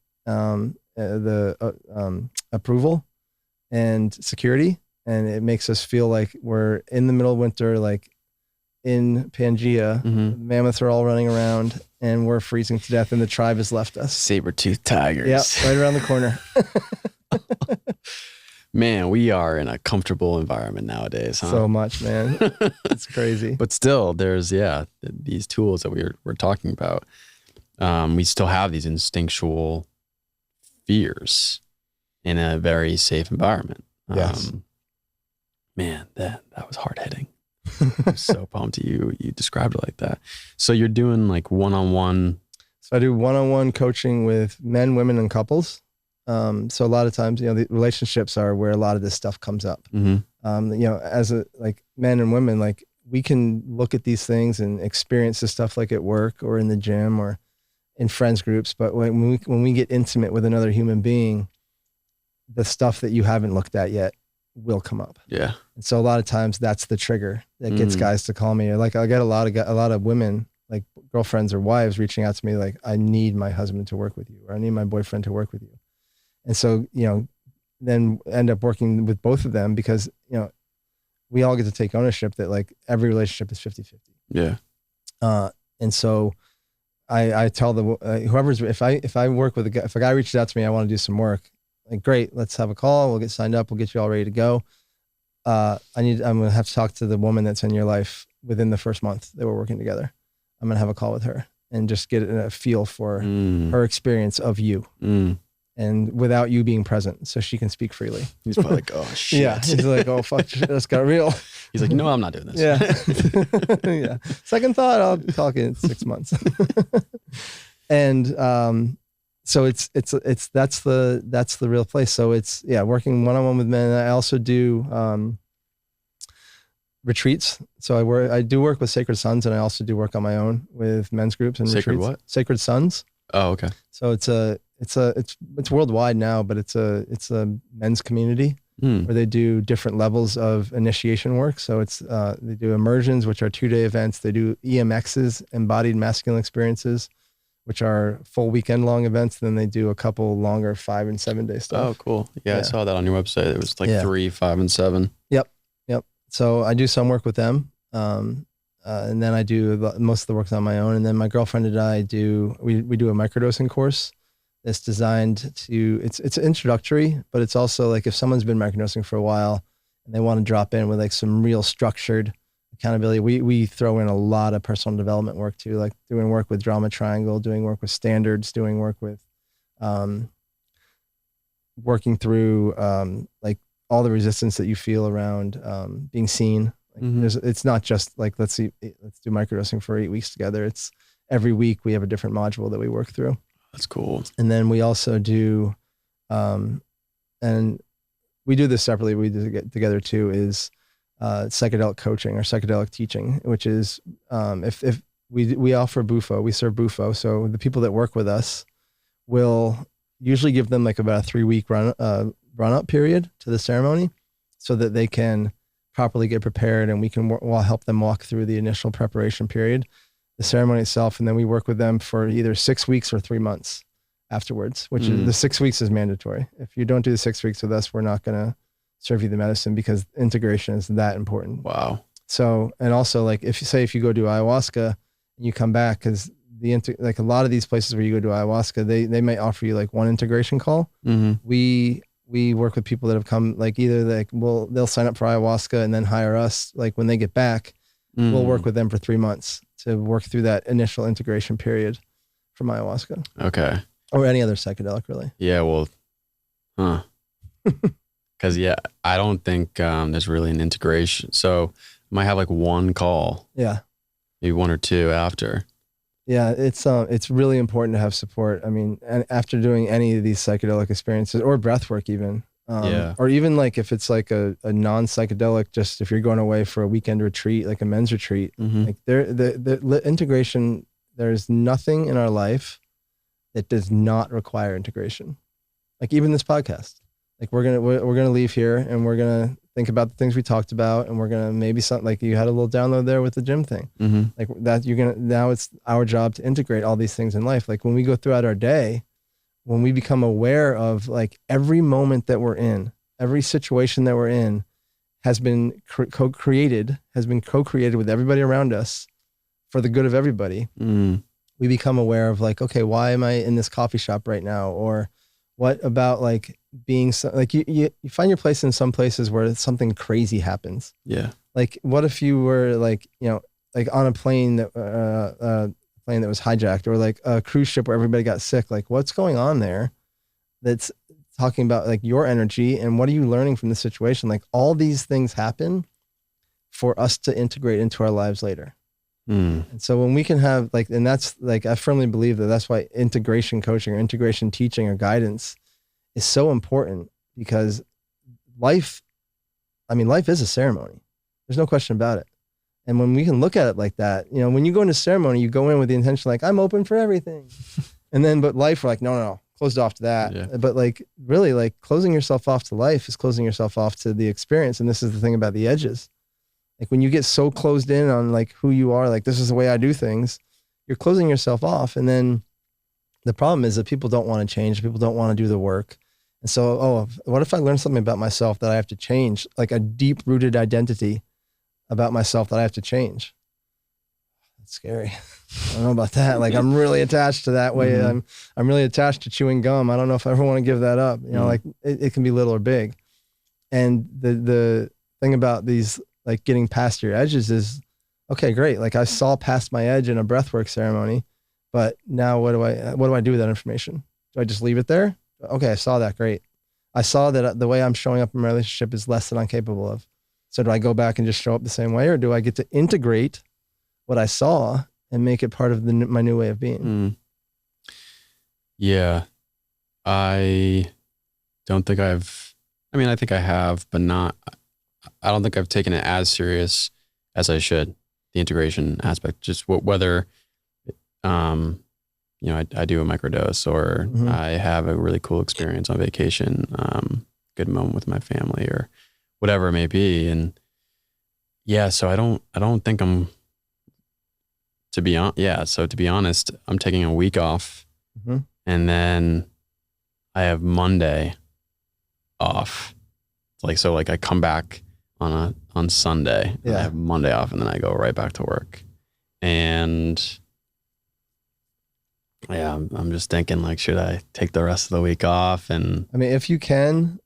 approval and security. And it makes us feel like we're in the middle of winter, like in Pangea, the mammoths are all running around and we're freezing to death and the tribe has left us. Saber-toothed tigers. Yep, right around the corner. Man, we are in a comfortable environment nowadays, huh? So much, man. It's crazy. But still, there's, these tools that we're talking about. We still have these instinctual fears in a very safe environment. Yes. Man, that was hard-hitting. I'm so pumped you described it like that. So you're doing like one-on-one. So I do one-on-one coaching with men, women, and couples. So a lot of times, the relationships are where a lot of this stuff comes up. As men and women, like we can look at these things and experience this stuff like at work or in the gym or in friends groups. But when we get intimate with another human being, the stuff that you haven't looked at yet will come up. Yeah. And so a lot of times that's the trigger that gets guys to call me. Like I get a lot of women, like girlfriends or wives, reaching out to me like, I need my husband to work with you, or I need my boyfriend to work with you. And so, then end up working with both of them because, we all get to take ownership that like every relationship is 50-50. Yeah. And so I tell if I work with if a guy reaches out to me, I want to do some work, like, great, let's have a call. We'll get signed up. We'll get you all ready to go. I'm going to have to talk to the woman that's in your life within the first month that we're working together. I'm going to have a call with her and just get a feel for her experience of you. And without you being present, so she can speak freely. He's probably like, oh, shit. Yeah. He's like, oh, fuck, this got real. He's like, no, I'm not doing this. Yeah. Yeah. Second thought, I'll talk in 6 months. And so that's the real place. So it's, working one-on-one with men. I also do retreats. So I do work with Sacred Sons, and I also do work on my own with men's groups and Sacred retreats. what? Sacred Sons. Oh, okay. So it's worldwide now, but it's a men's community where they do different levels of initiation work. So they do immersions, which are 2-day events. They do EMXs, embodied masculine experiences, which are full weekend long events. Then they do a couple longer 5 and 7 day stuff. Oh, cool. Yeah, I saw that on your website. It was like 3, 5, and 7. Yep. So I do some work with them. And then I do most of the work on my own. And then my girlfriend and I we do a microdosing course that's designed to, it's introductory, but it's also like if someone's been microdosing for a while and they want to drop in with like some real structured accountability, we throw in a lot of personal development work too, like doing work with Drama Triangle, doing work with standards, doing work with, working through, like all the resistance that you feel around, being seen. Like it's not just like, let's do microdosing for 8 weeks together. It's every week we have a different module that we work through. That's cool. And then we also do, and we do this separately. We do get together too, is psychedelic coaching or psychedelic teaching, which is if we offer Bufo, we serve Bufo. So the people that work with us will usually give them like about a 3-week run up period to the ceremony so that they can properly get prepared, and we can help them walk through the initial preparation period, the ceremony itself, and then we work with them for either 6 weeks or 3 months afterwards, which is the 6 weeks is mandatory. If you don't do the 6 weeks with us, we're not going to serve you the medicine because integration is that important. Wow. So, and also like if you go do ayahuasca and you come back, because like a lot of these places where you go do ayahuasca, they might offer you like one integration call. We work with people that have come, like either like they'll sign up for ayahuasca and then hire us. Like when they get back, we'll work with them for 3 months to work through that initial integration period from ayahuasca. Okay. Or any other psychedelic, really. Yeah. Well, because I don't think there's really an integration. So I might have like one call. Yeah. Maybe 1 or 2 after. Yeah, it's really important to have support. I mean, and after doing any of these psychedelic experiences or breath work even, or even like if it's like a non-psychedelic, just if you're going away for a weekend retreat, like a men's retreat, like the integration, there's nothing in our life that does not require integration. Like even this podcast, like we're gonna leave here and we're gonna think about the things we talked about, and we're gonna maybe something like you had a little download there with the gym thing, like that. Now it's our job to integrate all these things in life. Like when we go throughout our day, when we become aware of like every moment that we're in, every situation that we're in has been co-created with everybody around us for the good of everybody. We become aware of like, okay, why am I in this coffee shop right now? Or what about like being like you find your place in some places where something crazy happens. Yeah. Like what if you were like, like on a plane that was hijacked, or like a cruise ship where everybody got sick? Like what's going on there that's talking about like your energy, and what are you learning from the situation? Like all these things happen for us to integrate into our lives later. And so when we can have like, and that's like, I firmly believe that's why integration coaching or integration teaching or guidance is so important, because life is a ceremony. There's no question about it. And when we can look at it like that, when you go into ceremony, you go in with the intention, like, I'm open for everything. But life, we're like, no, closed off to that. Yeah. But like, really like closing yourself off to life is closing yourself off to the experience. And this is the thing about the edges. Like when you get so closed in on like who you are, like this is the way I do things, you're closing yourself off. And then the problem is that people don't want to change. People don't want to do the work. And so, what if I learn something about myself that I have to change, like a deep rooted identity about myself that I have to change? That's scary. I don't know about that. Like I'm really attached to that way. I'm really attached to chewing gum. I don't know if I ever want to give that up. Like it can be little or big. And the thing about these, like getting past your edges is, okay, great. Like I saw past my edge in a breathwork ceremony, but now what do I do with that information? Do I just leave it there? Okay, I saw that. Great. I saw that the way I'm showing up in my relationship is less than I'm capable of. So do I go back and just show up the same way, or do I get to integrate what I saw and make it part of my new way of being? Yeah. I don't think I think I have, but I don't think I've taken it as serious as I should. The integration aspect, just whether I do a microdose, or I have a really cool experience on vacation, good moment with my family, or whatever it may be. And yeah, so I don't think I'm, to be honest, I'm taking a week off, and then I have Monday off. So I come back on Sunday, and I have Monday off, and then I go right back to work. And yeah, I'm just thinking, like, should I take the rest of the week off? And I mean, if you can,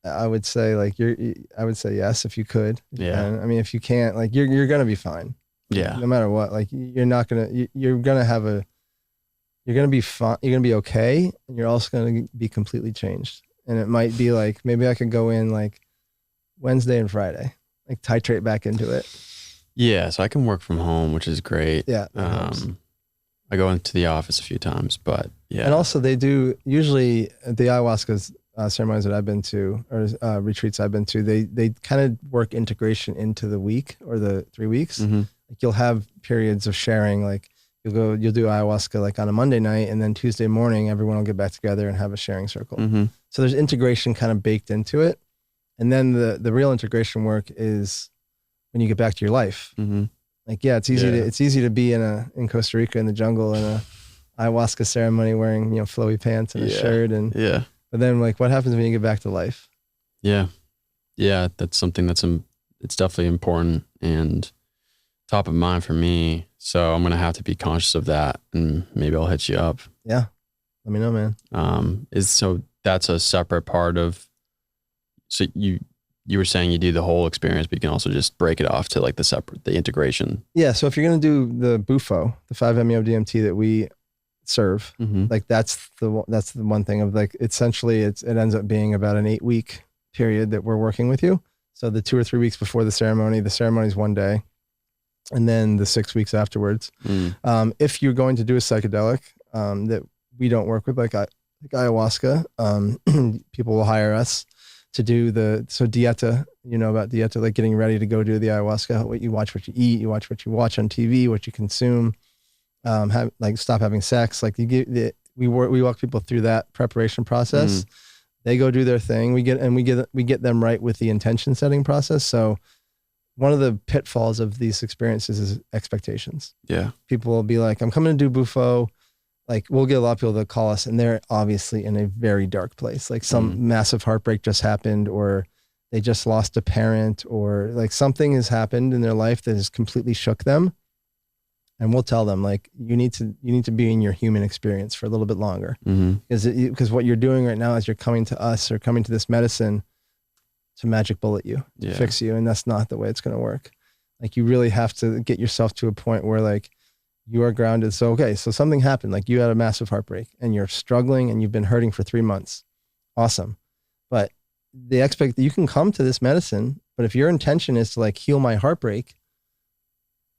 I would say I would say yes, if you could. Yeah. I mean, if you can't, like, you're going to be fine. Yeah. No matter what, like, you're going to be fine. You're going to be okay. And you're also going to be completely changed. And it might be like, maybe I could go in like Wednesday and Friday, like titrate back into it. Yeah. So I can work from home, which is great. Yeah. I go into the office a few times, but yeah. And also they do, usually the ayahuasca ceremonies that I've been to, or retreats I've been to, they kind of work integration into the week or the 3 weeks. Like, you'll have periods of sharing, like you'll do ayahuasca like on a Monday night, and then Tuesday morning, everyone will get back together and have a sharing circle. So there's integration kind of baked into it. And then the real integration work is when you get back to your life. Like, yeah, it's easy to be in Costa Rica in the jungle in a ayahuasca ceremony wearing, flowy pants and a shirt. But then, like, what happens when you get back to life? Yeah. Yeah. That's something it's definitely important and top of mind for me. So I'm going to have to be conscious of that, and maybe I'll hit you up. Yeah. Let me know, man. So that's a separate part of, so you were saying you do the whole experience, but you can also just break it off to like the integration. Yeah. So if you're going to do the Bufo, the 5-MeO-DMT that we serve, like that's the one thing of, like, essentially it ends up being about an 8-week period that we're working with you. So the 2 or 3 weeks before the ceremony is 1 day, and then the 6 weeks afterwards. If you're going to do a psychedelic that we don't work with, like ayahuasca, people will hire us to do dieta, about dieta, like getting ready to go do the ayahuasca. You watch what you eat, you watch what you watch on TV, what you consume, stop having sex. Like, we walk people through that preparation process. They go do their thing. We get them right with the intention setting process. So one of the pitfalls of these experiences is expectations. Yeah. People will be like, I'm coming to do Bufo. Like, we'll get a lot of people that call us, and they're obviously in a very dark place. Like, some massive heartbreak just happened, or they just lost a parent, or like something has happened in their life that has completely shook them. And we'll tell them, like, you need to be in your human experience for a little bit longer. Because what you're doing right now is you're coming to us, or coming to this medicine to magic bullet you, to fix you. And that's not the way it's going to work. Like, you really have to get yourself to a point where, like, you are grounded. So something happened, like you had a massive heartbreak and you're struggling and you've been hurting for 3 months. Awesome. But you can come to this medicine, but if your intention is to, like, heal my heartbreak,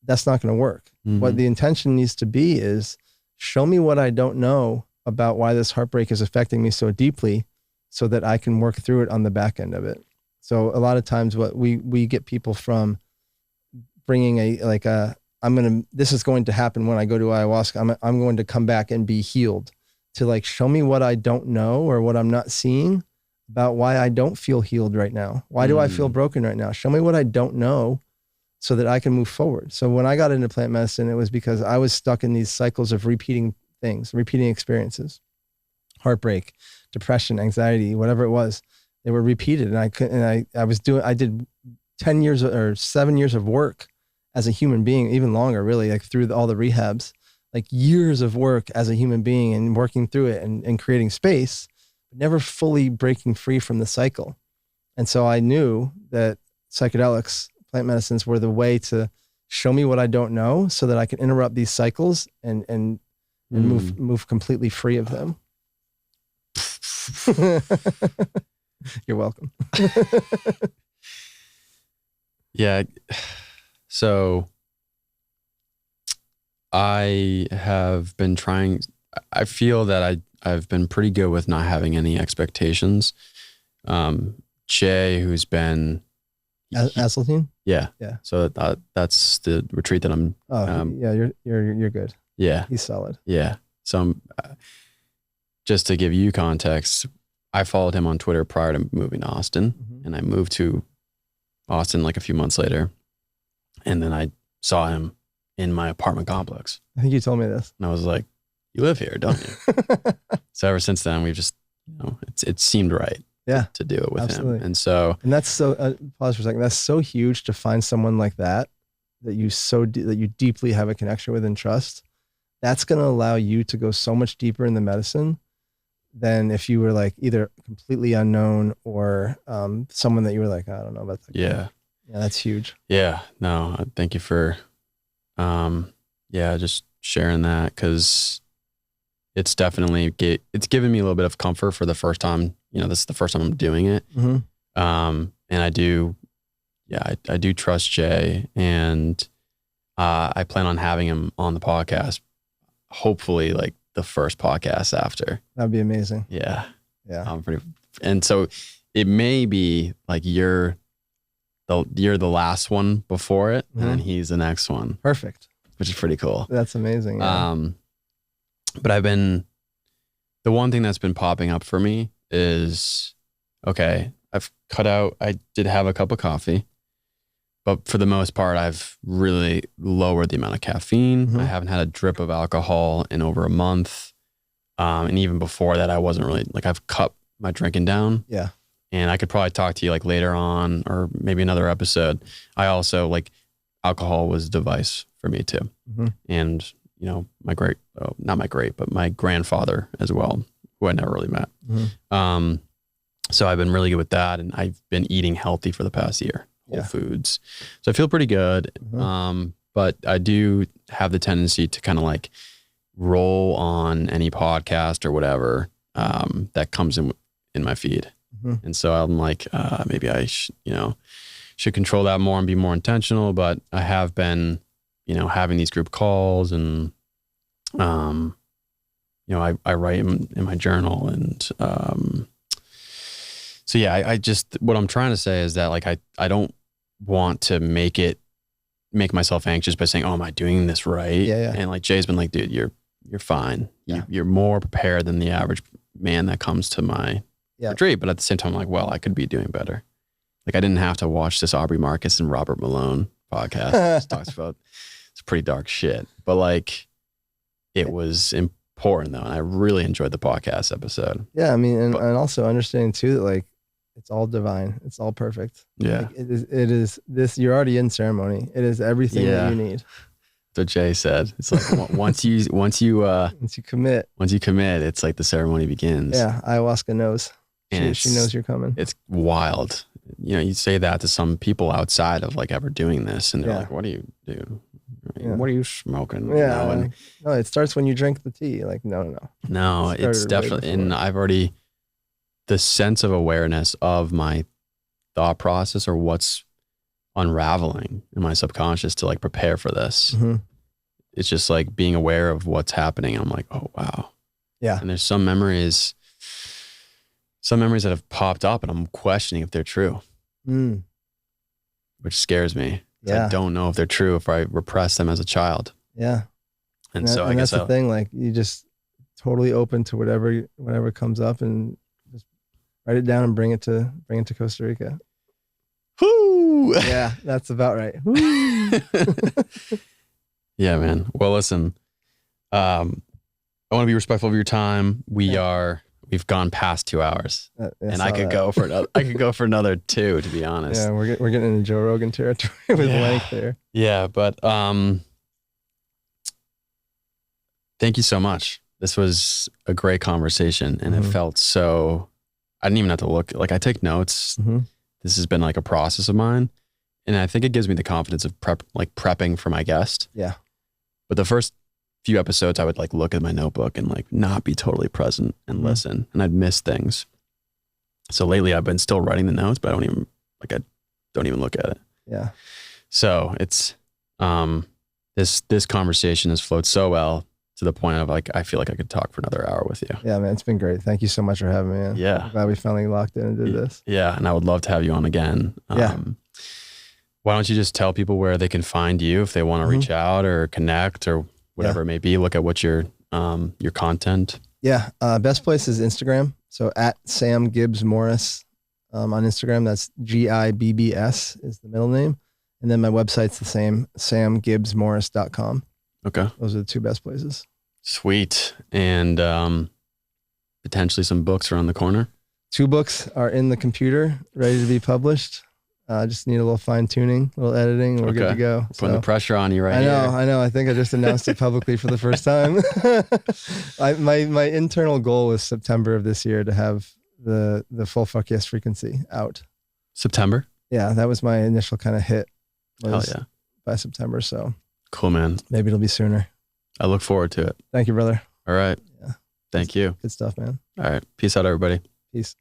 that's not going to work. What the intention needs to be is, show me what I don't know about why this heartbreak is affecting me so deeply, so that I can work through it on the back end of it. So a lot of times what we get people from bringing this is going to happen when I go to ayahuasca. I'm going to come back and be healed, to, like, show me what I don't know or what I'm not seeing about why I don't feel healed right now. Why do I feel broken right now? Show me what I don't know so that I can move forward. So when I got into plant medicine, it was because I was stuck in these cycles of repeating things, repeating experiences, heartbreak, depression, anxiety, whatever it was. They were repeated. And I did 10 years or 7 years of work as a human being, even longer, really, like, through all the rehabs, like years of work as a human being and working through it and creating space, but never fully breaking free from the cycle. And so I knew that psychedelics, plant medicines, were the way to show me what I don't know, so that I can interrupt these cycles and move completely free of them. You're welcome. Yeah. So I have been trying, I feel that I've been pretty good with not having any expectations. Jay, who's been Asseltine? Yeah. So that's the retreat that I'm. Yeah, you're good. Yeah, he's solid. Yeah. So just to give you context, I followed him on Twitter prior to moving to Austin, and I moved to Austin like a few months later. And then I saw him in my apartment complex. I think you told me this. And I was like, you live here, don't you? So ever since then, we've just, it seemed right to do it with him. And so, and that's so, pause for a second. That's so huge to find someone like that that you deeply have a connection with and trust. That's going to allow you to go so much deeper in the medicine than if you were like either completely unknown or someone that you were like, I don't know about that. Yeah. Yeah, that's huge. Yeah. No, thank you for, just sharing that, because it's definitely, it's given me a little bit of comfort for the first time. This is the first time I'm doing it. And I do trust Jay, and I plan on having him on the podcast, hopefully like the first podcast after. That'd be amazing. Yeah. Yeah. And so it may be like you're the last one before it, and then he's the next one. Perfect. Which is pretty cool. That's amazing. Yeah. But the one thing that's been popping up for me is, okay, I did have a cup of coffee, but for the most part, I've really lowered the amount of caffeine. I haven't had a drip of alcohol in over a month. And even before that, I wasn't really, like, I've cut my drinking down. Yeah. And I could probably talk to you like later on, or maybe another episode. I also, like, alcohol was a device for me too. And, but my grandfather as well, who I never really met. So I've been really good with that, and I've been eating healthy for the past year, whole foods. So I feel pretty good. But I do have the tendency to kind of like roll on any podcast or whatever that comes in my feed. And so I'm like, maybe I should control that more and be more intentional. But I have been, having these group calls, and I write in my journal, and so yeah, I just, what I'm trying to say is that, like, I don't want to make myself anxious by saying, oh, am I doing this right? Yeah. And like Jay's been like, dude, you're fine. You're more prepared than the average man that comes to my retreat. But at the same time, I'm like, well, I could be doing better. Like, I didn't have to watch this Aubrey Marcus and Robert Malone podcast. It talks about, it's pretty dark shit, but like, it was important though. And I really enjoyed the podcast episode. Yeah. I mean, and also understanding too, that like, it's all divine. It's all perfect. Yeah. Like it is this, you're already in ceremony. It is everything that you need. That's what Jay said. It's like, once you commit, it's like the ceremony begins. Yeah. Ayahuasca knows. And she knows you're coming. It's wild. You say that to some people outside of like ever doing this, and they're like, what do you do? What are you smoking? Yeah. No, it starts when you drink the tea. Like, no. No, it's definitely, and I've already, the sense of awareness of my thought process or what's unraveling in my subconscious to like prepare for this. It's just like being aware of what's happening. I'm like, oh, wow. Yeah. And there's some memories that have popped up, and I'm questioning if they're true, which scares me. I don't know if they're true if I repress them as a child. Yeah. And so I guess that's the thing. Like, you just totally open to whatever comes up, and just write it down and bring it to Costa Rica. Whoo! Yeah, that's about right. Yeah, man. Well, listen, I want to be respectful of your time. We've gone past 2 hours, and I could go for another. I could go for another 2, to be honest. Yeah, we're getting into Joe Rogan territory with length there. Yeah, but thank you so much. This was a great conversation, and it felt so. I didn't even have to look. Like, I take notes. This has been like a process of mine, and I think it gives me the confidence of prepping for my guest. Yeah. But the first few episodes, I would like look at my notebook and like not be totally present and listen, and I'd miss things. So lately I've been still writing the notes, but I don't even look at it. Yeah. So it's, this conversation has flowed so well to the point of like, I feel like I could talk for another hour with you. Yeah, man, it's been great. Thank you so much for having me in. Yeah. I'm glad we finally locked in and did this. Yeah. And I would love to have you on again. Why don't you just tell people where they can find you if they want to reach out or connect or whatever it may be, look at what you're your content? Yeah. Best place is Instagram. So at Sam Gibbs Morris on Instagram. That's GIBBS is the middle name. And then my website's the same, samgibbsmorris.com. Okay. Those are the two best places. Sweet. And potentially some books around the corner? 2 books are in the computer, ready to be published. Just need a little fine tuning, a little editing, and we're good to go. Putting the pressure on you right here. I know. I think I just announced it publicly for the first time. My internal goal was September of this year to have the full Fuck Yes frequency out. September? Yeah, that was my initial kind of hit. Hell yeah. By September, so. Cool, man. Maybe it'll be sooner. I look forward to it. Thank you, brother. All right. Yeah. Thank you. Good stuff, man. All right. Peace out, everybody. Peace.